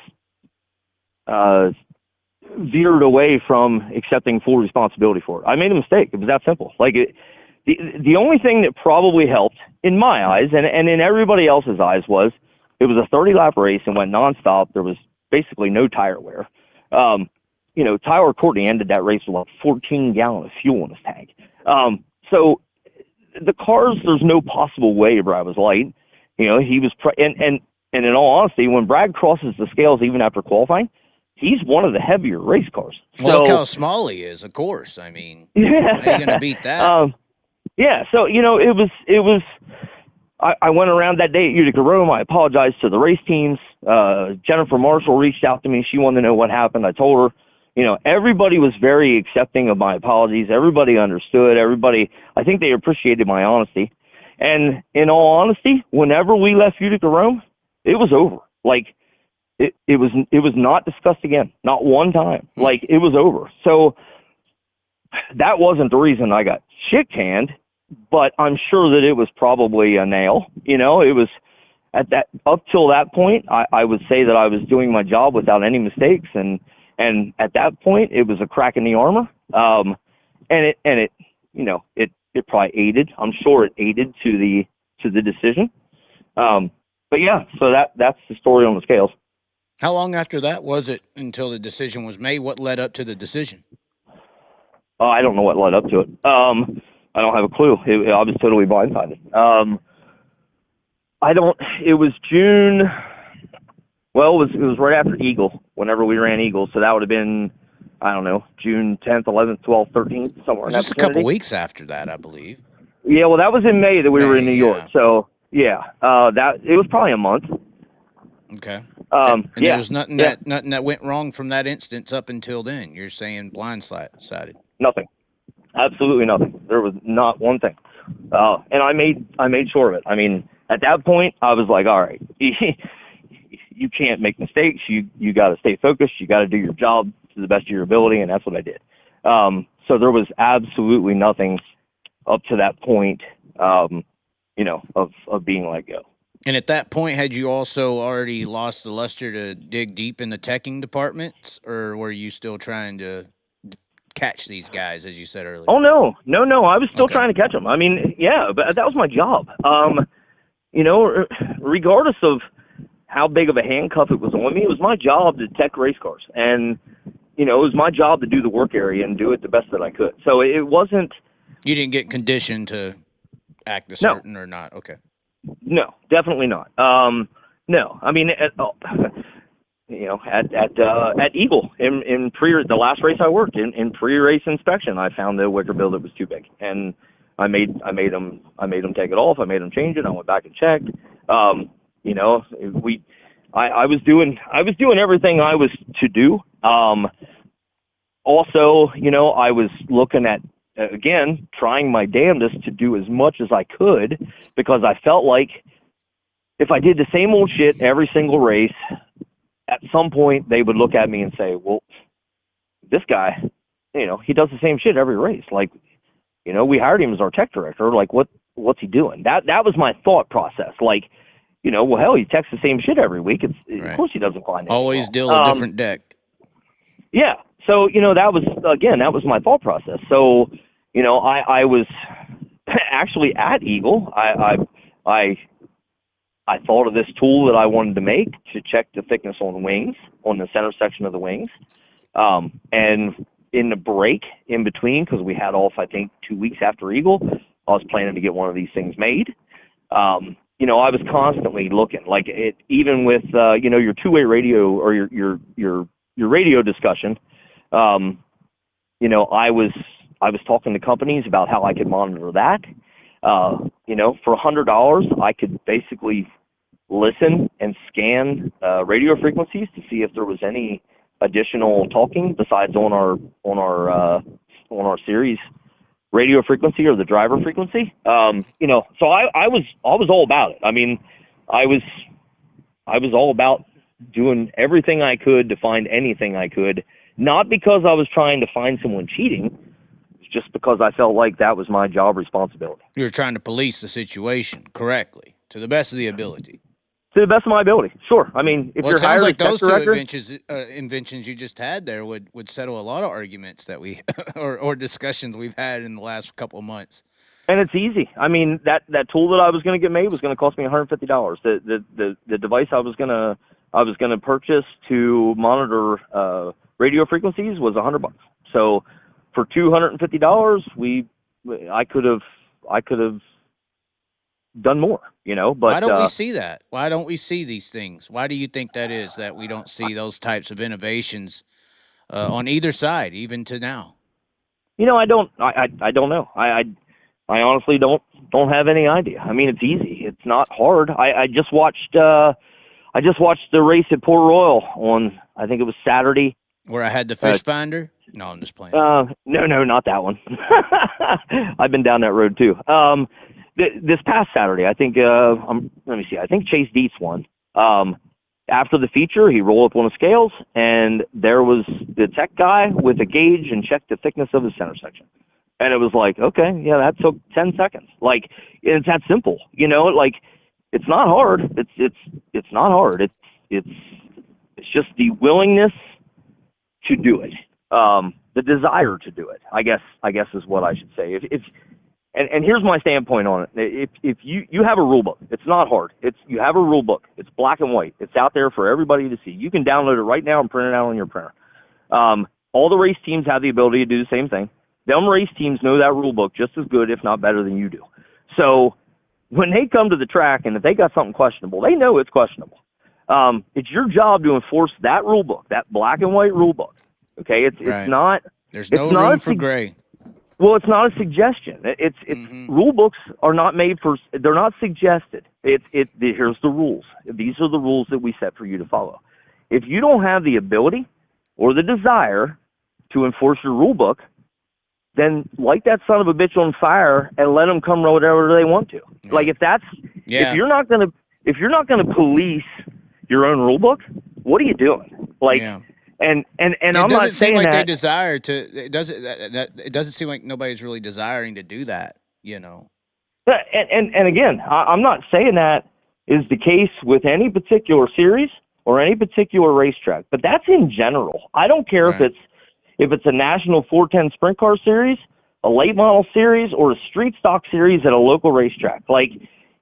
veered away from accepting full responsibility for it. I made a mistake. It was that simple. Like the only thing that probably helped in my eyes and in everybody else's eyes was it was a 30-lap race and went nonstop. There was basically no tire wear. Tyler Courtney ended that race with like 14 gallons of fuel in his tank. So the cars, there's no possible way Brad was light. He was, and in all honesty, when Brad crosses the scales, even after qualifying, he's one of the heavier race cars.
Well, look how small he is, of course. I mean,
yeah.
How are you going to beat that?
Yeah. So, it was, I went around that day at Utica Rome. I apologized to the race teams. Jennifer Marshall reached out to me. She wanted to know what happened. I told her, everybody was very accepting of my apologies. Everybody understood. I think they appreciated my honesty. And in all honesty, whenever we left Utica Rome, it was over. Like, it was not discussed again. Not one time. Like, it was over. So that wasn't the reason I got shit canned, but I'm sure that it was probably a nail. It was up till that point, I would say that I was doing my job without any mistakes. And at that point it was a crack in the armor. And it probably aided. I'm sure it aided to the decision. But yeah, so that's the story on the scales.
How long after that was it until the decision was made? What led up to the decision?
I don't know what led up to it. I don't have a clue. I was totally blindsided. It was June. Well, it was right after Eagle, whenever we ran Eagle. So that would have been, I don't know, June 10th, 11th, 12th, 13th, somewhere in that
Just a couple weeks after that, I believe.
Yeah, well, that was in May that we were in New York. So, yeah, it was probably a month.
Okay. And there was nothing that went wrong from that instance up until then. You're saying blindsided.
Nothing. Absolutely nothing. There was not one thing. And I made sure of it. I mean, at that point, I was like, all right, you can't make mistakes. You got to stay focused. You got to do your job to the best of your ability, and that's what I did. So there was absolutely nothing up to that point, of being let go.
And at that point, had you also already lost the luster to dig deep in the teching departments, or were you still trying to catch these guys, as you said earlier?
Oh, no. I was still trying to catch them. I mean, yeah, but that was my job. Regardless of how big of a handcuff it was on me, it was my job to tech race cars. And, it was my job to do the work area and do it the best that I could. So it wasn't... You
didn't get conditioned to act a certain or not? Okay.
No, definitely not. No, I mean, at Eagle in the last race I worked in pre-race inspection, I found the wicker bill that was too big, and I made them take it off. I made them change it. I went back and checked. I was doing everything I was to do. Also, I was looking at, again, trying my damnedest to do as much as I could, because I felt like if I did the same old shit every single race, at some point they would look at me and say, well, this guy, he does the same shit every race. Like, we hired him as our tech director. Like, what's he doing? That was my thought process. Like, well, hell, he techs the same shit every week.
Right.
Of course he doesn't find it.
Always deal a different deck.
Yeah. So, that was my thought process. So, I was actually at Eagle. I thought of this tool that I wanted to make to check the thickness on the wings, on the center section of the wings. And in the break in between, because we had off, I think, 2 weeks after Eagle, I was planning to get one of these things made. I was constantly looking, like it, even with, your two-way radio or your radio discussion. I was talking to companies about how I could monitor that. For $100, I could basically listen and scan radio frequencies to see if there was any additional talking besides on our series radio frequency or the driver frequency. So I was all about it. I mean, I was all about doing everything I could to find anything I could, not because I was trying to find someone cheating, just because I felt like that was my job responsibility.
You were trying to police the situation correctly to the best of the ability.
To the best of my ability, sure. I mean, if
Well,
you're
it sounds
hired
like
as tech
those two
director,
inventions you just had there would settle a lot of arguments that we or discussions we've had in the last couple of months.
and it's easy. I mean, that tool that I was going to get made was going to cost me $150. The device I was gonna purchase to monitor radio frequencies was $100. So for $250, I could have done more, but
Why don't we see that? Why don't we see these things? Why do you think that is, that we don't see those types of innovations on either side, even to now?
I don't know. I honestly don't have any idea. I mean, it's easy. It's not hard. I just watched the race at Port Royal on, I think it was Saturday.
Where I had the fish finder? No, I'm just playing.
No, not that one. I've been down that road too. This past Saturday, I think, let me see, I think Chase Dietz won. After the feature, he rolled up on the scales, and there was the tech guy with a gauge and checked the thickness of his center section. And it was like, okay, yeah, that took 10 seconds. Like, it's that simple, like, it's not hard. It's not hard. It's just the willingness to do it. The desire to do it, I guess is what I should say. And here's my standpoint on it. If you have a rule book, it's not hard. You have a rule book. It's black and white. It's out there for everybody to see. You can download it right now and print it out on your printer. All the race teams have the ability to do the same thing. Them race teams know that rule book just as good, if not better than you do. So when they come to the track and if they got something questionable, they know it's questionable. It's your job to enforce that rule book, that black and white rule book. Okay, it's not. There's no room for gray. Well, it's not a suggestion. It's rule books are not made for. They're not suggested. Here's the rules. These are the rules that we set for you to follow. If you don't have the ability or the desire to enforce your rule book, then light that son of a bitch on fire and let them come whatever they want to. Yeah. Like if you're not gonna police your own rule book, what are you doing? Like. Yeah. And I'm not saying
like
that
they desire to. It doesn't seem like nobody's really desiring to do that.
And again, I'm not saying that is the case with any particular series or any particular racetrack, but that's in general. I don't care if it's a national 410 sprint car series, a late model series, or a street stock series at a local racetrack. Like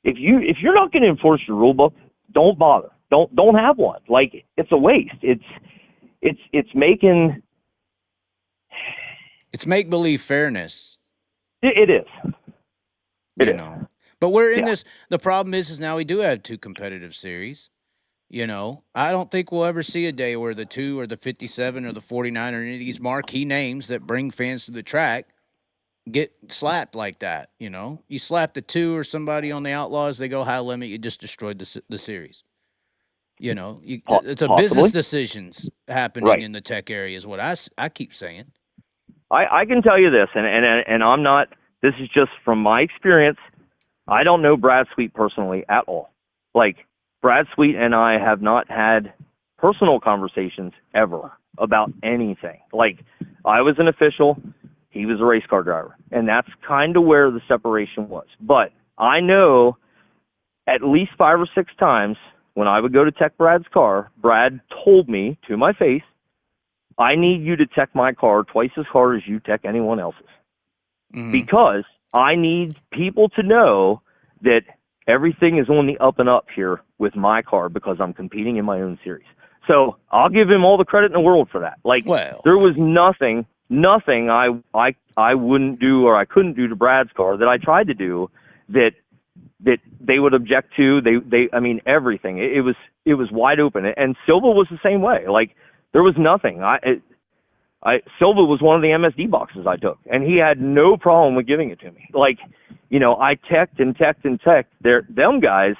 if you're not going to enforce your rule book, don't bother. Don't have one. Like it's a waste. It's
make-believe fairness.
It is.
But we're in this. The problem is now we do have two competitive series. I don't think we'll ever see a day where the 2 or the 57 or the 49 or any of these marquee names that bring fans to the track get slapped like that. You slap the 2 or somebody on the Outlaws, they go high limit. You just destroyed the series. It's a business decisions happening in the tech area is what I keep saying.
I can tell you this, and I'm not. This is just from my experience. I don't know Brad Sweet personally at all. Like Brad Sweet and I have not had personal conversations ever about anything. Like I was an official, he was a race car driver, and that's kind of where the separation was. But I know at least 5 or 6 times. When I would go to tech Brad's car, Brad told me to my face, I need you to tech my car twice as hard as you tech anyone else's. Mm-hmm. Because I need people to know that everything is on the up and up here with my car because I'm competing in my own series. So I'll give him all the credit in the world for that. Like there was nothing I wouldn't do or I couldn't do to Brad's car that I tried to do that they would object to. I mean, everything. It was wide open. And Silva was the same way. Like there was nothing. Silva was one of the MSD boxes I took, and he had no problem with giving it to me. Like, I teched and teched and teched. Them guys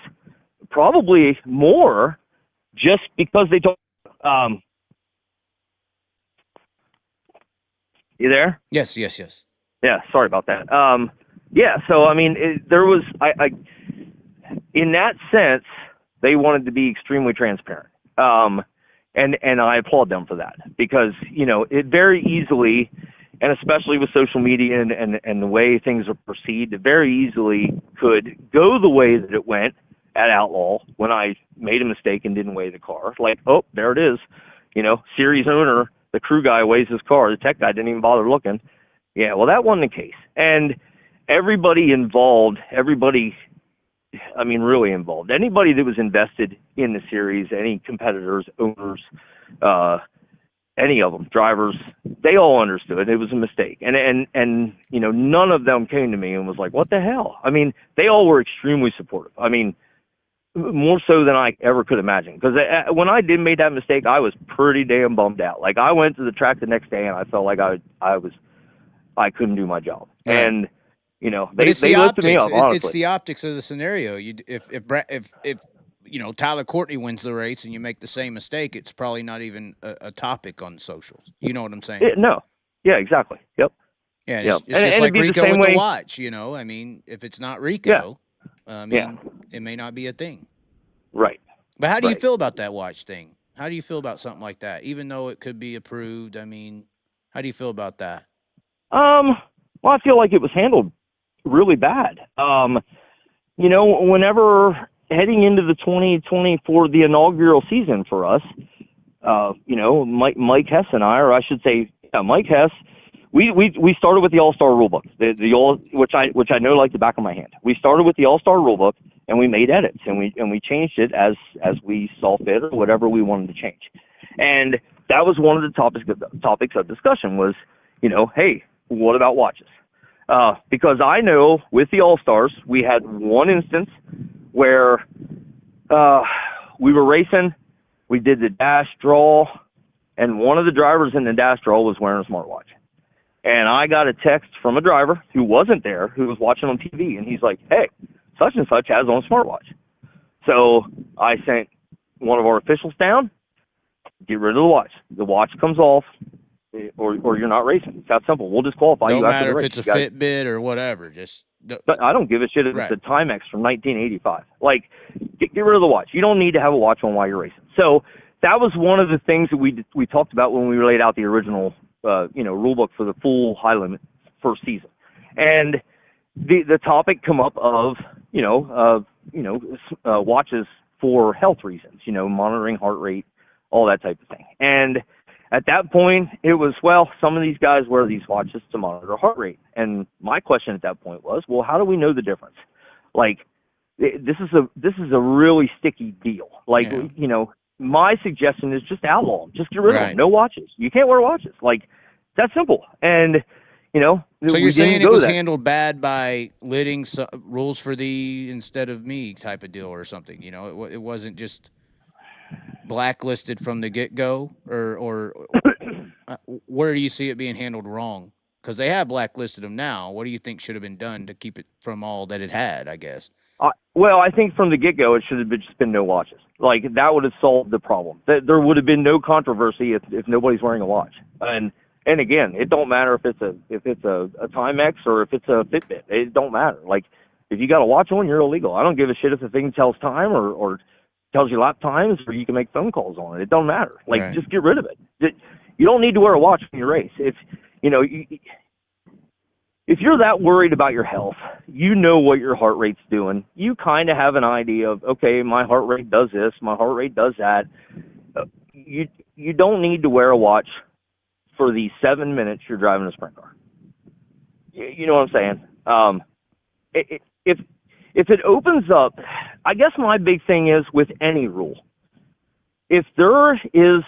probably more just because they told. You there?
Yes.
Yeah, sorry about that. Yeah, so I mean, there was in that sense, they wanted to be extremely transparent, and I applaud them for that because it very easily, and especially with social media and the way things are perceived, it very easily could go the way that it went, at Outlaw when I made a mistake and didn't weigh the car. Like, oh, there it is. Series owner, the crew guy weighs his car. The tech guy didn't even bother looking. Yeah, well, that wasn't the case. And everybody involved, really involved. Anybody that was invested in the series, any competitors, owners, any of them, drivers, they all understood it was a mistake. And none of them came to me and was like, what the hell? I mean, they all were extremely supportive. I mean, more so than I ever could imagine. Because when I did make that mistake, I was pretty damn bummed out. Like, I went to the track the next day and I felt like I couldn't do my job.
Right.
And, they lifted me up, honestly.
It's the optics of the scenario. If Tyler Courtney wins the race and you make the same mistake, it's probably not even a topic on socials. You know what I'm saying?
No. Yeah, exactly. Yep.
Yeah, it's just like Rico with the watch, I mean, if it's not Rico, it may not be a thing.
Right.
But how do you feel about that watch thing? How do you feel about something like that? Even though it could be approved, I mean, how do you feel about that?
Well, I feel like it was handled really bad. Whenever heading into the 2024, the inaugural season for us, Mike Hess and I, or I should say, Mike Hess, we started with the All-Star rulebook, which I know like the back of my hand. We started with the All-Star rulebook and we made edits and we changed it as we saw fit or whatever we wanted to change. And that was one of the topics of discussion was, hey, what about watches? Because I know with the All-Stars, we had one instance where we were racing, we did the dash draw, and one of the drivers in the dash draw was wearing a smartwatch. And I got a text from a driver who wasn't there, who was watching on TV, and he's like, hey, such and such has on a smartwatch. So I sent one of our officials down, get rid of the watch. The watch comes off, or you're not racing. It's that simple. We'll disqualify you after the race.
Don't matter if it's a Fitbit or whatever.
But I don't give a shit if it's a Timex from 1985. Like, get rid of the watch. You don't need to have a watch on while you're racing. So that was one of the things that we talked about when we laid out the original, rule book for the full high limit first season. And the topic come up of, watches for health reasons, monitoring heart rate, all that type of thing. And at that point, it was, some of these guys wear these watches to monitor heart rate. And my question at that point was, how do we know the difference? Like, this is a really sticky deal. Like, my suggestion is just outlaw them. Just get rid of them. No watches. You can't wear watches. Like, that's simple. And,
so you're saying it was handled bad by letting rules for thee instead of me type of deal or something. It wasn't just blacklisted from the get-go, or where do you see it being handled wrong? Because they have blacklisted them now. What do you think should have been done to keep it from all that it had, I guess?
I think from the get-go it should have just been no watches. Like, that would have solved the problem. There would have been no controversy if nobody's wearing a watch. And again, it don't matter if it's a Timex or if it's a Fitbit. It don't matter. Like, if you got a watch on, you're illegal. I don't give a shit if the thing tells time or tells you lap times, or you can make phone calls on it. It don't matter. Like, just get rid of it. You don't need to wear a watch when you race. If you're that worried about your health, what your heart rate's doing. You kind of have an idea of, okay, my heart rate does this, my heart rate does that. You don't need to wear a watch for the 7 minutes you're driving a sprint car. You know what I'm saying? If it opens up, I guess my big thing is with any rule, if there is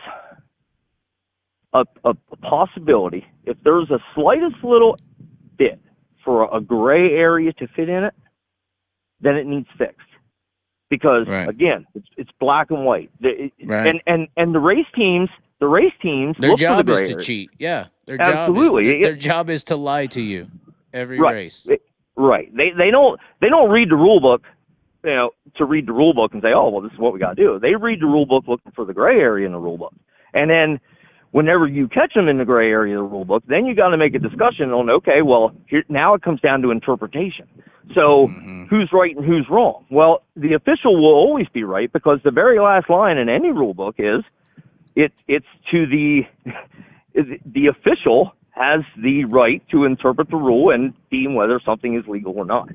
a possibility, if there's a slightest little bit for a gray area to fit in it, then it needs fixed. Because again, it's black and white. And the race teams
their job is to cheat. Yeah, their job is to lie to you every race.
Right. They don't read the rule book, to read the rule book and say, oh, well, this is what we got to do. They read the rule book looking for the gray area in the rule book. And then whenever you catch them in the gray area of the rule book, then you got to make a discussion on, okay, well, now it comes down to interpretation. So who's right and who's wrong? Well, the official will always be right, because the very last line in any rule book is it's to the official has the right to interpret the rule and deem whether something is legal or not.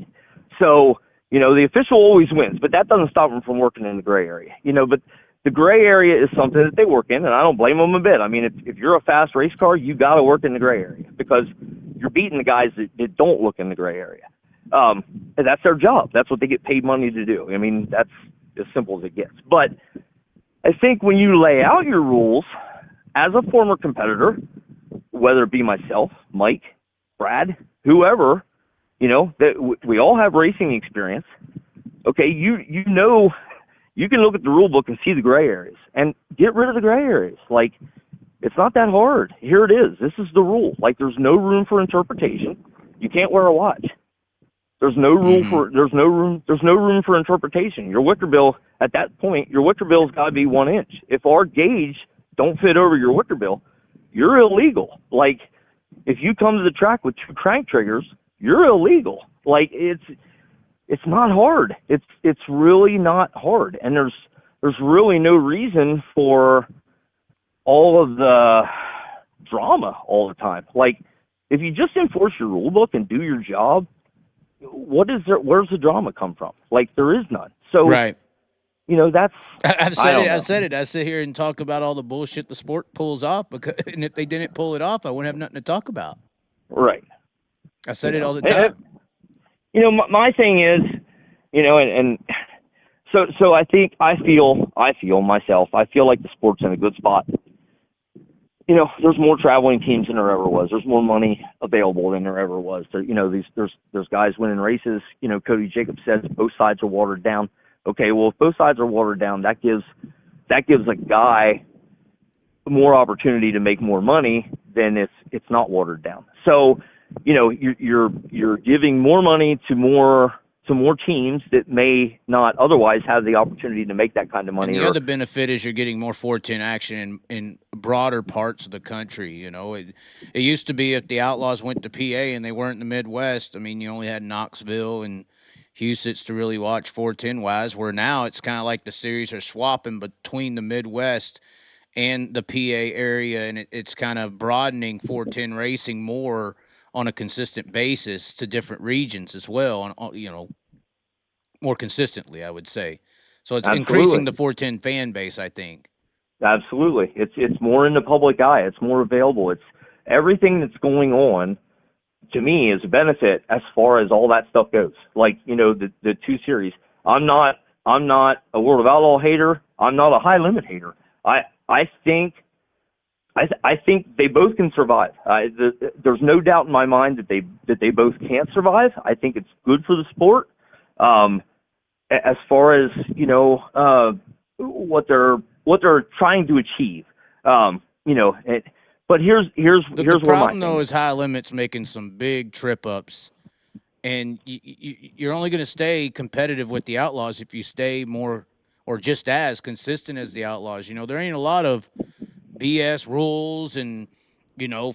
So The official always wins, but that doesn't stop them from working in the gray area. But the gray area is something that they work in, and I don't blame them a bit. I mean, if you're a fast race car, you got to work in the gray area because you're beating the guys that don't look in the gray area. And that's their job. That's what they get paid money to do. I mean, that's as simple as it gets. But I think when you lay out your rules as a former competitor, whether it be myself, Mike, Brad, whoever, that we all have racing experience. Okay, you can look at the rule book and see the gray areas and get rid of the gray areas. Like, it's not that hard. Here it is. This is the rule. Like, there's no room for interpretation. You can't wear a watch. There's no room there's no room for interpretation. Your wicker bill at that point, your wicker bill's got to be 1 inch. If our gauge don't fit over your wicker bill, you're illegal. Like, if you come to the track with 2 crank triggers, you're illegal. Like, it's not hard. It's really not hard. And there's really no reason for all of the drama all the time. Like, if you just enforce your rule book and do your job, where's the drama come from? Like, there is none. So,
right.
That's...
I've said it. I sit here and talk about all the bullshit the sport pulls off, and if they didn't pull it off, I wouldn't have nothing to talk about.
Right.
I said it all the time.
My thing is, and so I feel myself, I feel like the sport's in a good spot. There's more traveling teams than there ever was. There's more money available than there ever was. There's guys winning races. Cody Jacobs says both sides are watered down. Okay, well, if both sides are watered down, that gives a guy more opportunity to make more money than it's not watered down. So, you're giving more money to more teams that may not otherwise have the opportunity to make that kind of money.
And the other benefit is you're getting more 410 action in broader parts of the country. It used to be if the Outlaws went to PA and they weren't in the Midwest, I mean, you only had Knoxville and Houston to really watch 410-wise, where now it's kind of like the series are swapping between the Midwest and the PA area, and it's kind of broadening 410 racing more on a consistent basis to different regions as well, more consistently, I would say. So it's increasing the 410 fan base, I think.
Absolutely. It's more in the public eye. It's more available. It's everything that's going on, to me, is a benefit as far as all that stuff goes. Like, the 2 series. I'm not a World of Outlaw hater. I'm not a high limit hater. I think they both can survive. There's no doubt in my mind that they both can't survive. I think it's good for the sport. As far as what they're trying to achieve. But here's
the problem though is high limits making some big trip ups, and you're only going to stay competitive with the Outlaws if you stay more or just as consistent as the Outlaws. There ain't a lot of BS rules and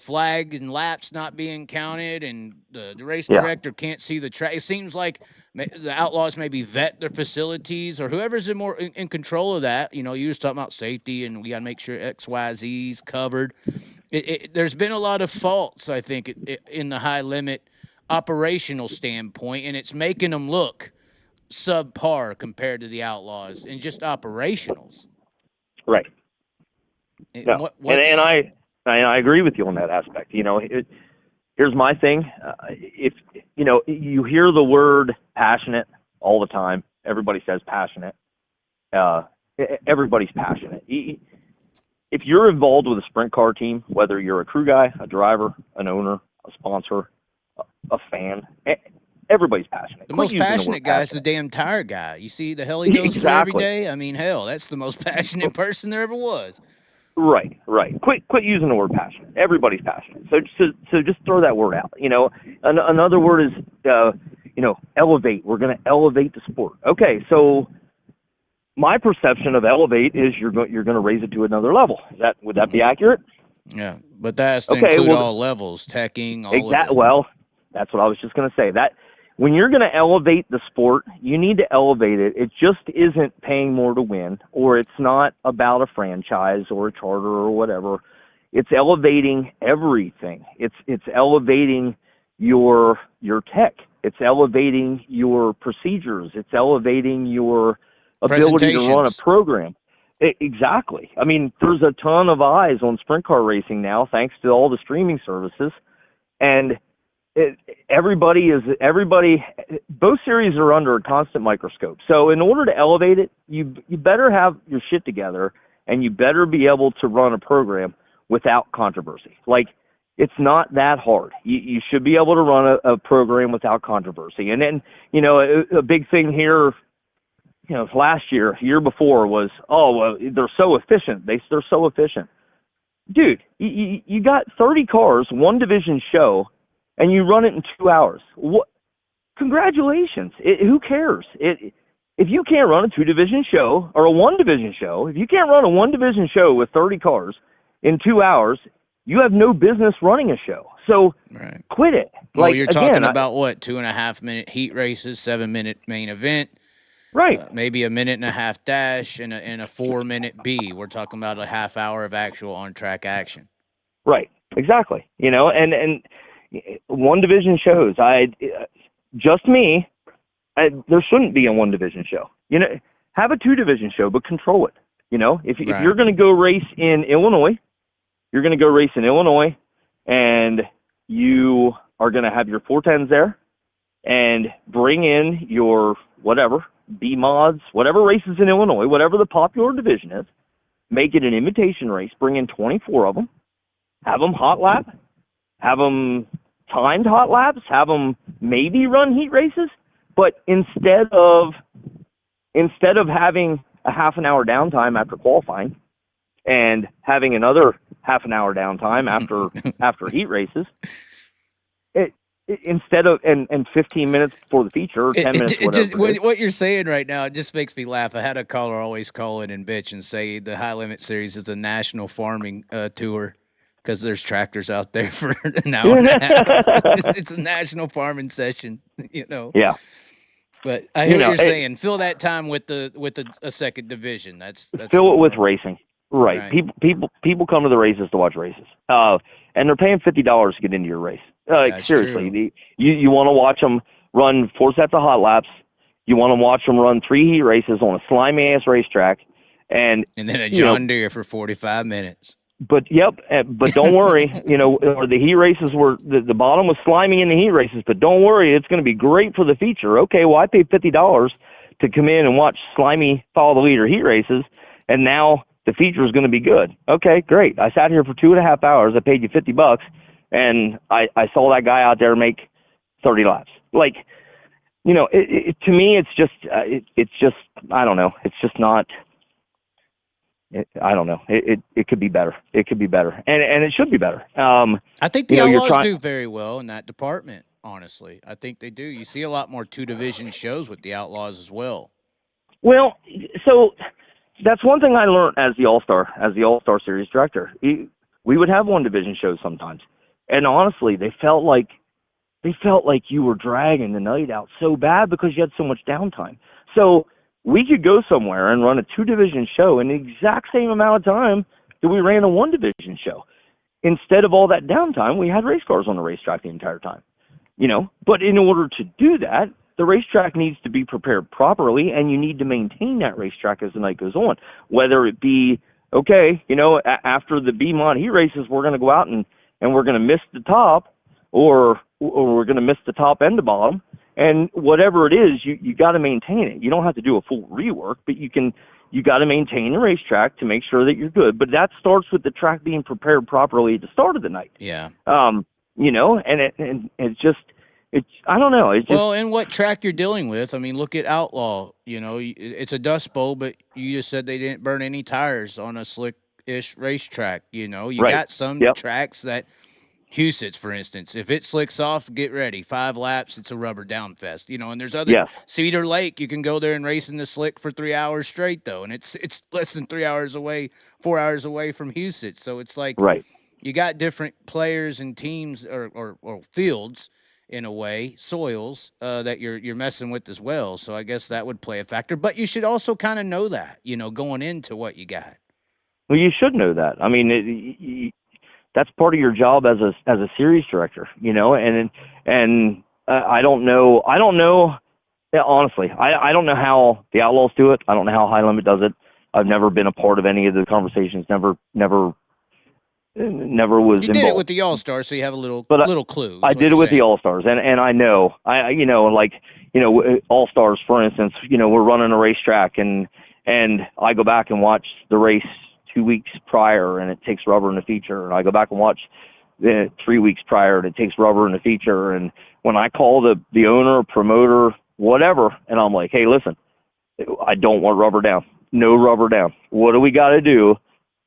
flag and laps not being counted, and the race director can't see the track. It seems like the Outlaws maybe vet their facilities or whoever's in control of that. You was talking about safety, and we got to make sure XYZ's covered. There's been a lot of faults, I think, in the high limit operational standpoint, and it's making them look subpar compared to the Outlaws in just operationals.
Right.
No.
And I agree with you on that aspect. Here's my thing. If you hear the word passionate all the time, everybody says passionate. Everybody's passionate. If you're involved with a sprint car team, whether you're a crew guy, a driver, an owner, a sponsor, a fan, everybody's passionate.
The most passionate guy is the damn tire guy. You see the hell he goes through every day? I mean, hell, that's the most passionate person there ever was.
Right. Quit using the word passionate. Everybody's passionate. So just throw that word out. Another word is, elevate. We're going to elevate the sport. Okay, so my perception of elevate is you're going to raise it to another level. Would that be accurate?
Yeah, but that has to include all levels, teching, all of it.
Well, that's what I was just going to say. That when you're going to elevate the sport, you need to elevate it. It just isn't paying more to win, or it's not about a franchise or a charter or whatever. It's elevating everything. It's elevating your tech. It's elevating your procedures. It's elevating your ability to run a program. Exactly. I mean, there's a ton of eyes on sprint car racing now, thanks to all the streaming services, and everybody, both series are under a constant microscope. So in order to elevate it, you better have your shit together, and you better be able to run a program without controversy. Like, it's not that hard. You should be able to run a program without controversy. And then, a big thing here, last year before was, oh, well, they're so efficient. They're so efficient. Dude, you got 30 cars, one division show, and you run it in 2 hours. What? Congratulations. Who cares? If you can't run a 2-division show or a 1-division show, if you can't run a 1-division show with 30 cars in 2 hours, you have no business running a show. So quit it.
Well, you're talking about what, 2.5-minute heat races, 7-minute main event.
Right.
Maybe a 1.5-minute dash and a 4-minute B. We're talking about a half hour of actual on-track action.
Right. Exactly. And 1-division shows, there shouldn't be a 1-division show. Have a 2-division show, but control it. If you're going to go race in Illinois, and you are going to have your 410s there and bring in your whatever, B mods, whatever races in Illinois, whatever the popular division is, make it an invitation race, bring in 24 of them, have them hot lap, have them timed hot laps, have them maybe run heat races, but instead of having a half an hour downtime after qualifying and having another half an hour downtime after heat races, instead of and 15 minutes before the feature, or 10 minutes, whatever.
What you're saying right now, it just makes me laugh. I had a caller always call in and bitch and say the High Limit Series is the national farming tour because there's tractors out there for an hour and a half. It's a national farming session,
Yeah.
But I hear what you're saying. Fill that time with a second division. That's
fill it with racing. Right. People come to the races to watch races. And they're paying $50 to get into your race. Seriously, you want to watch them run 4 sets of hot laps. You want to watch them run 3 heat races on a slimy ass racetrack, and
then a John Deere for 45 minutes.
But don't worry, or the heat races were the bottom was slimy in the heat races. But don't worry, it's going to be great for the feature. Okay, well I paid $50 to come in and watch slimy follow the leader heat races, and now the feature is going to be good. Okay, great. I sat here for 2.5 hours. I paid you $50, and I saw that guy out there make 30 laps. Like, to me, it's just I don't know. It's just not. I don't know. It could be better. It could be better, and it should be better.
I think the Outlaws do very well in that department. Honestly, I think they do. You see a lot more 2-division shows with the Outlaws as well.
Well, so that's one thing I learned as the All-Star Series director. We would have 1-division shows sometimes, and honestly, they felt like you were dragging the night out so bad because you had so much downtime. So we could go somewhere and run a 2-division show in the exact same amount of time that we ran a 1-division show. Instead of all that downtime, we had race cars on the racetrack the entire time. But in order to do that, the racetrack needs to be prepared properly, and you need to maintain that racetrack as the night goes on. Whether it be, after the B-Mod heat races, we're going to go out and we're going to miss the top, or we're going to miss the top and the bottom. And whatever it is, you got to maintain it. You don't have to do a full rework, but you got to maintain the racetrack to make sure that you're good. But that starts with the track being prepared properly at the start of the night.
Yeah.
And it's just, I don't know. It's just,
well, and what track you're dealing with. I mean, look at Outlaw. It's a dust bowl, but you just said they didn't burn any tires on a slick-ish racetrack. You got some tracks that, Huset's, for instance, if it slicks off, get ready. 5 laps, it's a rubber down fest. And there's other Cedar Lake. You can go there and race in the slick for 3 hours straight, though, and it's less than 3 hours away, 4 hours away from Huset's. So it's like you got different players and teams or fields in a way, soils that you're messing with as well. So I guess that would play a factor. But you should also kind of know that, going into what you got.
Well, you should know that. I mean, that's part of your job as a series director, and I don't know. I don't know. Yeah, honestly, I don't know how the Outlaws do it. I don't know how High Limit does it. I've never been a part of any of the conversations. Never was
You
involved.
did it with the All-Stars, so you have a little clue.
I did it with the All-Stars, and I know. All-Stars, for instance, we're running a racetrack, and I go back and watch the race 2 weeks prior, and it takes rubber in the feature, and I go back and watch 3 weeks prior, and it takes rubber in the feature, and when I call the owner, promoter, whatever, and I'm like, hey, listen, I don't want rubber down. No rubber down. What do we got to do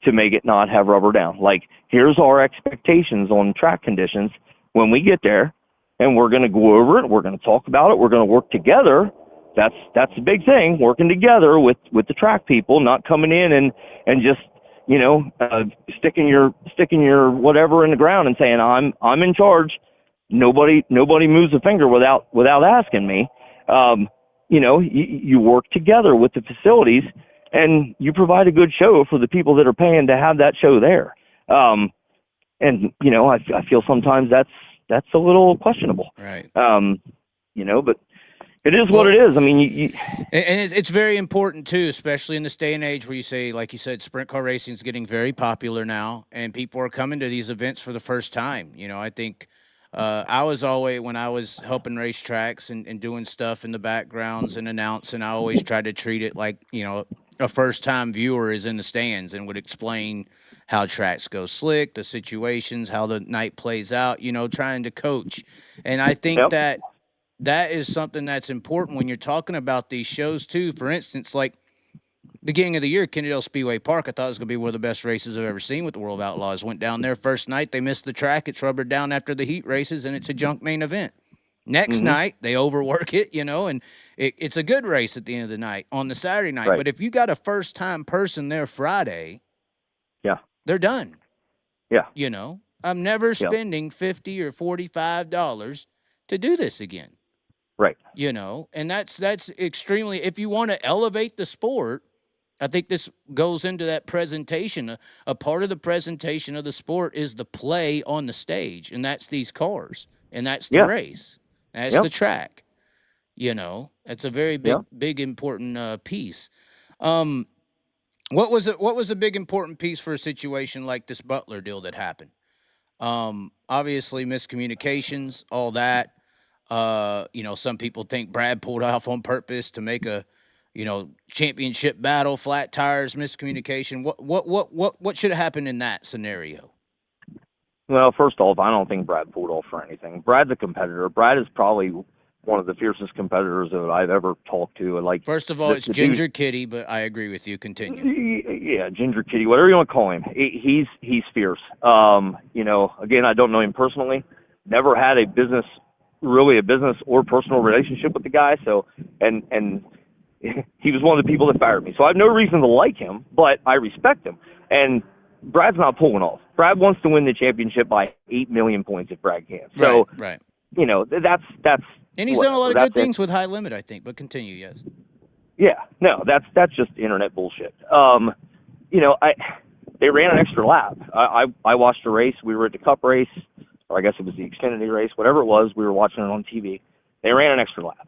to make it not have rubber down? Like, here's our expectations on track conditions when we get there, and we're going to go over it. We're going to talk about it. We're going to work together. That's the big thing, working together with the track people, not coming in and just, sticking your whatever in the ground and saying, I'm in charge. Nobody moves a finger without asking me. You work together with the facilities, and you provide a good show for the people that are paying to have that show there. I feel sometimes that's a little questionable.
Right.
But it is what it is. I mean,
and it's very important too, especially in this day and age where you say, like you said, sprint car racing is getting very popular now, and people are coming to these events for the first time. I think I was always, when I was helping racetracks and doing stuff in the backgrounds and announcing, I always tried to treat it like, a first-time viewer is in the stands and would explain how tracks go slick, the situations, how the night plays out, trying to coach. And I think that is something that's important when you're talking about these shows too. For instance, like beginning of the year, Kennedale Speedway Park, I thought it was going to be one of the best races I've ever seen with the World of Outlaws. Went down there first night, they missed the track. It's rubbered down after the heat races, and it's a junk main event. Next night, they overwork it, and it's a good race at the end of the night on the Saturday night.
Right.
But if you got a first-time person there Friday, they're done.
Yeah.
I'm never spending $50 or $45 to do this again.
Right.
And that's extremely, if you want to elevate the sport, I think this goes into that presentation. A part of the presentation of the sport is the play on the stage, and that's these cars, and that's the race. That's the track. That's a very big important piece. What was a big important piece for a situation like this Butler deal that happened? Obviously miscommunications, all that. Some people think Brad pulled off on purpose to make a, championship battle, flat tires, miscommunication. What should have happened in that scenario?
Well, first off, I don't think Brad pulled off for anything. Brad's a competitor. Brad is probably one of the fiercest competitors that I've ever talked to. Like,
first of all, it's Ginger Kitty, but I agree with you. Continue.
Yeah, Ginger Kitty, whatever you want to call him. He's fierce. Again, I don't know him personally. Never had a business or personal relationship with the guy. So, and he was one of the people that fired me. So I have no reason to like him, but I respect him. And Brad's not pulling off. Brad wants to win the championship by 8 million points if Brad can. So,
right.
That's.
And he's done a lot of good things with High Limit, I think. But continue, yes.
Yeah, no, that's just internet bullshit. They ran an extra lap. I watched the race. We were at the Cup race, or I guess it was the Xfinity race, whatever it was. We were watching it on TV. They ran an extra lap.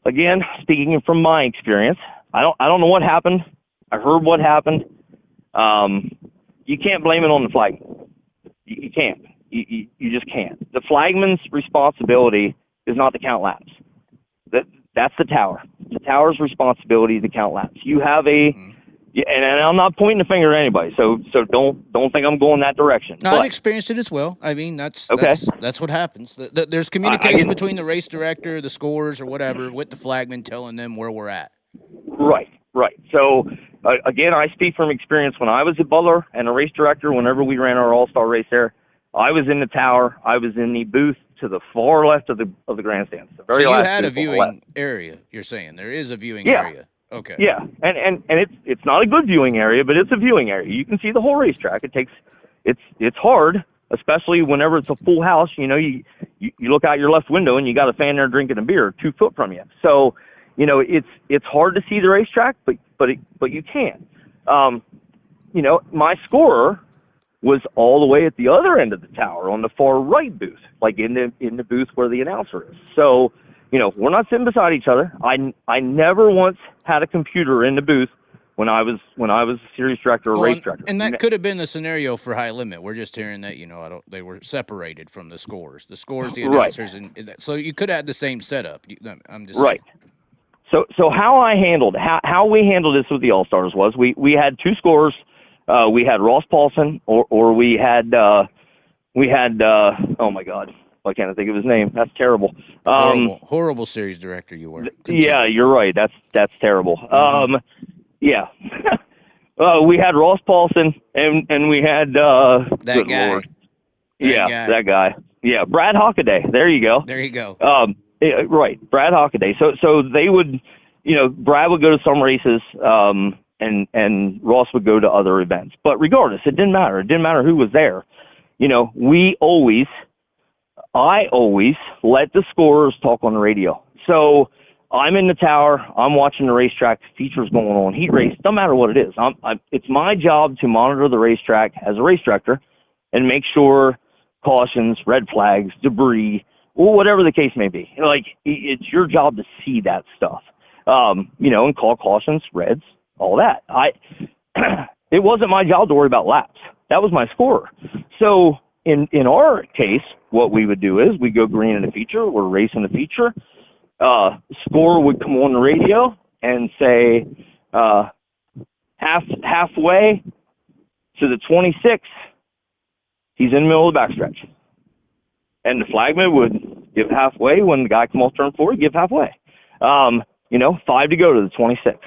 Again, speaking from my experience, I don't know what happened. I heard what happened. You can't blame it on the flagman. You can't. You just can't. The flagman's responsibility is not to count laps. That's the tower. The tower's responsibility to count laps. You have and I'm not pointing the finger at anybody, so don't think I'm going that direction.
No, I've experienced it as well. I mean, that's what happens. There's communication between the race director, the scorers, or whatever, with the flagman telling them where we're at.
Right. So, again, I speak from experience. When I was at Butler and a race director, whenever we ran our all-star race there, I was in the tower. I was in the booth to the far left of the grandstands.
So you had a viewing area, you're saying. There is a viewing area. Okay.
Yeah, and it's not a good viewing area, but it's a viewing area. You can see the whole racetrack. It's hard, especially whenever it's a full house. You look out your left window and you got a fan there drinking a beer 2 foot from you. So, it's hard to see the racetrack, but you can. My scorer was all the way at the other end of the tower on the far right booth, like in the booth where the announcer is. So, we're not sitting beside each other. I never once had a computer in the booth when I was a series director or race director.
And that could have been the scenario for High Limit. We're just hearing that, they were separated from the scores. The scores, the announcers,
right.
and so you could have had the same setup. I'm just
right.
saying.
So how we handled this with the All-Stars was we had two scores. We had Ross Paulson or we had oh my God, why can't I think of his name? That's terrible.
Horrible series director you were.
Yeah, you're right. That's terrible.
Mm-hmm.
Yeah. We had Ross Paulson and we had
that guy.
Lord. That guy. Yeah, Brad Hockaday. There you go.
There you go.
Yeah, right, Brad Hockaday. So they would, Brad would go to some races, and Ross would go to other events. But regardless, it didn't matter. It didn't matter who was there. I always let the scorers talk on the radio. So I'm in the tower. I'm watching the racetrack. Features going on. Heat race. Doesn't matter what it is. It's my job to monitor the racetrack as a race director and make sure cautions, red flags, debris, or whatever the case may be. It's your job to see that stuff. And call cautions, reds, all that. It wasn't my job to worry about laps. That was my scorer. So in our case, what we would do is we go green in the feature. We're racing the feature. Scorer would come on the radio and say, halfway to the 26, he's in the middle of the backstretch. And the flagman would give halfway. When the guy come off turn 4, he'd give halfway. 5 to go to the 26,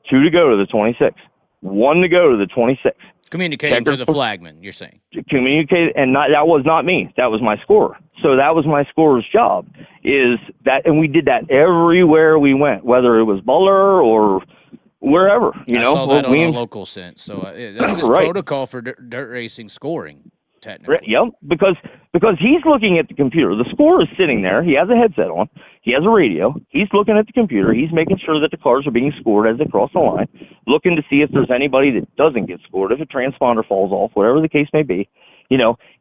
2 to go to the 26, 1 to go to the 26.
Communicating to the flagman, you're saying.
Communicate, and that was not me. That was my scorer. So that was my scorer's job. And we did that everywhere we went, whether it was Butler or wherever.
I saw that on a local sense. So that's just
right.
protocol for dirt racing scoring, technically.
Yep, because he's looking at the computer. The scorer is sitting there. He has a headset on. He has a radio. He's looking at the computer. He's making sure that the cars are being scored as they cross the line, looking to see if there's anybody that doesn't get scored, if a transponder falls off, whatever the case may be.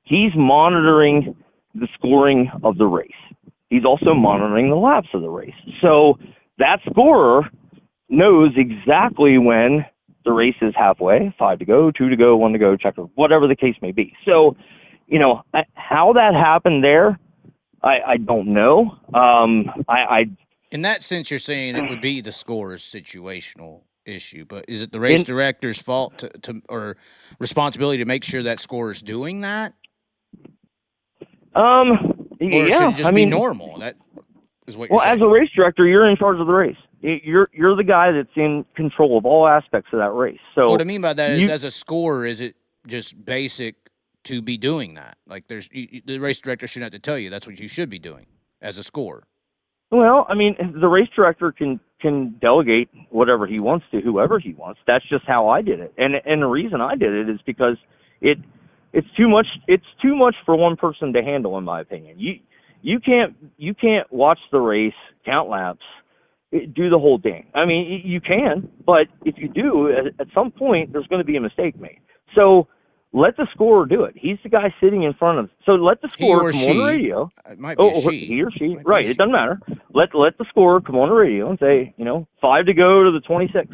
He's monitoring the scoring of the race. He's also monitoring the laps of the race. So that scorer knows exactly when the race is halfway, 5 to go, 2 to go, 1 to go, checker, whatever the case may be. So, how that happened there, I don't know.
In that sense, you're saying it would be the scorer's situational issue, but is it the race director's fault to or responsibility to make sure that scorer's doing that?
Or
should it just be normal? That is what you're saying.
As a race director, you're in charge of the race. You're the guy that's in control of all aspects of that race. So
what I mean by that is, as a scorer, is it just basic to be doing that? Like, the race director shouldn't have to tell you that's what you should be doing as a scorer.
Well, the race director can delegate whatever he wants to whoever he wants. That's just how I did it, and the reason I did it is because it's too much. It's too much for one person to handle, in my opinion. You can't watch the race, count laps, do the whole thing. You can, but if you do, at some point, there's going to be a mistake made. So let the scorer do it. He's the guy sitting in front of. So let the scorer come on the radio.
It might be
he or she. Right. It doesn't matter. Let the scorer come on the radio and say, 5 to go to the 26.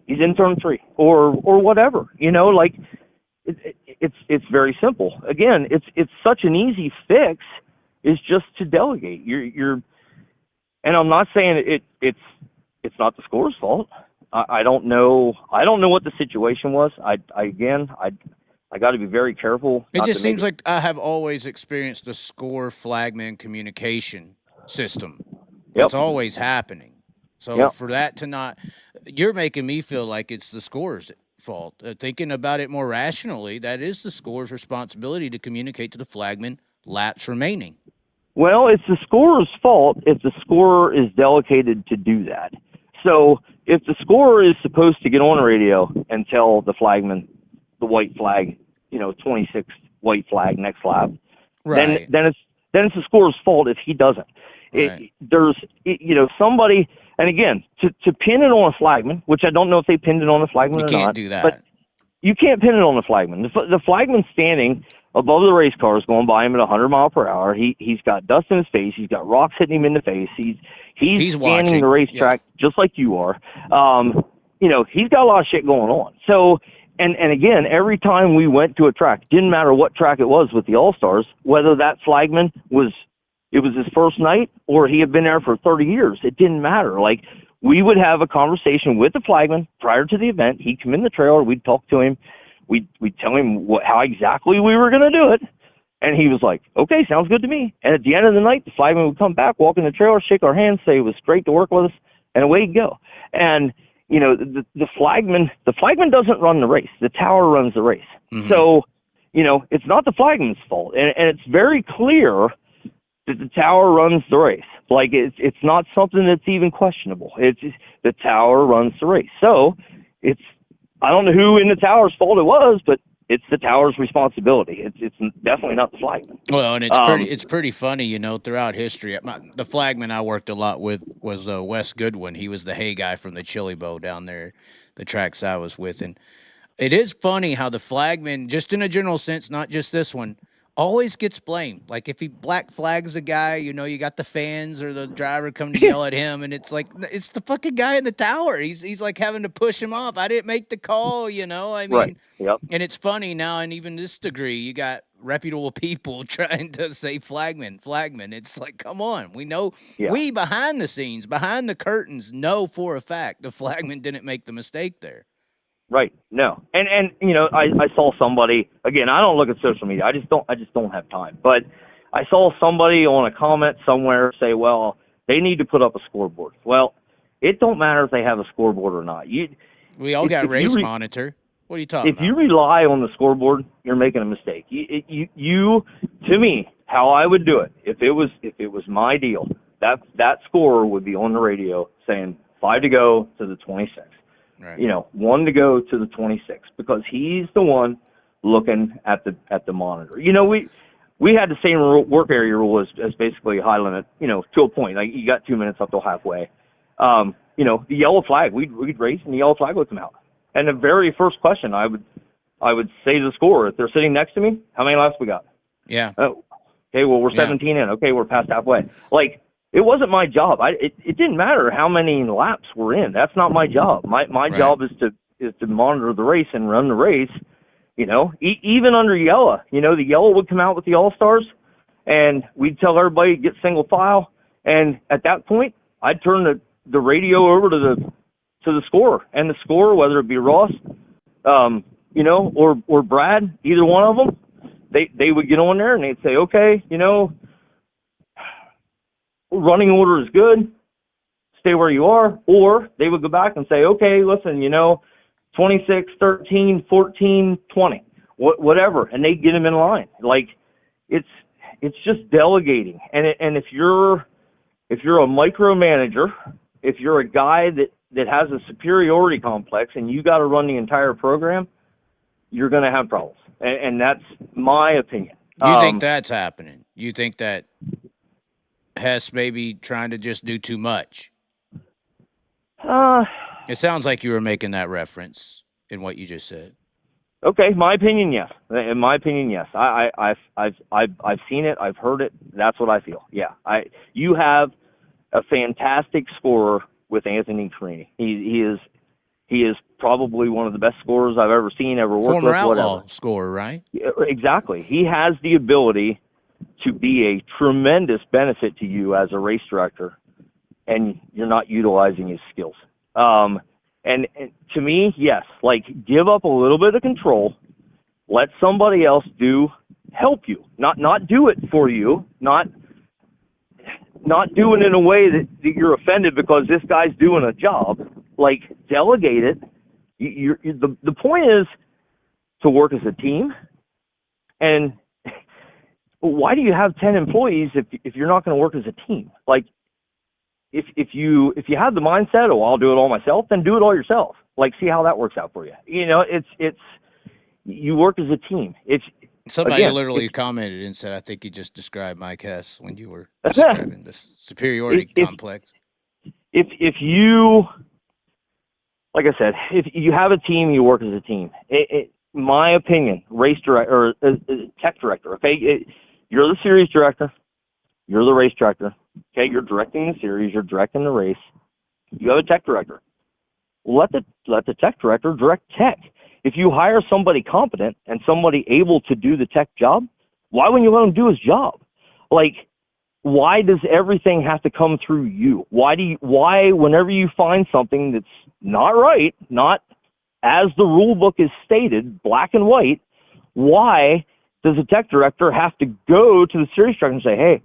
He's in turn 3 or whatever. It's very simple. Again, it's such an easy fix. Is just to delegate. And I'm not saying it's not the scorer's fault. I don't know what the situation was. I got to be very careful.
It just seems like I have always experienced the score flagman communication system.
Yep.
It's always happening. So for that to not, you're making me feel like it's the scorer's fault. Thinking about it more rationally, that is the scorer's responsibility to communicate to the flagman laps remaining.
Well, it's the scorer's fault if the scorer is delegated to do that. So if the scorer is supposed to get on the radio and tell the flagman the white flag, 26 white flag next lap,
right,
then it's the scorer's fault if he doesn't.
Right.
Somebody, and again, to pin it on a flagman, which I don't know if they pinned it on a flagman or not.
You can't do that.
you can't pin it on the flagman. The flagman's standing above the race cars going by him at 100 mile per hour. He's got dust in his face. He's got rocks hitting him in the face. He's scanning
watching
the racetrack just like you are. He's got a lot of shit going on. So, and again, every time we went to a track, didn't matter what track it was with the All-Stars, whether that flagman was his first night or he had been there for 30 years, it didn't matter. Like, we would have a conversation with the flagman prior to the event. He'd come in the trailer. We'd talk to him. We'd tell him how exactly we were going to do it. And he was like, okay, sounds good to me. And at the end of the night, the flagman would come back, walk in the trailer, shake our hands, say it was great to work with us, and away he'd go. And, the flagman doesn't run the race. The tower runs the race. Mm-hmm. So, it's not the flagman's fault. And it's very clear that the tower runs the race. Like, it's not something that's even questionable. It's just, the tower runs the race. So I don't know who in the tower's fault it was, but it's the tower's responsibility. It's definitely not the flagman.
Well, and it's pretty funny, throughout history. The flagman I worked a lot with was Wes Goodwin. He was the hay guy from the Chili Bowl down there, the tracks I was with. And it is funny how the flagman, just in a general sense, not just this one, always gets blamed. Like, if he black flags a guy, you got the fans or the driver come to yell at him, and it's like, it's the fucking guy in the tower. He's like having to push him off. I didn't make the call, I mean,
right. Yep.
And it's funny now, and even this degree, you got reputable people trying to say flagman. It's like, come on. We know, we behind the scenes, behind the curtains, know for a fact the flagman didn't make the mistake there.
Right. No. And I saw somebody, again, I don't look at social media. I just don't have time. But I saw somebody on a comment somewhere say, well, they need to put up a scoreboard. Well, it don't matter if they have a scoreboard or not.
We all got race monitor. What are you talking about?
If you rely on the scoreboard, you're making a mistake. You to me, how I would do it, if it was my deal, that scorer would be on the radio saying 5 to go to the 26. Right. 1 to go to the 26, because he's the one looking at the monitor. We had the same work area rule as basically a high limit, to a point. Like, you got 2 minutes up till halfway. The yellow flag, we'd race and the yellow flag would come out. And the very first question I would say to the scorer, if they're sitting next to me, how many laps we got?
Yeah.
Oh, okay, well, we're 17 in. Okay, we're past halfway. Like, it wasn't my job. It didn't matter how many laps we're in. That's not my job. My right. job is to monitor the race and run the race. Even under yellow, the yellow would come out with the All-Stars, and we'd tell everybody to get single file. And at that point, I'd turn the radio over to the scorer, and the scorer, whether it be Ross, or Brad, either one of them, they would get on there and they'd say, okay, running order is good, stay where you are. Or they would go back and say, okay, listen, 26, 13, 14, 20, whatever, and they get them in line. Like, it's just delegating. And if you're a micromanager, if you're a guy that has a superiority complex and you got to run the entire program, you're going to have problems. And that's my opinion.
You think that's happening? You think that Hess maybe trying to just do too much? It sounds like you were making that reference in what you just said.
Okay, my opinion, yes. In my opinion, yes. I've seen it. I've heard it. That's what I feel. Yeah. You have a fantastic scorer with Anthony Carini. He is probably one of the best scorers I've ever seen, ever worked
Former
with.
Outlaw scorer, right?
Yeah, exactly. He has the ability to be a tremendous benefit to you as a race director, and you're not utilizing his skills. And to me, yes, like, give up a little bit of control, let somebody else help you, not do it for you, not do it in a way that you're offended because this guy's doing a job. Like, delegate it. The point is to work as a team. And why do you have 10 employees if you're not going to work as a team? Like, if you have the mindset, oh, I'll do it all myself, then do it all yourself. Like, see how that works out for you. It's you work as a team.
Somebody literally commented and said, I think you just described Mike Hess when you were describing this superiority complex.
If you like I said, if you have a team, you work as a team. My opinion, race director or tech director. Okay, you're the series director. You're the race director. Okay, you're directing the series. You're directing the race. You have a tech director. Let the tech director direct tech. If you hire somebody competent and somebody able to do the tech job, why wouldn't you let him do his job? Like, why does everything have to come through you? Why whenever you find something that's not right, not as the rule book is stated, black and white, why does the tech director have to go to the series director and say, hey,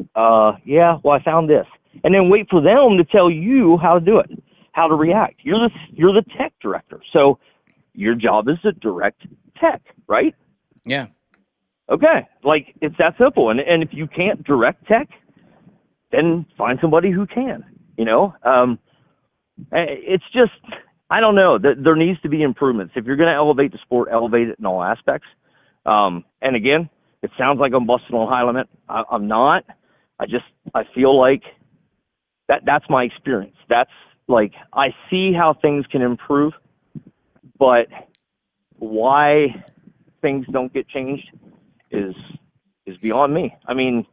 yeah, well, I found this, and then wait for them to tell you how to do it, how to react? You're the tech director, so your job is to direct tech, right?
Yeah.
Okay, like, it's that simple. And if you can't direct tech, then find somebody who can. It's just, I don't know. There needs to be improvements. If you're going to elevate the sport, elevate it in all aspects. And again, it sounds like I'm busting on high limit. I'm not. I feel like that's my experience. That's like, I see how things can improve, but why things don't get changed is beyond me. I mean,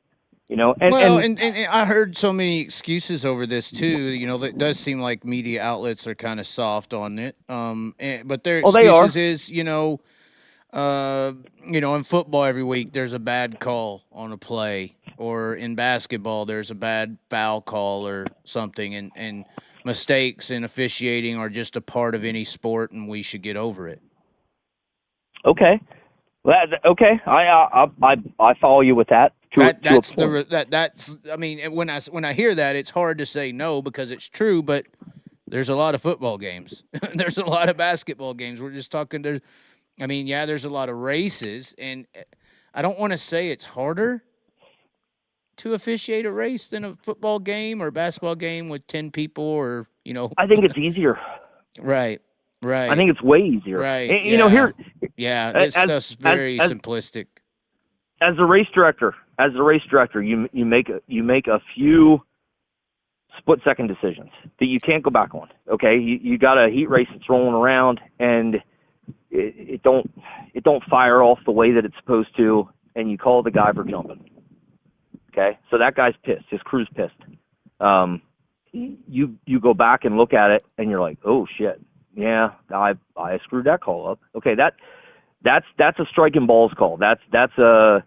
and
I heard so many excuses over this too. It does seem like media outlets are kind of soft on it. But their excuses is, in football every week there's a bad call on a play, or in basketball there's a bad foul call or something, and mistakes in officiating are just a part of any sport, and we should get over it.
Okay. Okay. I follow you with that.
That's I mean, when I hear that, it's hard to say no because it's true, but there's a lot of football games. There's a lot of basketball games. We're just talking there's a lot of races, and I don't want to say it's harder to officiate a race than a football game or a basketball game with 10 people, or
I think it's easier.
Right.
I think it's way easier.
Right.
And,
this stuff's very simplistic.
As a race director, you make a few split-second decisions that you can't go back on. Okay, you got a heat race that's rolling around, and it don't fire off the way that it's supposed to, and you call the guy for jumping. Okay, so that guy's pissed. His crew's pissed. You go back and look at it, and you're like, oh shit, yeah, I screwed that call up. Okay, that's a striking balls call. That's a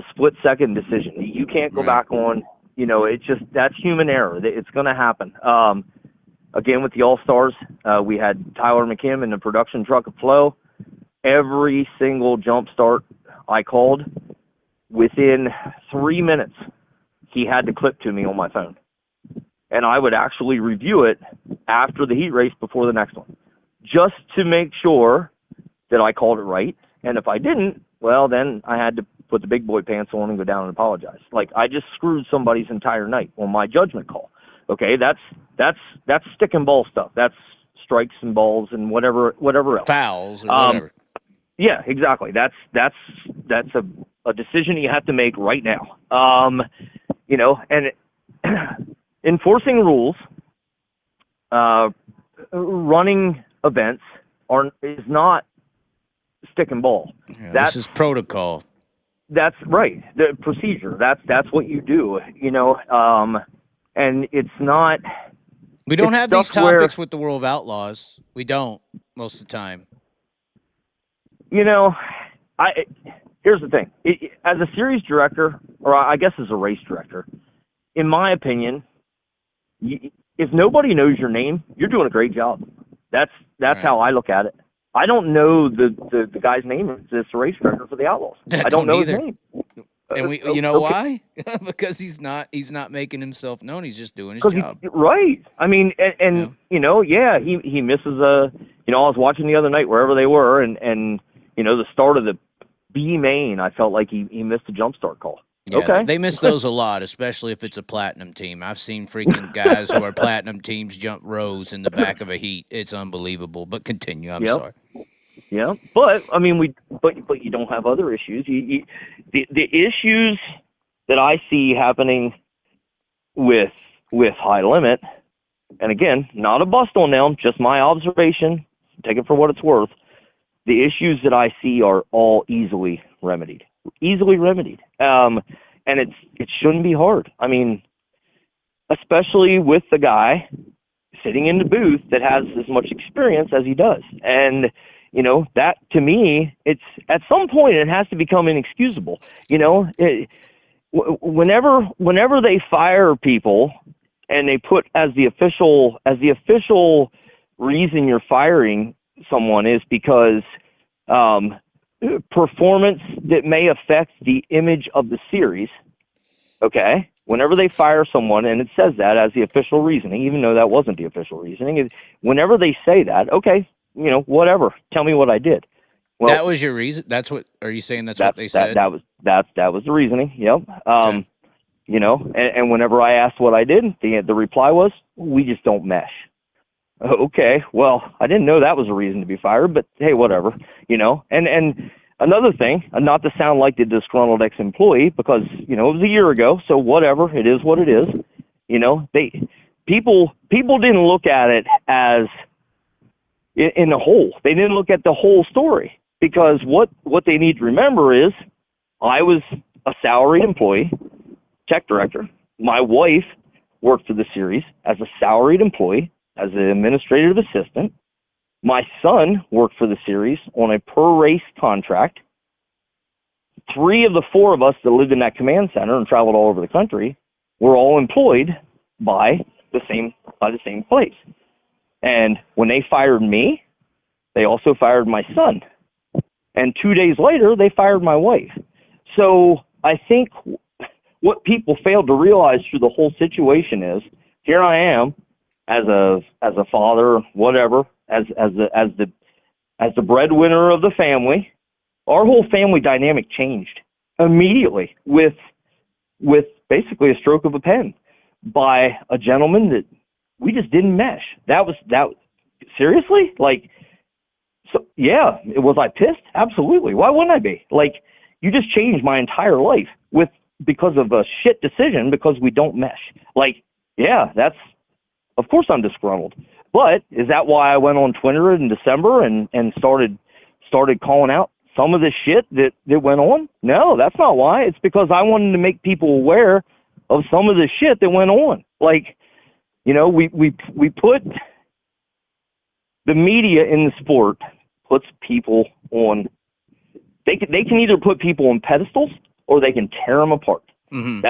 split-second decision. You can't go back on. It's just, that's human error. It's going to happen. Again, with the All-Stars, we had Tyler McKim in the production truck at Flow. Every single jump start I called, within 3 minutes, he had the clip to me on my phone. And I would actually review it after the heat race before the next one, just to make sure that I called it right. And if I didn't, well, then I had to put the big boy pants on and go down and apologize. Like, I just screwed somebody's entire night on my judgment call. Okay, that's stick and ball stuff. That's strikes and balls and whatever else.
Fouls or whatever.
Yeah, exactly. That's a decision you have to make right now. And enforcing rules, running events is not stick and ball.
Yeah, this is protocol.
That's right. The procedure. That's what you do. And it's not.
We don't have these topics with the World of Outlaws. We don't most of the time.
Here's the thing. As a series director, or I guess as a race director, in my opinion, if nobody knows your name, you're doing a great job. That's right. How I look at it. I don't know the guy's name as the race director for the Outlaws. I don't know either. His name.
And why? Because he's not making himself known. He's just doing his job.
Right. I mean, he misses I was watching the other night wherever they were, and the start of the B main, I felt like he missed a jump start call.
Yeah, okay. They miss those a lot, especially if it's a platinum team. I've seen freaking guys who are platinum teams jump rows in the back of a heat. It's unbelievable. But continue. I'm sorry.
Yeah, but I mean, but you don't have other issues. The issues that I see happening with high limit and again, not a bust on them, just my observation, take it for what it's worth, the issues that I see are all easily remedied. And it shouldn't be hard. I mean, especially with the guy sitting in the booth that has as much experience as he does. And, you know, that to me, it's at some point it has to become inexcusable. You know, whenever they fire people and they put as the official reason you're firing someone is because performance that may affect the image of the series. Okay, whenever they fire someone, and it says that as the official reasoning, even though that wasn't the official reasoning, whenever they say that, okay, you know, whatever, tell me what I did.
Well, that was your reason. That's what. Are you saying that's what they said?
That was the reasoning. Yep. Okay. You know, and whenever I asked what I did, the reply was, "We just don't mesh." Okay, well, I didn't know that was a reason to be fired, but hey, whatever, you know. And another thing, not to sound like the disgruntled ex-employee, because, you know, it was a year ago, so whatever, it is what it is. You know, people didn't look at it as in the whole. They didn't look at the whole story, because what they need to remember is I was a salaried employee, tech director. My wife worked for the series as a salaried employee, as an administrative assistant. My son worked for the series on a per race contract. 3 of the 4 of us that lived in that command center and traveled all over the country were all employed by the same place. And when they fired me, they also fired my son. And 2 days later, they fired my wife. So I think what people failed to realize through the whole situation is, here I am, as a father, whatever, as the breadwinner of the family. Our whole family dynamic changed immediately with basically a stroke of a pen by a gentleman that we just didn't mesh. That seriously? Like, so yeah, was I pissed? Absolutely. Why wouldn't I be? Like, you just changed my entire life because of a shit decision because we don't mesh. Like, yeah, of course I'm disgruntled. But is that why I went on Twitter in December and started calling out some of the shit that went on? No, that's not why. It's because I wanted to make people aware of some of the shit that went on. Like, you know, we put the media in the sport puts people on. They can either put people on pedestals or they can tear them apart. Mm-hmm.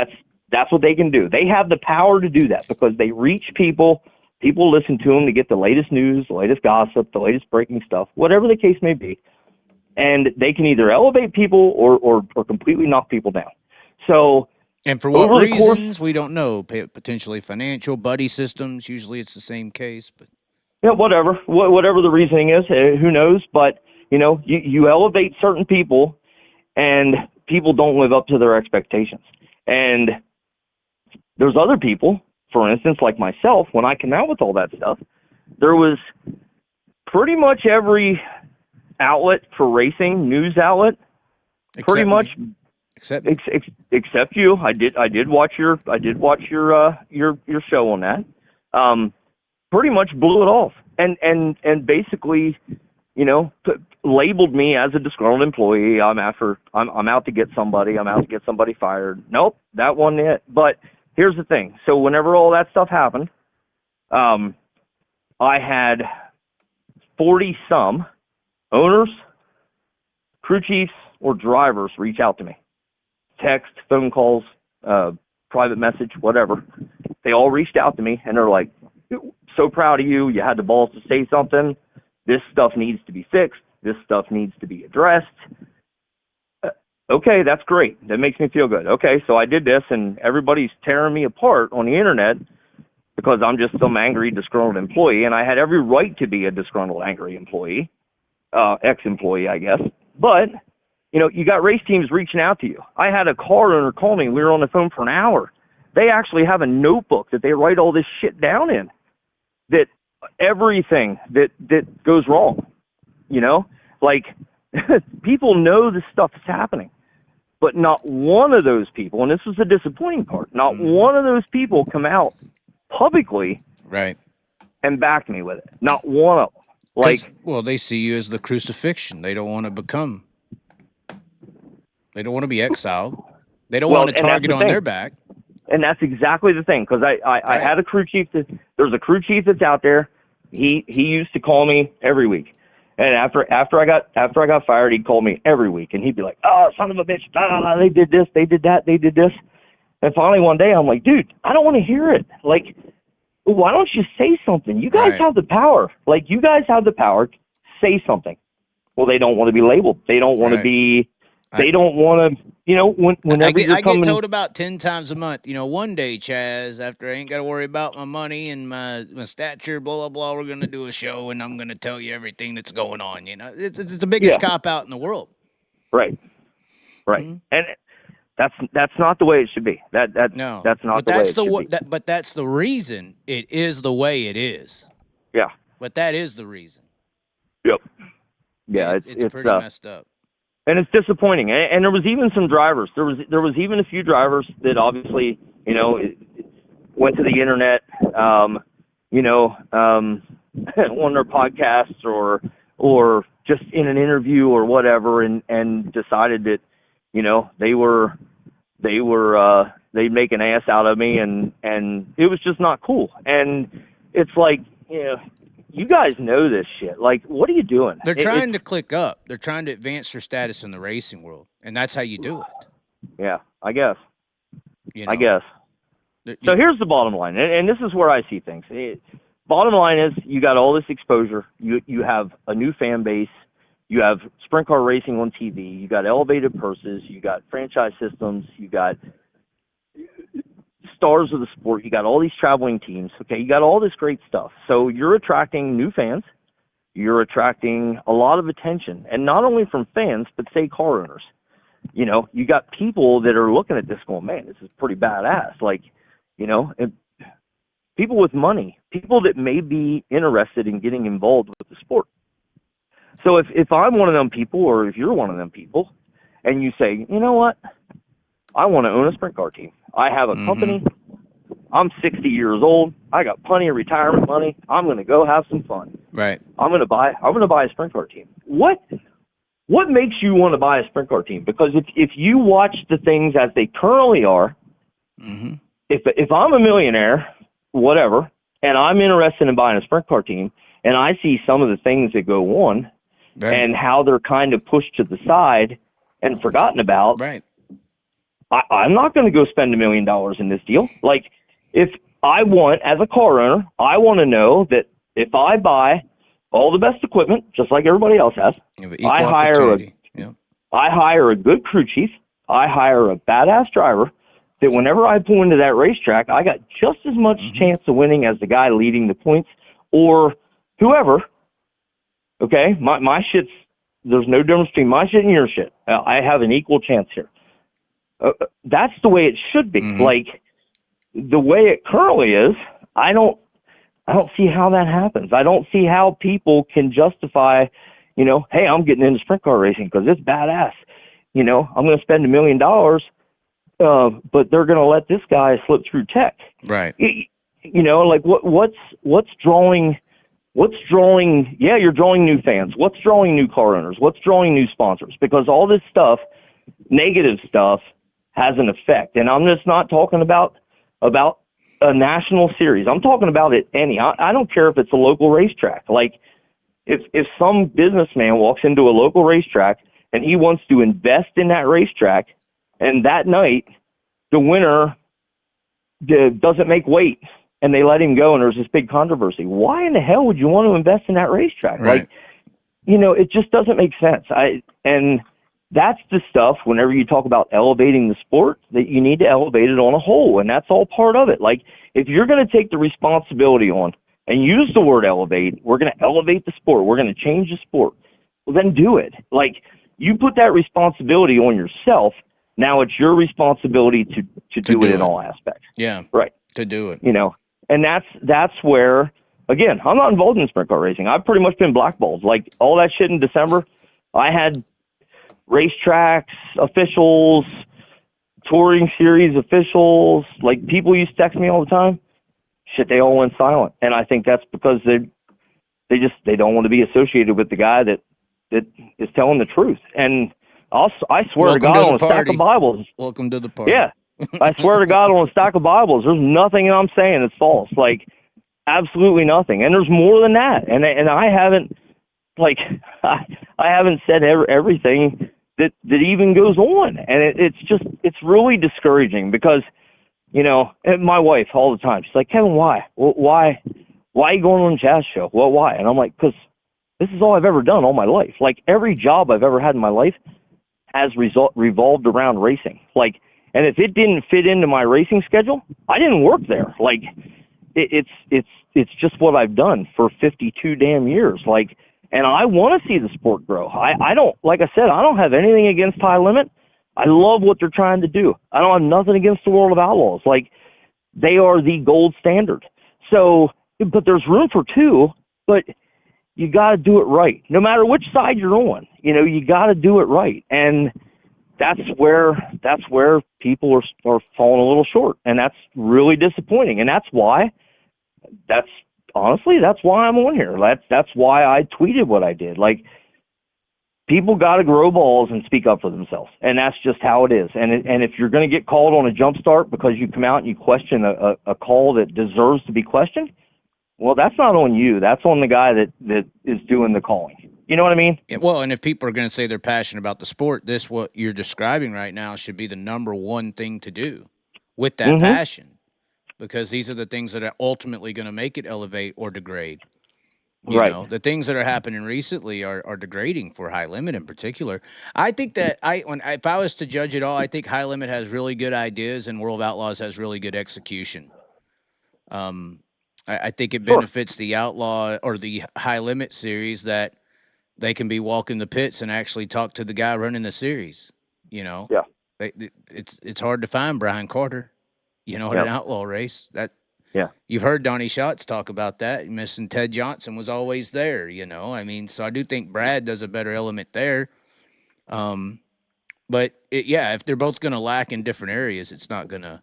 That's what they can do. They have the power to do that because they reach people. People listen to them to get the latest news, the latest gossip, the latest breaking stuff, whatever the case may be. And they can either elevate people or completely knock people down. So,
and for what reasons, we don't know. Potentially financial, buddy systems. Usually it's the same case. But
yeah, whatever the reasoning is, who knows? But, you know, you elevate certain people and people don't live up to their expectations. And there's other people, for instance, like myself, when I came out with all that stuff, there was pretty much every outlet for racing, news outlet, except you. I did watch your show on that. Pretty much blew it off and basically, you know, labeled me as a disgruntled employee. I'm out to get somebody. I'm out to get somebody fired. Nope, that wasn't it. But here's the thing. So whenever all that stuff happened, I had 40-some owners, crew chiefs, or drivers reach out to me. Text, phone calls, private message, whatever. They all reached out to me, and they're like, so proud of you. You had the balls to say something. This stuff needs to be fixed. This stuff needs to be addressed. Okay, that's great. That makes me feel good. Okay, so I did this, and everybody's tearing me apart on the internet because I'm just some angry, disgruntled employee, and I had every right to be a disgruntled, angry employee, ex-employee, I guess. But, you know, you got race teams reaching out to you. I had a car owner call me. We were on the phone for an hour. They actually have a notebook that they write all this shit down in, that everything that goes wrong, you know? Like, people know this stuff is happening. But not one of those people, and this was the disappointing part, not one of those people come out publicly
right
and backed me with it. Not one of them. Like,
well, they see you as the crucifixion. They don't want to be exiled. They don't want a target on their back.
And that's exactly the thing, because I had a crew chief. There's a crew chief that's out there. He used to call me every week, and after I got fired, he'd call me every week, and he'd be like, "Oh, son of a bitch! They did this, they did that, they did this." And finally, one day, I'm like, "Dude, I don't want to hear it. Like, why don't you say something? You guys have the power. Like, you guys have the power. Say something." Well, they don't want to be labeled. They don't want to be. They don't want to, whenever
I get told about 10 times a month, one day, Chaz, after I ain't got to worry about my money and my stature, blah, blah, blah, we're going to do a show and I'm going to tell you everything that's going on. It's the biggest cop out in the world.
Right. Mm-hmm. And that's not the way it should be. That's not the way it should be.
But that's the reason it is the way it is.
Yeah.
But that is the reason.
Yep. Yeah.
It's pretty messed up.
And it's disappointing. And there was even some drivers. There was even a few drivers that obviously, went to the internet, on their podcasts or just in an interview or whatever, and decided that, they'd make an ass out of me, and it was just not cool. And it's like, you guys know this shit. Like, what are you doing?
They're trying to click up. They're trying to advance their status in the racing world, and that's how you do it.
Yeah, I guess. I guess. So here's the bottom line, and this is where I see things. Bottom line is, you got all this exposure. You have a new fan base. You have sprint car racing on TV. You got elevated purses. You got franchise systems. You got stars of the sport. You got all these traveling teams. Okay, you got all this great stuff. So you're attracting new fans. You're attracting a lot of attention, and not only from fans, but say car owners. You got people that are looking at this going, "Man, this is pretty badass." Like, and people with money, people that may be interested in getting involved with the sport. So if I'm one of them people, or if you're one of them people, and you say, "You know what? I want to own a sprint car team. I have a company. I'm 60 years old. I got plenty of retirement money. I'm going to go have some fun.
Right.
I'm going to buy a sprint car team." What makes you want to buy a sprint car team? Because if you watch the things as they currently are, if I'm a millionaire, whatever, and I'm interested in buying a sprint car team, and I see some of the things that go on and how they're kind of pushed to the side and forgotten about, I'm not going to go spend $1 million in this deal. Like, if I want, as a car owner, I want to know that if I buy all the best equipment, just like everybody else has, I hire a good crew chief, I hire a badass driver, that whenever I pull into that racetrack, I got just as much chance of winning as the guy leading the points or whoever. Okay? My shit's, there's no difference between my shit and your shit. I have an equal chance here. That's the way it should be. Like, the way it currently is, I don't see how that happens. I don't see how people can justify, hey, I'm getting into sprint car racing because it's badass. I'm going to spend $1 million, but they're going to let this guy slip through tech.
Right.
Like what's drawing? Yeah, you're drawing new fans. What's drawing new car owners? What's drawing new sponsors? Because all this stuff, negative stuff, has an effect. And I'm just not talking about a national series. I'm talking about it I don't care if it's a local racetrack. Like, if some businessman walks into a local racetrack and he wants to invest in that racetrack, and that night the winner doesn't make weight and they let him go and there's this big controversy, why in the hell would you want to invest in that racetrack?
Right.
Like, it just doesn't make sense. And that's the stuff, whenever you talk about elevating the sport, that you need to elevate it on a whole, and that's all part of it. Like, if you're going to take the responsibility on and use the word elevate, we're going to elevate the sport, we're going to change the sport, well, then do it. Like, you put that responsibility on yourself, now it's your responsibility to do it in all aspects.
Yeah.
Right.
To do it.
And that's where, again, I'm not involved in sprint car racing. I've pretty much been blackballed. Like, all that shit in December, I had racetracks, officials, touring series officials, like, people used to text me all the time. shit, they all went silent. And I think that's because they don't want to be associated with the guy that is telling the truth. And I swear to God on a stack of Bibles.
Welcome to the party.
Yeah. I swear to God on a stack of Bibles, there's nothing I'm saying that's false. Like, absolutely nothing. And there's more than that. And I haven't, like, I haven't said everything that even goes on. And it's really discouraging because, you know, and my wife all the time, she's like, Kevin, why? Well, why are you going on the Chaz show? Well, why? And I'm like, because this is all I've ever done all my life. Like, every job I've ever had in my life has revolved around racing. Like, and if it didn't fit into my racing schedule, I didn't work there. Like, it's just what I've done for 52 damn years. Like, and I want to see the sport grow. I don't, like I said, I don't have anything against High Limit. I love what they're trying to do. I don't have nothing against the World of Outlaws. Like, they are the gold standard. So, but there's room for two, but you got to do it right. No matter which side you're on, you know, you got to do it right. And that's where people are falling a little short, and that's really disappointing. And that's why I'm on here. That's why I tweeted what I did. Like, people got to grow balls and speak up for themselves, and that's just how it is. And if you're going to get called on a jump start because you come out and you question a call that deserves to be questioned, well, that's not on you. That's on the guy that is doing the calling. You know what I mean?
Yeah, well, and if people are going to say they're passionate about the sport, what you're describing right now should be the number one thing to do with that passion, because these are the things that are ultimately going to make it elevate or degrade. You know, the things that are happening recently are degrading for High Limit in particular. I think that if I was to judge it all, I think High Limit has really good ideas and World of Outlaws has really good execution. I think it benefits the Outlaw or the High Limit series that they can be walking the pits and actually talk to the guy running the series. You know, it's hard to find Brian Carter, you know, at an Outlaw race. You've heard Donnie Schatz talk about that. Missing Ted Johnson was always there, you know. I mean, so I do think Brad does a better element there. But if they're both going to lack in different areas, it's not going to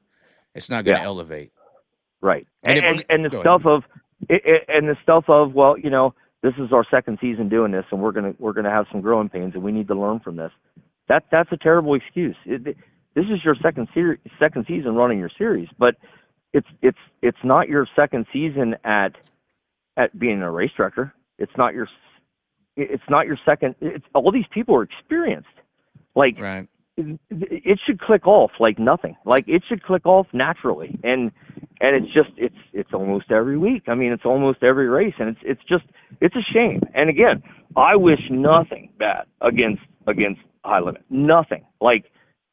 elevate.
Right. And the stuff of well, you know, this is our second season doing this, and we're gonna have some growing pains, and we need to learn from this. That's a terrible excuse. This is your second season running your series, but it's not your second season at being a race director. It's not your second. All these people are experienced. Like, it should click off like nothing. Like, it should click off naturally, and it's almost every week. I mean, it's almost every race, and it's a shame. And again, I wish nothing bad against High Limit. Nothing. Like,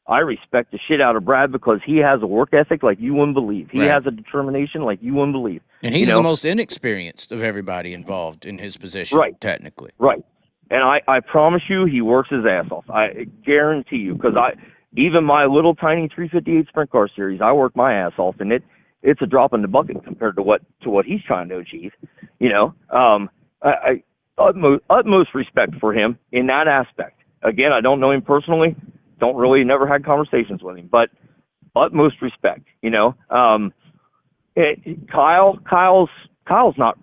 I respect the shit out of Brad because he has a work ethic like you wouldn't believe. He has a determination like you wouldn't believe.
And he's the most inexperienced of everybody involved in his position, technically.
Right. And I promise you, he works his ass off. I guarantee you, because even my little tiny 358 sprint car series, I work my ass off, and it's a drop in the bucket compared to what he's trying to achieve. You know, I utmost respect for him in that aspect. Again, I don't know him personally. Never had conversations with him, but utmost respect, you know. Kyle's not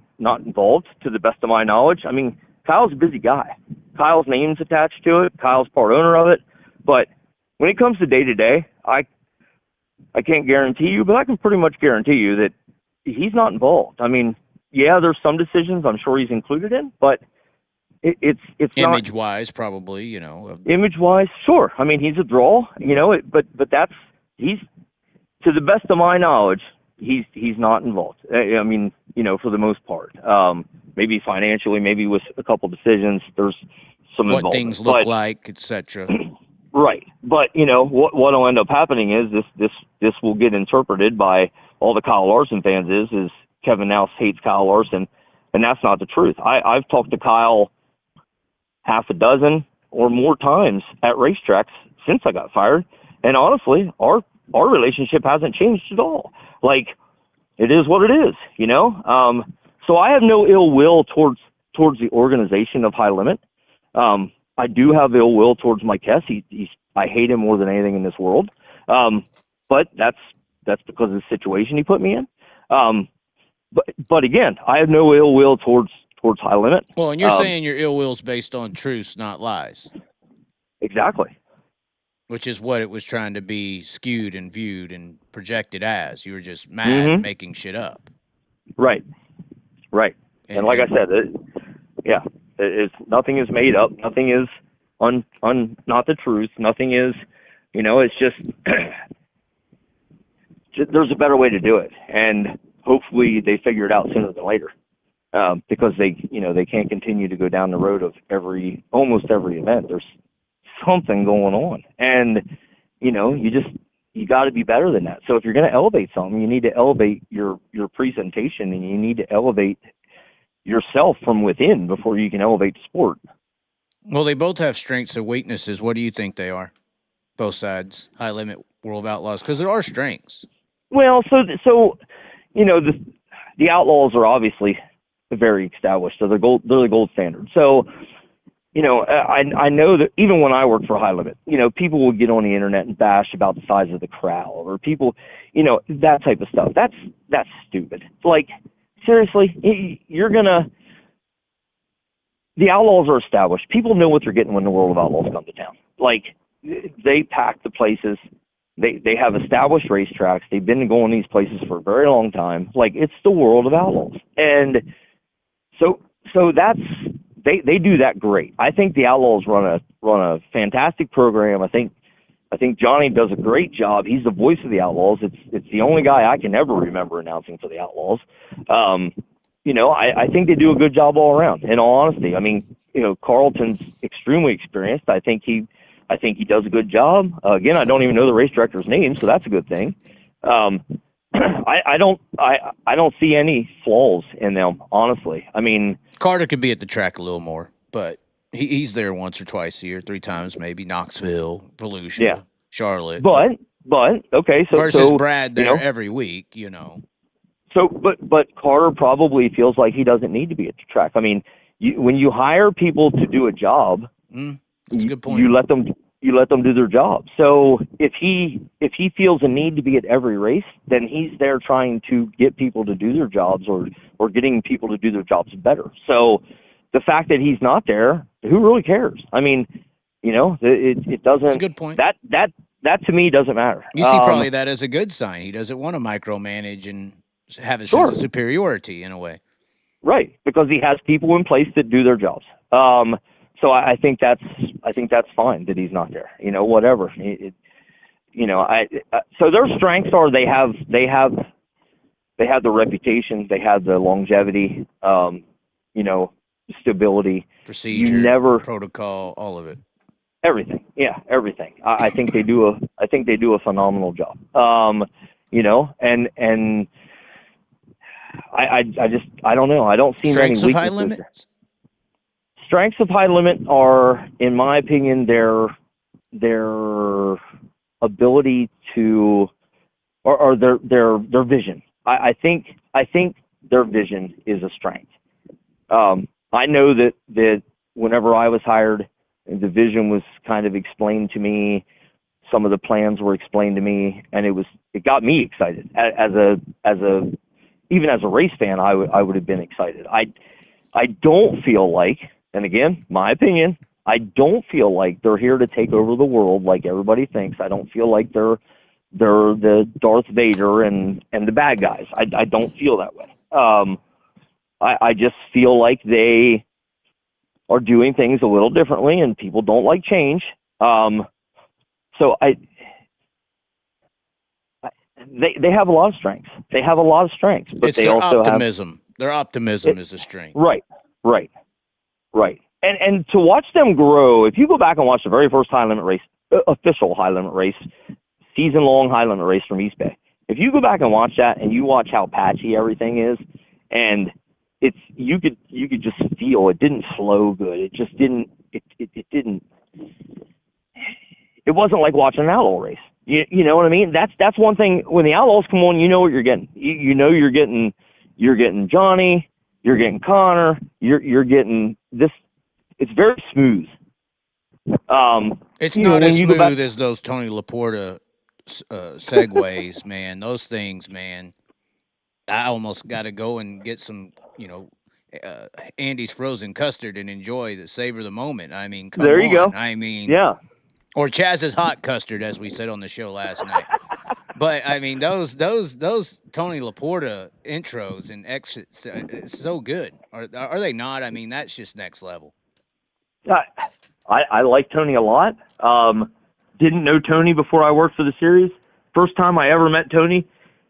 involved to the best of my knowledge. I mean, Kyle's a busy guy. Kyle's name's attached to it. Kyle's part owner of it. But when it comes to day to day, I can't guarantee you, but I can pretty much guarantee you that he's not involved. I mean, yeah, there's some decisions I'm sure he's included in, but it's
image-wise, probably, you know.
Image-wise, sure. I mean, he's a draw, you know. But he's, to the best of my knowledge, he's not involved. I mean, you know, for the most part. Maybe financially, maybe with a couple decisions, there's some involvement.
What things look like, etc.
Right. But you know what'll end up happening is this will get interpreted by all the Kyle Larson fans is Kevin Nouse hates Kyle Larson, and that's not the truth. I've talked to Kyle half a dozen or more times at racetracks since I got fired, and honestly, our relationship hasn't changed at all. Like, it is what it is, you know. So I have no ill will towards the organization of High Limit. I do have ill will towards Mike Hess. I hate him more than anything in this world. But that's because of the situation he put me in. but again, I have no ill will towards high limit.
Well, and you're saying your ill will's based on truths, not lies.
Exactly.
Which is what it was trying to be skewed and viewed and projected as. You were just mad and making shit up.
Right. And like I said, it's nothing is made up. Nothing is not the truth. Nothing is, it's just there's a better way to do it. And hopefully they figure it out sooner than later. Because they can't continue to go down the road of almost every event. There's something going on, and you got to be better than that. So if you're going to elevate something, you need to elevate your presentation, and you need to elevate yourself from within before you can elevate the sport.
Well, they both have strengths and weaknesses. What do you think they are? Both sides, High Limit, World of Outlaws, because there are strengths.
Well, so the Outlaws are obviously very established, so they're the gold standard. So I know that even when I worked for High Limit, people will get on the internet and bash about the size of the crowd, or people, that type of stuff. That's stupid. Like, seriously, the Outlaws are established. People know what they're getting when the World of Outlaws come to town. Like, they pack the places. They have established racetracks. They've been going these places for a very long time. Like, it's the World of Outlaws. And so that's, they do that great. I think the Outlaws run a fantastic program. I think Johnny does a great job. He's the voice of the Outlaws. It's the only guy I can ever remember announcing for the Outlaws. I think they do a good job all around, in all honesty. I mean, Carlton's extremely experienced. I think he does a good job. Again, I don't even know the race director's name, so that's a good thing. I don't see any flaws in them, honestly. I mean,
Carter could be at the track a little more, but he's there once or twice a year, 3 times maybe. Knoxville, Volusia, Charlotte.
But okay, so
versus Brad there every week,
So, but Carter probably feels like he doesn't need to be at the track. I mean, when you hire people to do a job,
that's a good point.
You let them do their job. So if he feels a need to be at every race, then he's there trying to get people to do their jobs or getting people to do their jobs better. So the fact that he's not there, who really cares? I mean, it doesn't.
That's a good point.
That to me doesn't matter.
You see probably that as a good sign. He doesn't want to micromanage and have a sense of superiority in a way. Right,
because he has people in place that do their jobs. So I think that's fine that he's not there. Whatever. So their strengths are they have the reputation, they have the longevity, stability,
procedure, protocol, all of it.
Everything. Yeah, everything. I think they do a phenomenal job. And I don't know. I don't see
strengths
many
of High
weaknesses
Limit.
there. Strengths of High Limit are, in my opinion, their ability to, or their vision. I think their vision is a strength. I know that whenever I was hired, the vision was kind of explained to me. Some of the plans were explained to me, and it got me excited. Even as a race fan, I would have been excited. I don't feel like, and again, my opinion, I don't feel like they're here to take over the world like everybody thinks. I don't feel like they're the Darth Vader and the bad guys. I don't feel that way. I just feel like they are doing things a little differently, and people don't like change. So they have a lot of strengths. They have a lot of strengths, but they also
optimism.
have
their optimism is a strength.
Right. And to watch them grow, if you go back and watch the very first High Limit race, official High Limit race, season-long High Limit race from East Bay, if you go back and watch that and you watch how patchy everything is, and you could just feel it didn't flow good. It just didn't. It didn't. It wasn't like watching an outlaw race. You know what I mean? That's one thing. When the Outlaws come on, you know what you're getting. You know you're getting Johnny, you're getting Connor, you're getting this. It's very smooth.
It's not as smooth as those Tony Laporta segues, man. Those things, man. I almost got to go and get some, Andy's frozen custard and savor the moment. I mean, come
There you
on.
go.
I mean,
Yeah.
or Chaz's hot custard, as we said on the show last night. But I mean, those Tony Laporta intros and exits, it's so good. Are they not? I mean, that's just next level.
I like Tony a lot. Didn't know Tony before I worked for the series. First time I ever met Tony,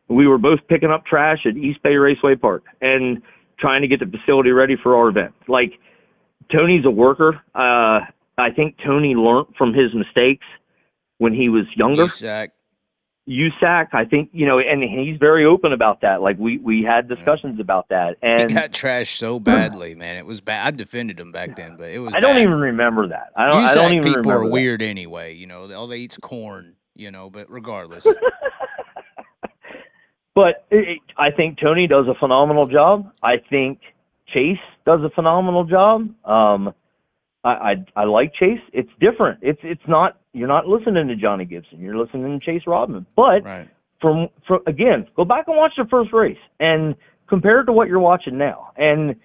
we were both picking up trash at East Bay Raceway Park and trying to get the facility ready for our event. Like, Tony's a worker. I think Tony learned from his mistakes when he was younger. USAC, I think, and he's very open about that. Like, we had discussions about that. And
he got trashed so badly, man. It was bad. I defended him back then, but it was
I don't even remember that. I
USAC
don't even
people
remember
are
that.
weird anyway. All they eat's corn, but regardless.
But I think Tony does a phenomenal job. I think Chase does a phenomenal job. I like Chase. It's different. It's not, you're not listening to Johnny Gibson. You're listening to Chase Rodman. But
right.
from again, go back and watch the first race and compare it to what you're watching now. And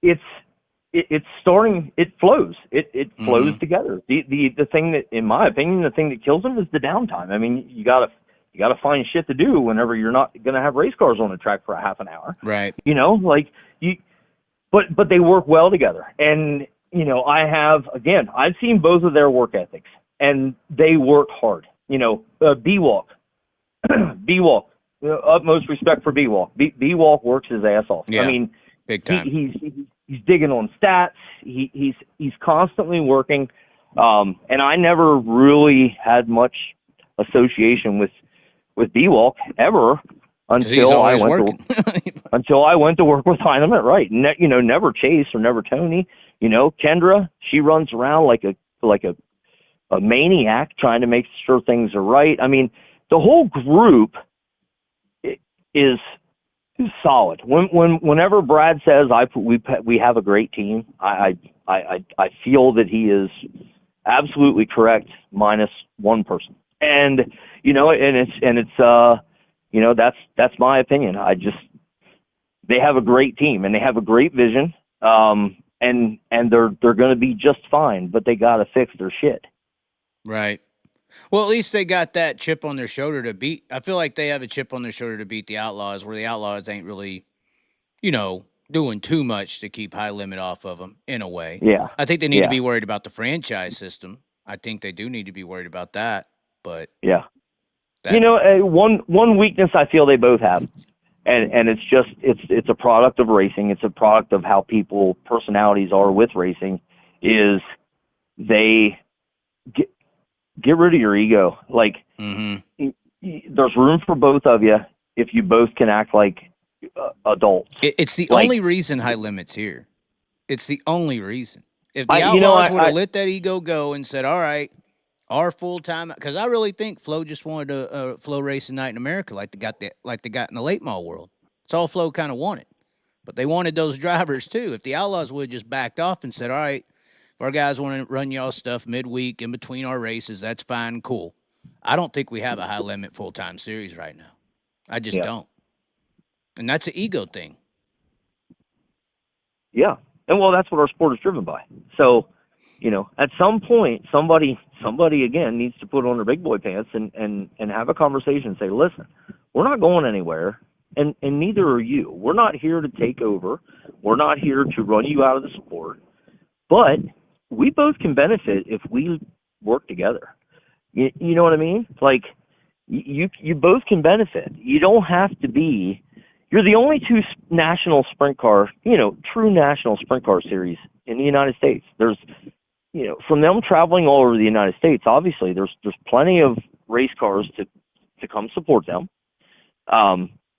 it's starting. It flows. It flows together. The thing that, in my opinion, the thing that kills them is the downtime. I mean, you gotta find shit to do whenever you're not gonna have race cars on the track for a half an hour.
Right.
But they work well together. And I've seen both of their work ethics, and they work hard. B-Walk, utmost respect for B-Walk. B-Walk works his ass off.
Yeah,
I mean,
big time.
He's digging on stats. He's constantly working. And I never really had much association with B-Walk ever until I went to work with Heinemann, right? Never Chase or never Tony. Kendra, she runs around like a maniac trying to make sure things are right. I mean, the whole group is solid. Whenever Brad says we have a great team, I feel that he is absolutely correct, minus one person. And that's my opinion. They have a great team and they have a great vision. And they're going to be just fine, but they got to fix their shit.
Right. Well, at least they got that chip on their shoulder to beat. I feel like they have a chip on their shoulder to beat the Outlaws, where the Outlaws ain't really, doing too much to keep High Limit off of them in a way.
Yeah.
I think they need to be worried about the franchise system. I think they do need to be worried about that. But
yeah, one weakness I feel they both have. And it's just it's a product of racing. It's a product of how personalities are with racing. Is they get rid of your ego. Like, there's room for both of you if you both can act like adults.
It's the only reason High Limit's here. It's the only reason. If the Outlaws would have let that ego go and said, "All right, our full time," because I really think Flo just wanted a Flo Racing Night in America like they got in the late model world. It's all Flo kind of wanted, but they wanted those drivers too. If the Outlaws would have just backed off and said, "All right, if our guys want to run y'all stuff midweek in between our races, that's fine, cool." I don't think we have a High Limit full time series right now. I just don't, and that's an ego thing.
Yeah, and that's what our sport is driven by. So, at some point, somebody again needs to put on their big boy pants and have a conversation and say, "Listen, we're not going anywhere, and neither are you. We're not here to take over. We're not here to run you out of the sport. But we both can benefit if we work together." You know what I mean? Like, you both can benefit. You don't have to be. You're the only two national sprint car, true national sprint car series in the United States. There's, from them traveling all over the United States, obviously there's plenty of race cars to come support them.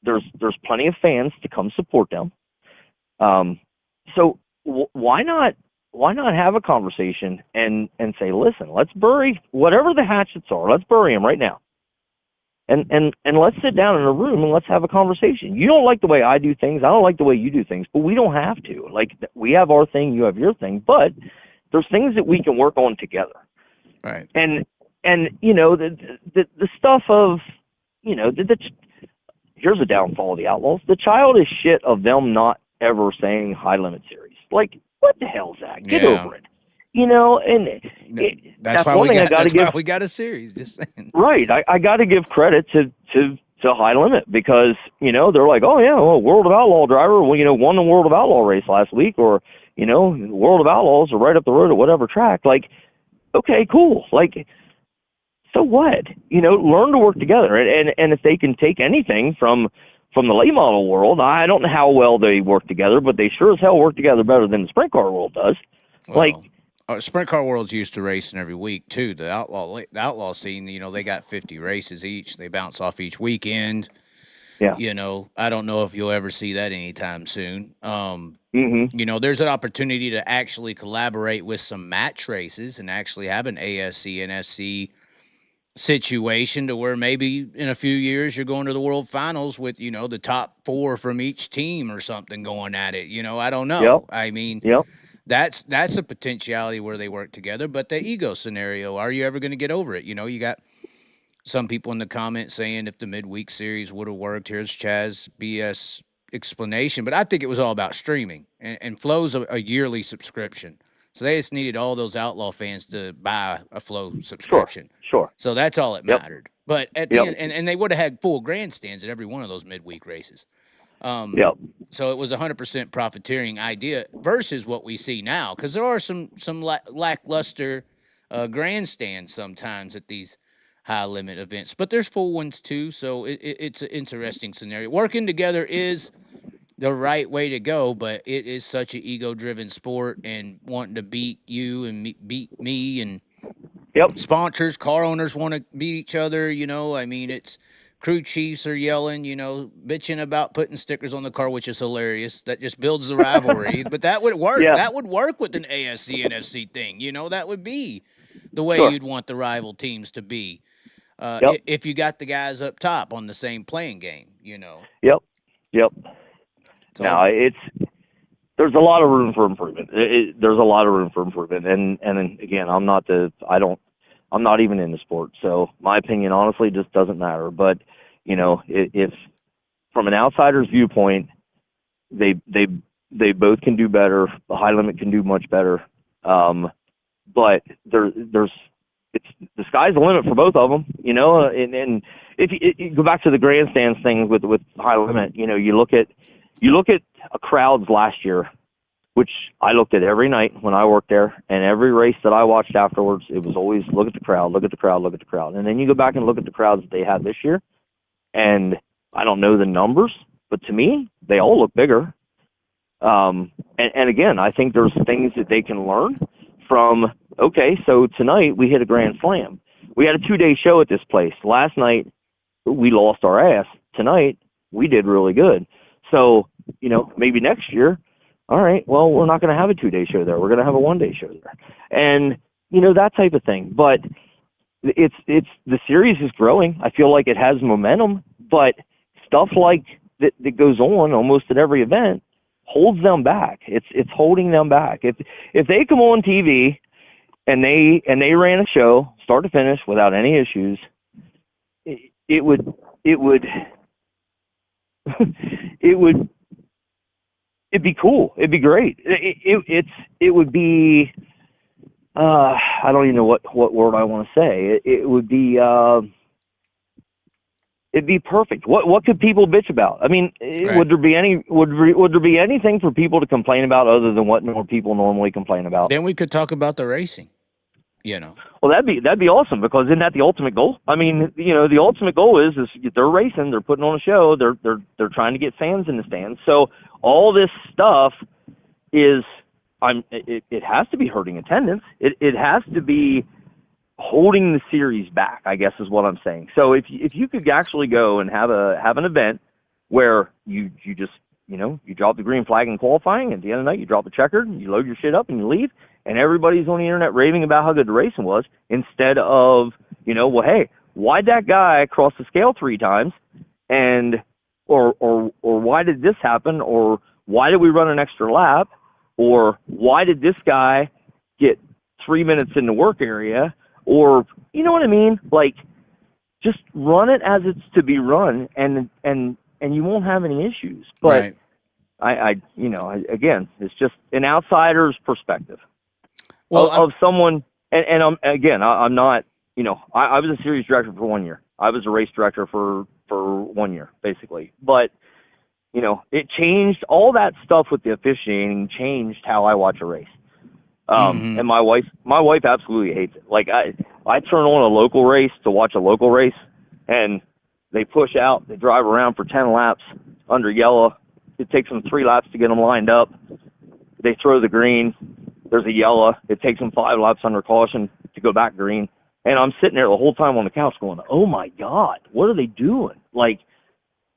There's plenty of fans to come support them. So why not have a conversation and say, "Listen, let's bury whatever the hatchets are. Let's bury them right now. And let's sit down in a room and let's have a conversation. You don't like the way I do things. I don't like the way you do things, but we don't have to. Like, we have our thing, you have your thing, but there's things that we can work on together."
Right.
And the stuff of, here's the downfall of the Outlaws: the childish shit of them not ever saying high limit series. Like, what the hell's that? Get over it. And that's one thing I got to give.
Why we got a series. Just saying.
Right. I got to give credit to high limit, because they're like, oh yeah, well, World of Outlaw driver, won the World of Outlaw race last week, or World of Outlaws are right up the road at whatever track. Like, okay, cool. Like, so what? Learn to work together, and if they can take anything from the late model world, I don't know how well they work together, but they sure as hell work together better than the sprint car world does.
Well, sprint car world's used to racing every week too. The outlaw scene, they got 50 races each. They bounce off each weekend.
Yeah.
I don't know if you'll ever see that anytime soon.
Mm-hmm.
There's an opportunity to actually collaborate with some match races and actually have an ASC and SC situation to where maybe in a few years you're going to the world finals with, the top 4 from each team or something going at it. I don't know.
Yep.
I mean,
yep.
That's a potentiality where they work together, but the ego scenario, are you ever going to get over it? You got some people in the comments saying if the midweek series would have worked, here's Chaz BS explanation, but I think it was all about streaming, and Flow's a yearly subscription. So they just needed all those Outlaw fans to buy a Flow subscription.
Sure.
So that's all that
Yep.
mattered. But at the end, and they would have had full grandstands at every one of those midweek races. So it was 100% profiteering idea versus what we see now, because there are some lackluster grandstands sometimes at these high limit events, but there's full ones too. So it's an interesting scenario. Working together is the right way to go, but it is such an ego-driven sport, and wanting to beat you and beat me, and sponsors, car owners want to beat each other. I mean, it's crew chiefs are yelling, bitching about putting stickers on the car, which is hilarious. That just builds the rivalry. But that would work.
Yeah.
That would work with an ASC and FC thing. That would be the way you'd want the rival teams to be. If you got the guys up top on the same playing game,
Yep. Now there's a lot of room for improvement. There's a lot of room for improvement, and again, I'm not even in the sport, so my opinion honestly just doesn't matter. But if from an outsider's viewpoint, they both can do better. The high limit can do much better, but there's the sky's the limit for both of them. And if you go back to the grandstands thing with high limit, you look at crowds last year, which I looked at every night when I worked there, and every race that I watched afterwards, it was always look at the crowd. And then you go back and look at the crowds that they had this year, and I don't know the numbers, but to me, they all look bigger. And again, I think there's things that they can learn from, okay, so tonight we hit a grand slam. We had a 2-day show at this place. Last night, we lost our ass. Tonight, we did really good. So, maybe next year, all right, well, we're not going to have a 2-day show there. We're going to have a 1-day show there. And, that type of thing. But it's the series is growing. I feel like it has momentum, but stuff like that goes on almost at every event holds them back. It's holding them back. If they come on TV and they ran a show start to finish without any issues, it would it'd be cool. It'd be great. It would be I don't even know what word I want to say. It would be it'd be perfect. What could people bitch about? I mean,
Right.
would there be anything for people to complain about other than what people normally complain about?
Then we could talk about the racing.
Well, that'd be awesome, because isn't that the ultimate goal? I mean, the ultimate goal is they're racing, they're putting on a show, they're trying to get fans in the stands. So all this stuff is, it has to be hurting attendance. It has to be holding the series back, I guess is what I'm saying. So if you could actually go and have an event where you just you drop the green flag in qualifying, and at the end of the night you drop the checkered, and you load your shit up and you leave, and everybody's on the internet raving about how good the racing was, instead of, well, hey, why'd that guy cross the scale 3 times, and or why did this happen, or why did we run an extra lap, or why did this guy get 3 minutes in the work area, or you know what I mean? Like, just run it as it's to be run, and and you won't have any issues. But
right.
Again, it's just an outsider's perspective of someone. And I'm not, I was a series director for 1 year. I was a race director for 1 year, basically. But, it changed, all that stuff with the officiating changed how I watch a race. And my wife absolutely hates it. Like, I turn on a local race to watch a local race, and they push out, they drive around for 10 laps under yellow. It takes them 3 laps to get them lined up. They throw the green. There's a yellow. It takes them 5 laps under caution to go back green. And I'm sitting there the whole time on the couch going, oh, my God, what are they doing? Like,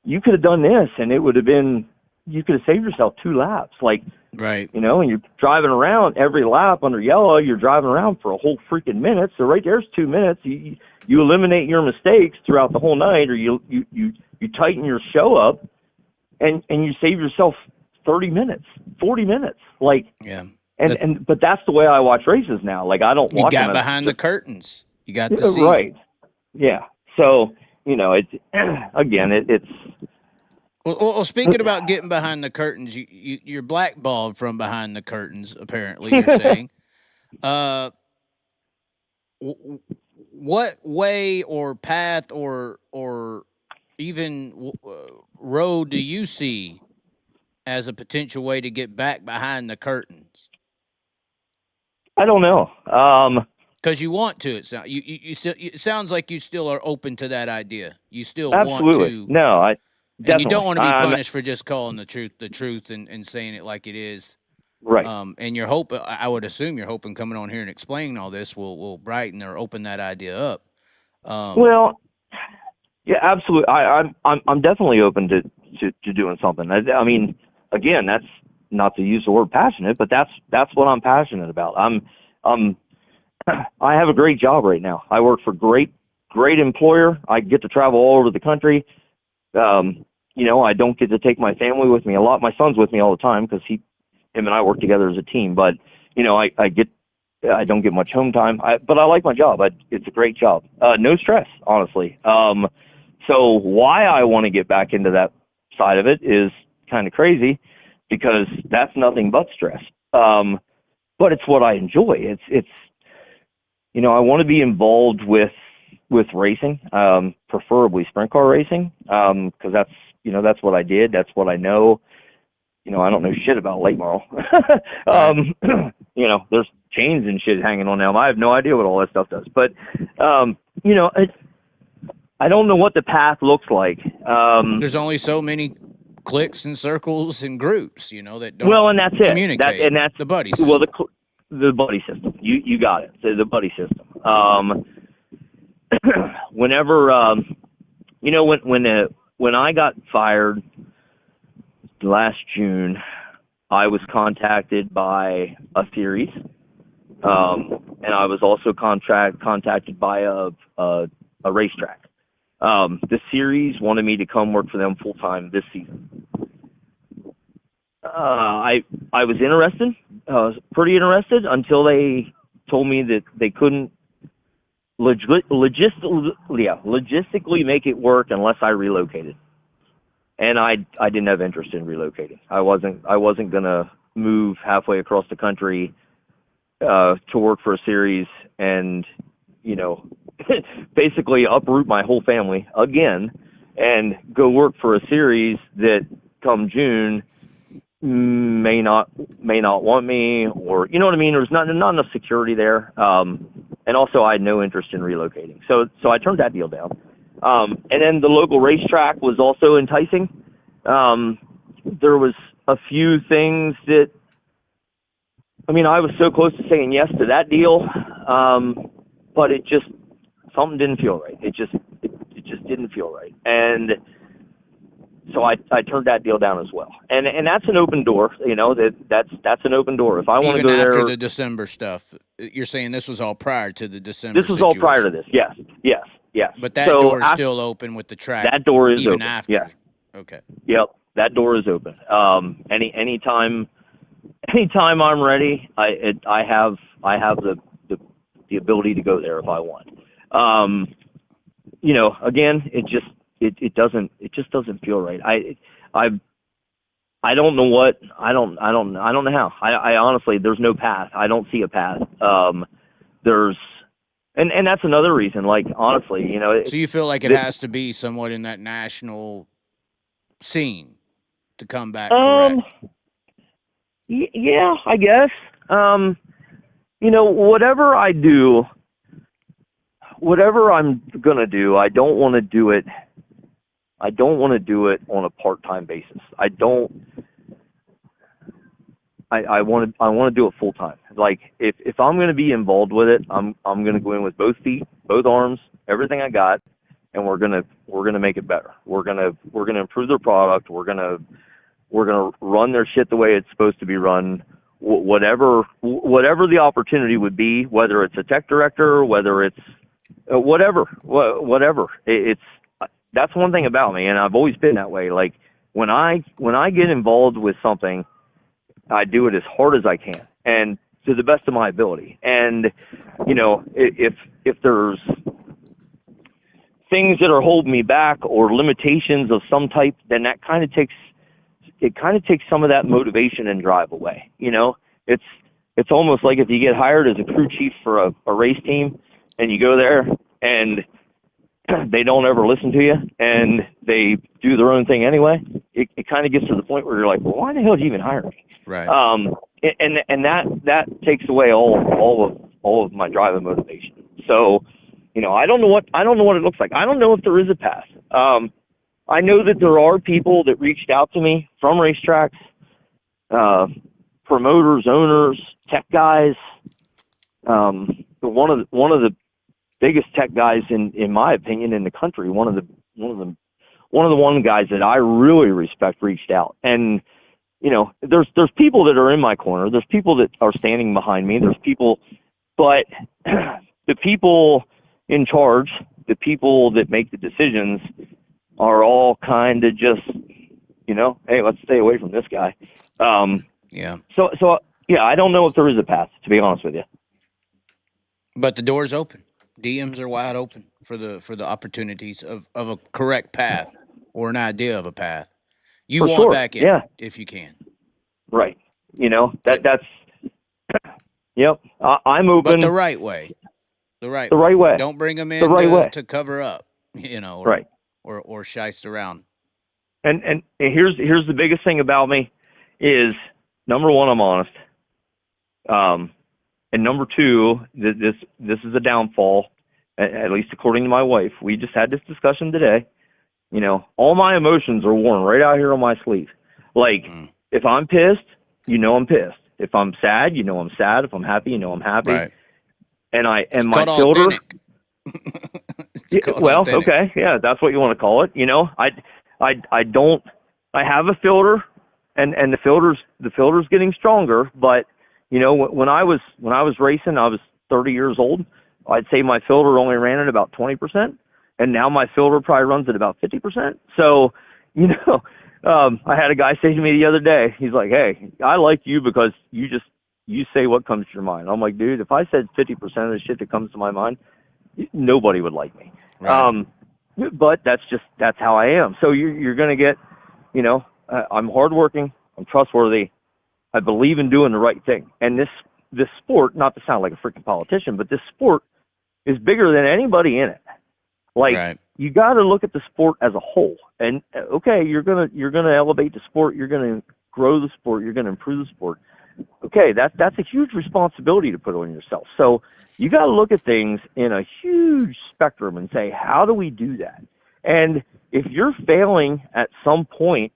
you could have done this, and it would have been, you could have saved yourself 2 laps. Like,
right.
And you're driving around every lap under yellow. You're driving around for a whole freaking minute. So right there's 2 minutes. You eliminate your mistakes throughout the whole night, or you tighten your show up, and you save yourself 30 minutes, 40 minutes. Like,
yeah.
But that's the way I watch races now. Like, I don't watch them.
You got behind the curtains. You got to see.
Right. Yeah. So, it's.
Well, speaking about getting behind the curtains, you're blackballed from behind the curtains, apparently, you're saying. What way or path or even road do you see as a potential way to get back behind the curtains?
I don't know.
Because you want to. It sounds like you still are open to that idea. You still
absolutely.
want to.
No,
and you don't want to be punished for just calling the truth and saying it like it is.
Right.
And you're hoping, I would assume you're hoping coming on here and explaining all this will brighten or open that idea up.
Well, yeah, absolutely. I'm definitely open to doing something. I mean, again, that's not to use the word passionate, but that's what I'm passionate about. I have a great job right now. I work for great employer. I get to travel all over the country. I don't get to take my family with me a lot. My son's with me all the time because him and I work together as a team. But I don't get much home time. But I like my job. It's a great job. No stress, honestly. So why I want to get back into that side of it is kind of crazy, because that's nothing but stress. But it's what I enjoy. It's I want to be involved with racing, preferably sprint car racing, because that's what I did. That's what I know. I don't know shit about late model. There's chains and shit hanging on them. I have no idea what all that stuff does. But, I don't know what the path looks like.
There's only so many cliques and circles and groups, that don't
and that's
communicate.
And that's
the buddy system.
Well, the buddy system. You got it. The buddy system. Whenever, when I got fired last June, I was contacted by a series, and I was also contacted by a racetrack. The series wanted me to come work for them full time this season. I was interested. I was pretty interested until they told me that they couldn't logistically make it work unless I relocated. And I didn't have interest in relocating. I wasn't gonna move halfway across the country to work for a series and basically uproot my whole family again and go work for a series that come June may not want me, or you know what I mean. There's not enough security there, and also I had no interest in relocating. So I turned that deal down. And then the local racetrack was also enticing. There was a few things that, I was so close to saying yes to that deal, but it just, something didn't feel right. It just didn't feel right. And so I turned that deal down as well. And that's an open door, that's an open door. If I want to go there.
Even after the December stuff, you're saying this was all prior to the December
This was all prior to this, yes.
But that door is still open with the track.
That door is
even
open.
After.
Yeah.
Okay.
Yep, that door is open. Anytime I'm ready, I have the ability to go there if I want. Again, it just it just doesn't feel right. I don't know what, I don't know how. I honestly, there's no path. I don't see a path. And that's another reason, like, honestly, you know.
So you feel like it has to be somewhat in that national scene to come back correct?
Yeah, I guess. You know, whatever I do, whatever I'm going to do, I don't want to do it on a part-time basis. I want to do it full-time. Like, if I'm going to be involved with it, I'm going to go in with both feet, both arms, everything I got, and we're going to make it better. We're going to improve their product. We're going to run their shit the way it's supposed to be run. Whatever the opportunity would be, whether it's a tech director, whether it's whatever. It's that's one thing about me, and I've always been that way. Like, when I get involved with something, I do it as hard as I can and to the best of my ability. And, you know, if there's things that are holding me back or limitations of some type, then that kind of takes some of that motivation and drive away. You know, it's almost like if you get hired as a crew chief for a race team and you go there and they don't ever listen to you and they do their own thing anyway, it kind of gets to the point where you're like, well, why the hell did you even hire me?
Right.
And that takes away all of my drive and motivation. So, you know, I don't know what it looks like. I don't know if there is a path. I know that there are people that reached out to me from racetracks, promoters, owners, tech guys. One of the biggest tech guys in my opinion in the country, one of the guys that I really respect reached out. And, you know, there's people that are in my corner. There's people that are standing behind me. There's people, but the people in charge, the people that make the decisions are all kind of just, you know, hey, let's stay away from this guy.
Yeah.
So yeah, I don't know if there is a path, to be honest with you.
But the door's open. DMs are wide open for the opportunities of a correct path or an idea of a path. You want
sure.
back in,
yeah,
if you can.
Right. You know, that's yep. I'm open.
But the right way. The right way. Don't bring them in to cover up, you know,
right.
Or shiest around.
And here's the biggest thing about me is, number one, I'm honest. And number two, this is a downfall, at least according to my wife. We just had this discussion today. You know, all my emotions are worn right out here on my sleeve. Like, if I'm pissed, you know I'm pissed. If I'm sad, you know I'm sad. If I'm happy, you know I'm happy.
Right.
And
it's
my filter. Well,
authentic.
Okay, yeah, that's what you want to call it. You know, I have a filter, and the filter's getting stronger. But, you know, when I was racing, I was 30 years old. I'd say my filter only ran at about 20%, and now my filter probably runs at about 50%. So, you know, I had a guy say to me the other day, he's like, "Hey, I like you because you say what comes to your mind." I'm like, dude, if I said 50% of the shit that comes to my mind, nobody would like me.
Right.
But that's how I am. So you're going to get, you know, I'm hardworking, I'm trustworthy, I believe in doing the right thing. And this sport, not to sound like a freaking politician, but this sport is bigger than anybody in it. Like,
right.
You got to look at the sport as a whole. And okay, you're gonna elevate the sport, you're gonna grow the sport, you're gonna improve the sport. Okay, that's a huge responsibility to put on yourself. So you got to look at things in a huge spectrum and say, how do we do that? And if you're failing at some point,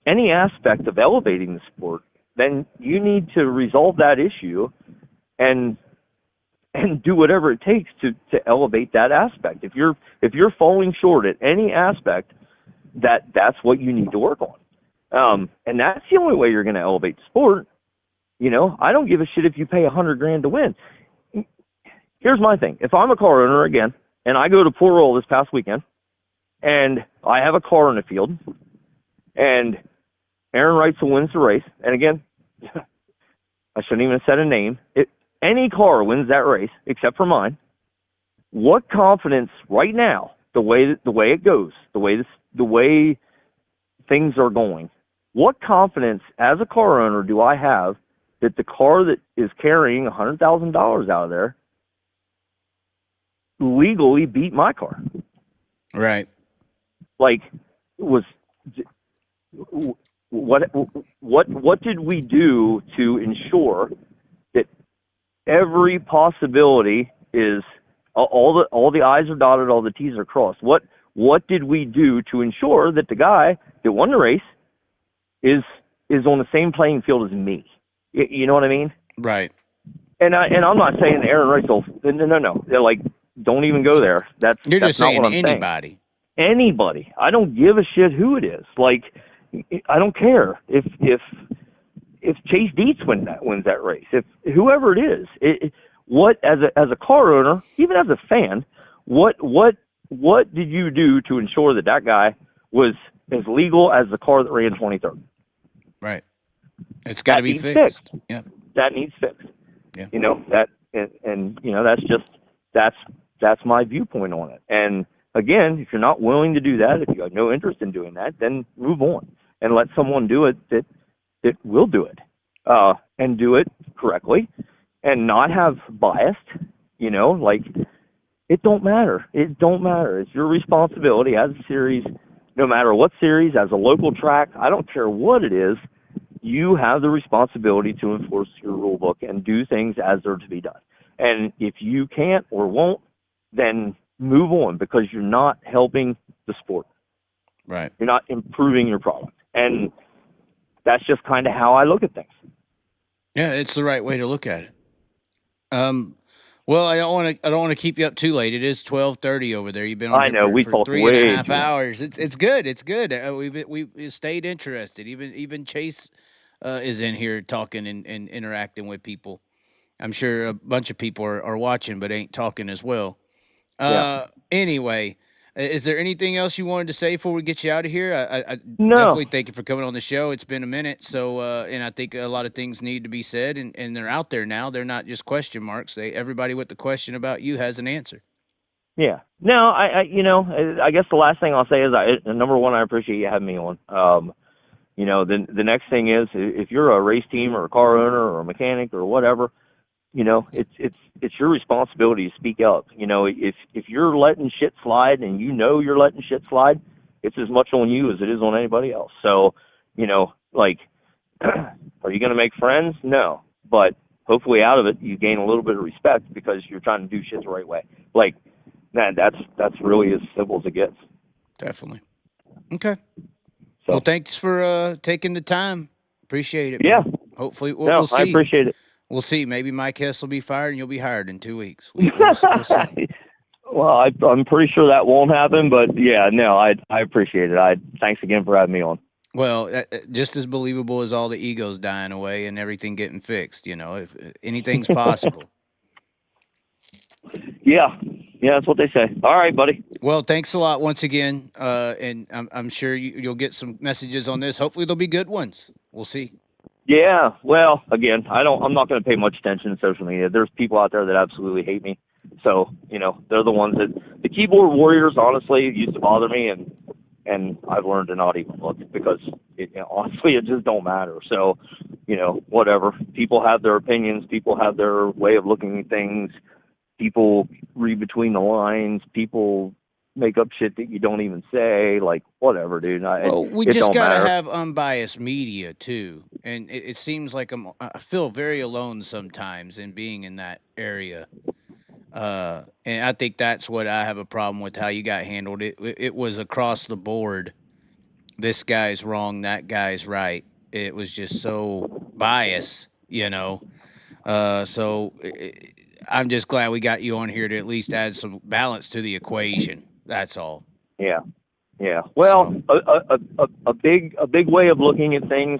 any aspect of elevating the sport, then you need to resolve that issue and do whatever it takes to elevate that aspect. If you're falling short at any aspect, that's what you need to work on. And that's the only way you're going to elevate the sport. You know, I don't give a shit if you pay $100,000 to win. Here's my thing. If I'm a car owner again, and I go to Port Royal this past weekend, and I have a car in the field, and Aaron Reitzel wins the race, and again, I shouldn't even have said a name. Any car wins that race, except for mine. What confidence right now the way it goes, the way things are going, what confidence as a car owner do I have that the car that is carrying $100,000 out of there legally beat my car?
Right.
Like, what did we do to ensure that every possibility is all the I's are dotted, all the T's are crossed? What did we do to ensure that the guy that won the race is on the same playing field as me? You know what I mean?
Right.
And I'm not saying Aaron Racel. No. They're like, don't even go there.
You're
that's
just
not
saying
what I'm
anybody.
saying. Anybody. I don't give a shit who it is. Like, I don't care if Chase Dietz wins that race. If whoever it is, what as a car owner, even as a fan, what did you do to ensure that guy was as legal as the car that ran 23rd?
Right. It's got to be
fixed.
Yeah.
That needs fixed.
Yeah.
You know that, and you know that's my viewpoint on it. And again, if you're not willing to do that, if you have no interest in doing that, then move on and let someone do it that will do it, and do it correctly, and not have bias. You know, like, it don't matter. It don't matter. It's your responsibility as a series, no matter what series, as a local track. I don't care what it is. You have the responsibility to enforce your rule book and do things as they're to be done. And if you can't or won't, then move on, because you're not helping the sport.
Right.
You're not improving your product. And that's just kind of how I look at things.
Yeah, it's the right way to look at it. Well, I don't want to keep you up too late. It is 12:30 over there. You've been on
we
for
talked
3.5 hours. It's good. It's good. We stayed interested. Even Chase is in here talking and interacting with people. I'm sure a bunch of people are watching, but ain't talking as well. Anyway, is there anything else you wanted to say before we get you out of here? I
No.
definitely thank you for coming on the show. It's been a minute, so and I think a lot of things need to be said, and they're out there now. They're not just question marks. Everybody with the question about you has an answer.
Yeah. No, I guess the last thing I'll say is, number one, I appreciate you having me on. You know, the next thing is, if you're a race team or a car owner or a mechanic or whatever, you know, it's your responsibility to speak up. You know, if you're letting shit slide and you know you're letting shit slide, it's as much on you as it is on anybody else. So, you know, like, are you going to make friends? No. But hopefully out of it, you gain a little bit of respect because you're trying to do shit the right way. Like, man, that's really as simple as it gets.
Definitely. Okay.
So,
well, thanks for taking the time. Appreciate it.
Yeah.
Man. Hopefully, we'll see.
I appreciate it.
We'll see. Maybe Mike Hess will be fired and you'll be hired in 2 weeks. We'll see.
Well, I'm pretty sure that won't happen, but yeah, no, I appreciate it. Thanks again for having me on.
Well, just as believable as all the egos dying away and everything getting fixed, you know, if anything's possible.
Yeah, that's what they say. All right, buddy.
Well, thanks a lot once again, and I'm sure you'll get some messages on this. Hopefully, they'll be good ones. We'll see.
Yeah, well, again, I'm not going to pay much attention to social media. There's people out there that absolutely hate me. So, you know, they're the ones that, the keyboard warriors, honestly, used to bother me, and I've learned to not even look, because honestly, it just don't matter. So, you know, whatever. People have their opinions. People have their way of looking at things. People read between the lines. People make up shit that you don't even say, like, whatever, dude.
We just got to have unbiased media, too. And it seems like I feel very alone sometimes in being in that area. And I think that's what I have a problem with, how you got handled. It was across the board. This guy's wrong, that guy's right. It was just so biased, you know. I'm just glad we got you on here to at least add some balance to the equation. That's all.
Yeah. Well, a big way of looking at things,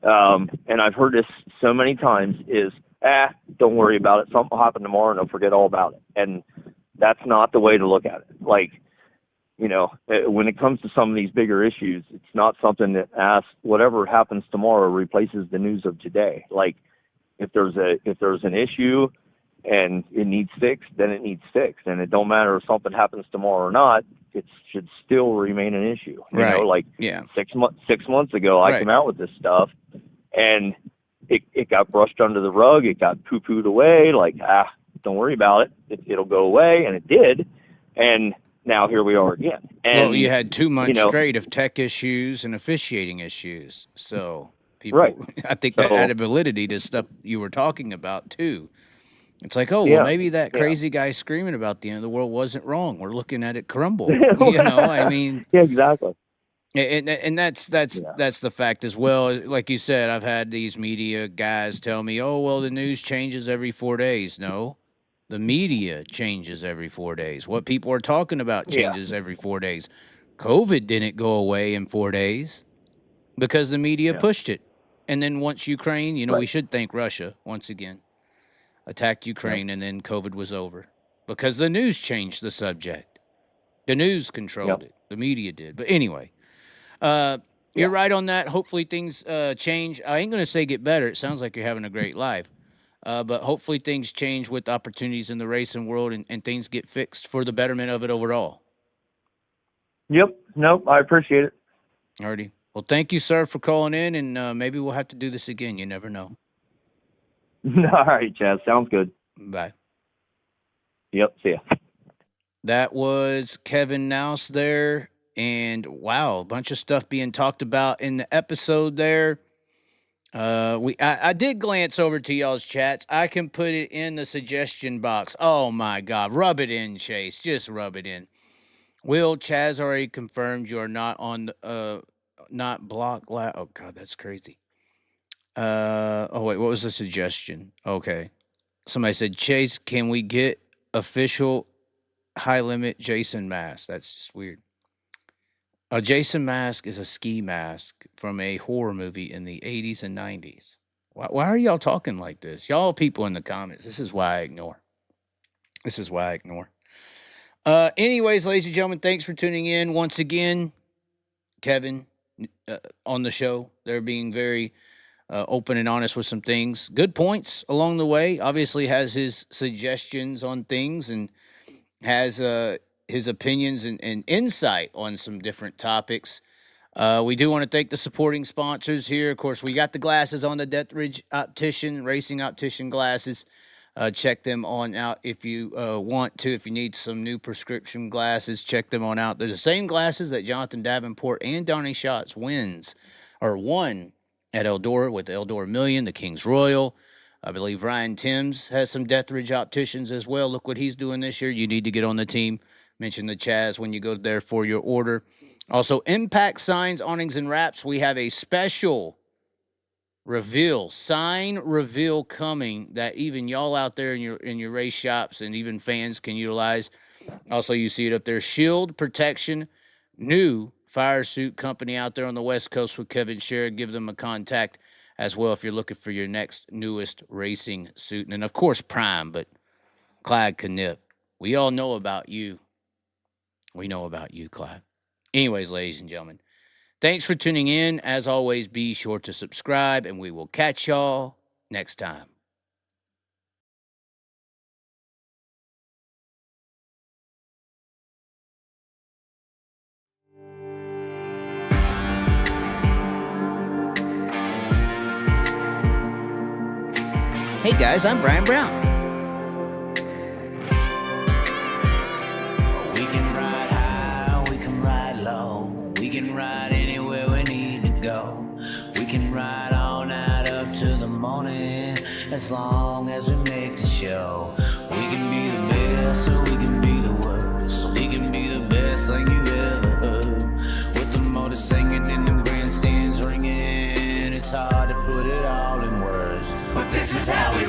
and I've heard this so many times, is, don't worry about it. Something will happen tomorrow and they'll forget all about it. And that's not the way to look at it. Like, you know, when it comes to some of these bigger issues, it's not something that whatever happens tomorrow replaces the news of today. Like, if there's an issue and it needs fixed, then it needs fixed. And it don't matter if something happens tomorrow or not. it should still remain an issue. You
Right.
know, like
Yeah.
6 months ago, I
Right.
came out with this stuff, and it got brushed under the rug. It got poo-pooed away. Like, don't worry about it. It'll go away, and it did. And now here we are again. And
Well, you had 2 months
you know,
straight of tech issues and officiating issues. So people,
Right.
I think that
So-
added validity to stuff you were talking about too. It's like, oh,
Yeah.
well, maybe that
Yeah.
crazy guy screaming about the end of the world wasn't wrong. We're looking at it crumble. You know, I mean,
yeah, exactly.
and that's the fact as well. Like you said, I've had these media guys tell me, oh, well, the news changes every 4 days. No, the media changes every 4 days. What people are talking about
Yeah.
changes every 4 days. COVID didn't go away in 4 days because the media
Yeah.
pushed it. And then once Ukraine, you know, we
Right.
should thank Russia once again, attacked Ukraine, and then COVID was over because the news changed the subject. The news controlled it. The media did. But anyway, you're right on that. Hopefully things change. I ain't going to say get better. It sounds like you're having a great life. But hopefully things change with opportunities in the racing world and things get fixed for the betterment of it overall.
Yep. Nope. I appreciate it.
Alrighty. Well, thank you, sir, for calling in, and maybe we'll have to do this again. You never know.
All right, Chaz. Sounds good.
Bye.
Yep. See ya.
That was Kevin Nouse there. And wow, a bunch of stuff being talked about in the episode there. I did glance over to y'all's chats. I can put it in the suggestion box. Oh my God. Rub it in, Chase. Just rub it in. Will, Chaz already confirmed you are not on the not block oh God, that's crazy. Oh wait, what was the suggestion? Okay. Somebody said, Chase, can we get official high limit Jason mask? That's just weird. A Jason mask is a ski mask from a horror movie in the 80s and 90s. Why are y'all talking like this? Y'all people in the comments, this is why I ignore. This is why I ignore. Anyways, ladies and gentlemen, thanks for tuning in. Once again, Kevin on the show. They're being very open and honest with some things. Good points along the way. Obviously has his suggestions on things and has his opinions and insight on some different topics. We do want to thank the supporting sponsors here. Of course, we got the glasses on, the Deathridge Optician, Racing Optician glasses. Check them on out if you want to. If you need some new prescription glasses, check them on out. They're the same glasses that Jonathan Davenport and Donnie Schatz won at Eldora with the Eldora Million, the King's Royal. I believe Ryan Timms has some Deathridge Opticians as well. Look what he's doing this year. You need to get on the team. Mention the Chaz when you go there for your order. Also, Impact Signs, Awnings, and Wraps. We have a special sign reveal coming that even y'all out there in your race shops and even fans can utilize. Also, you see it up there. Shield Protection, new fire suit company out there on the West Coast with Kevin Sharrah. Give them a contact as well if you're looking for your next newest racing suit. And, of course, Prime, but Clyde Knipp. We all know about you. We know about you, Clyde. Anyways, ladies and gentlemen, thanks for tuning in. As always, be sure to subscribe, and we will catch y'all next time. Hey guys, I'm Brian Brown.
We can ride high, we can ride low. We can ride anywhere we need to go. We can ride all night up to the morning, as long as we make the show. We can be the best or we can be the worst. We can be the best thing you ever heard. With the motor singing and the grandstands ringing, it's hard to put it all in words, but this is how we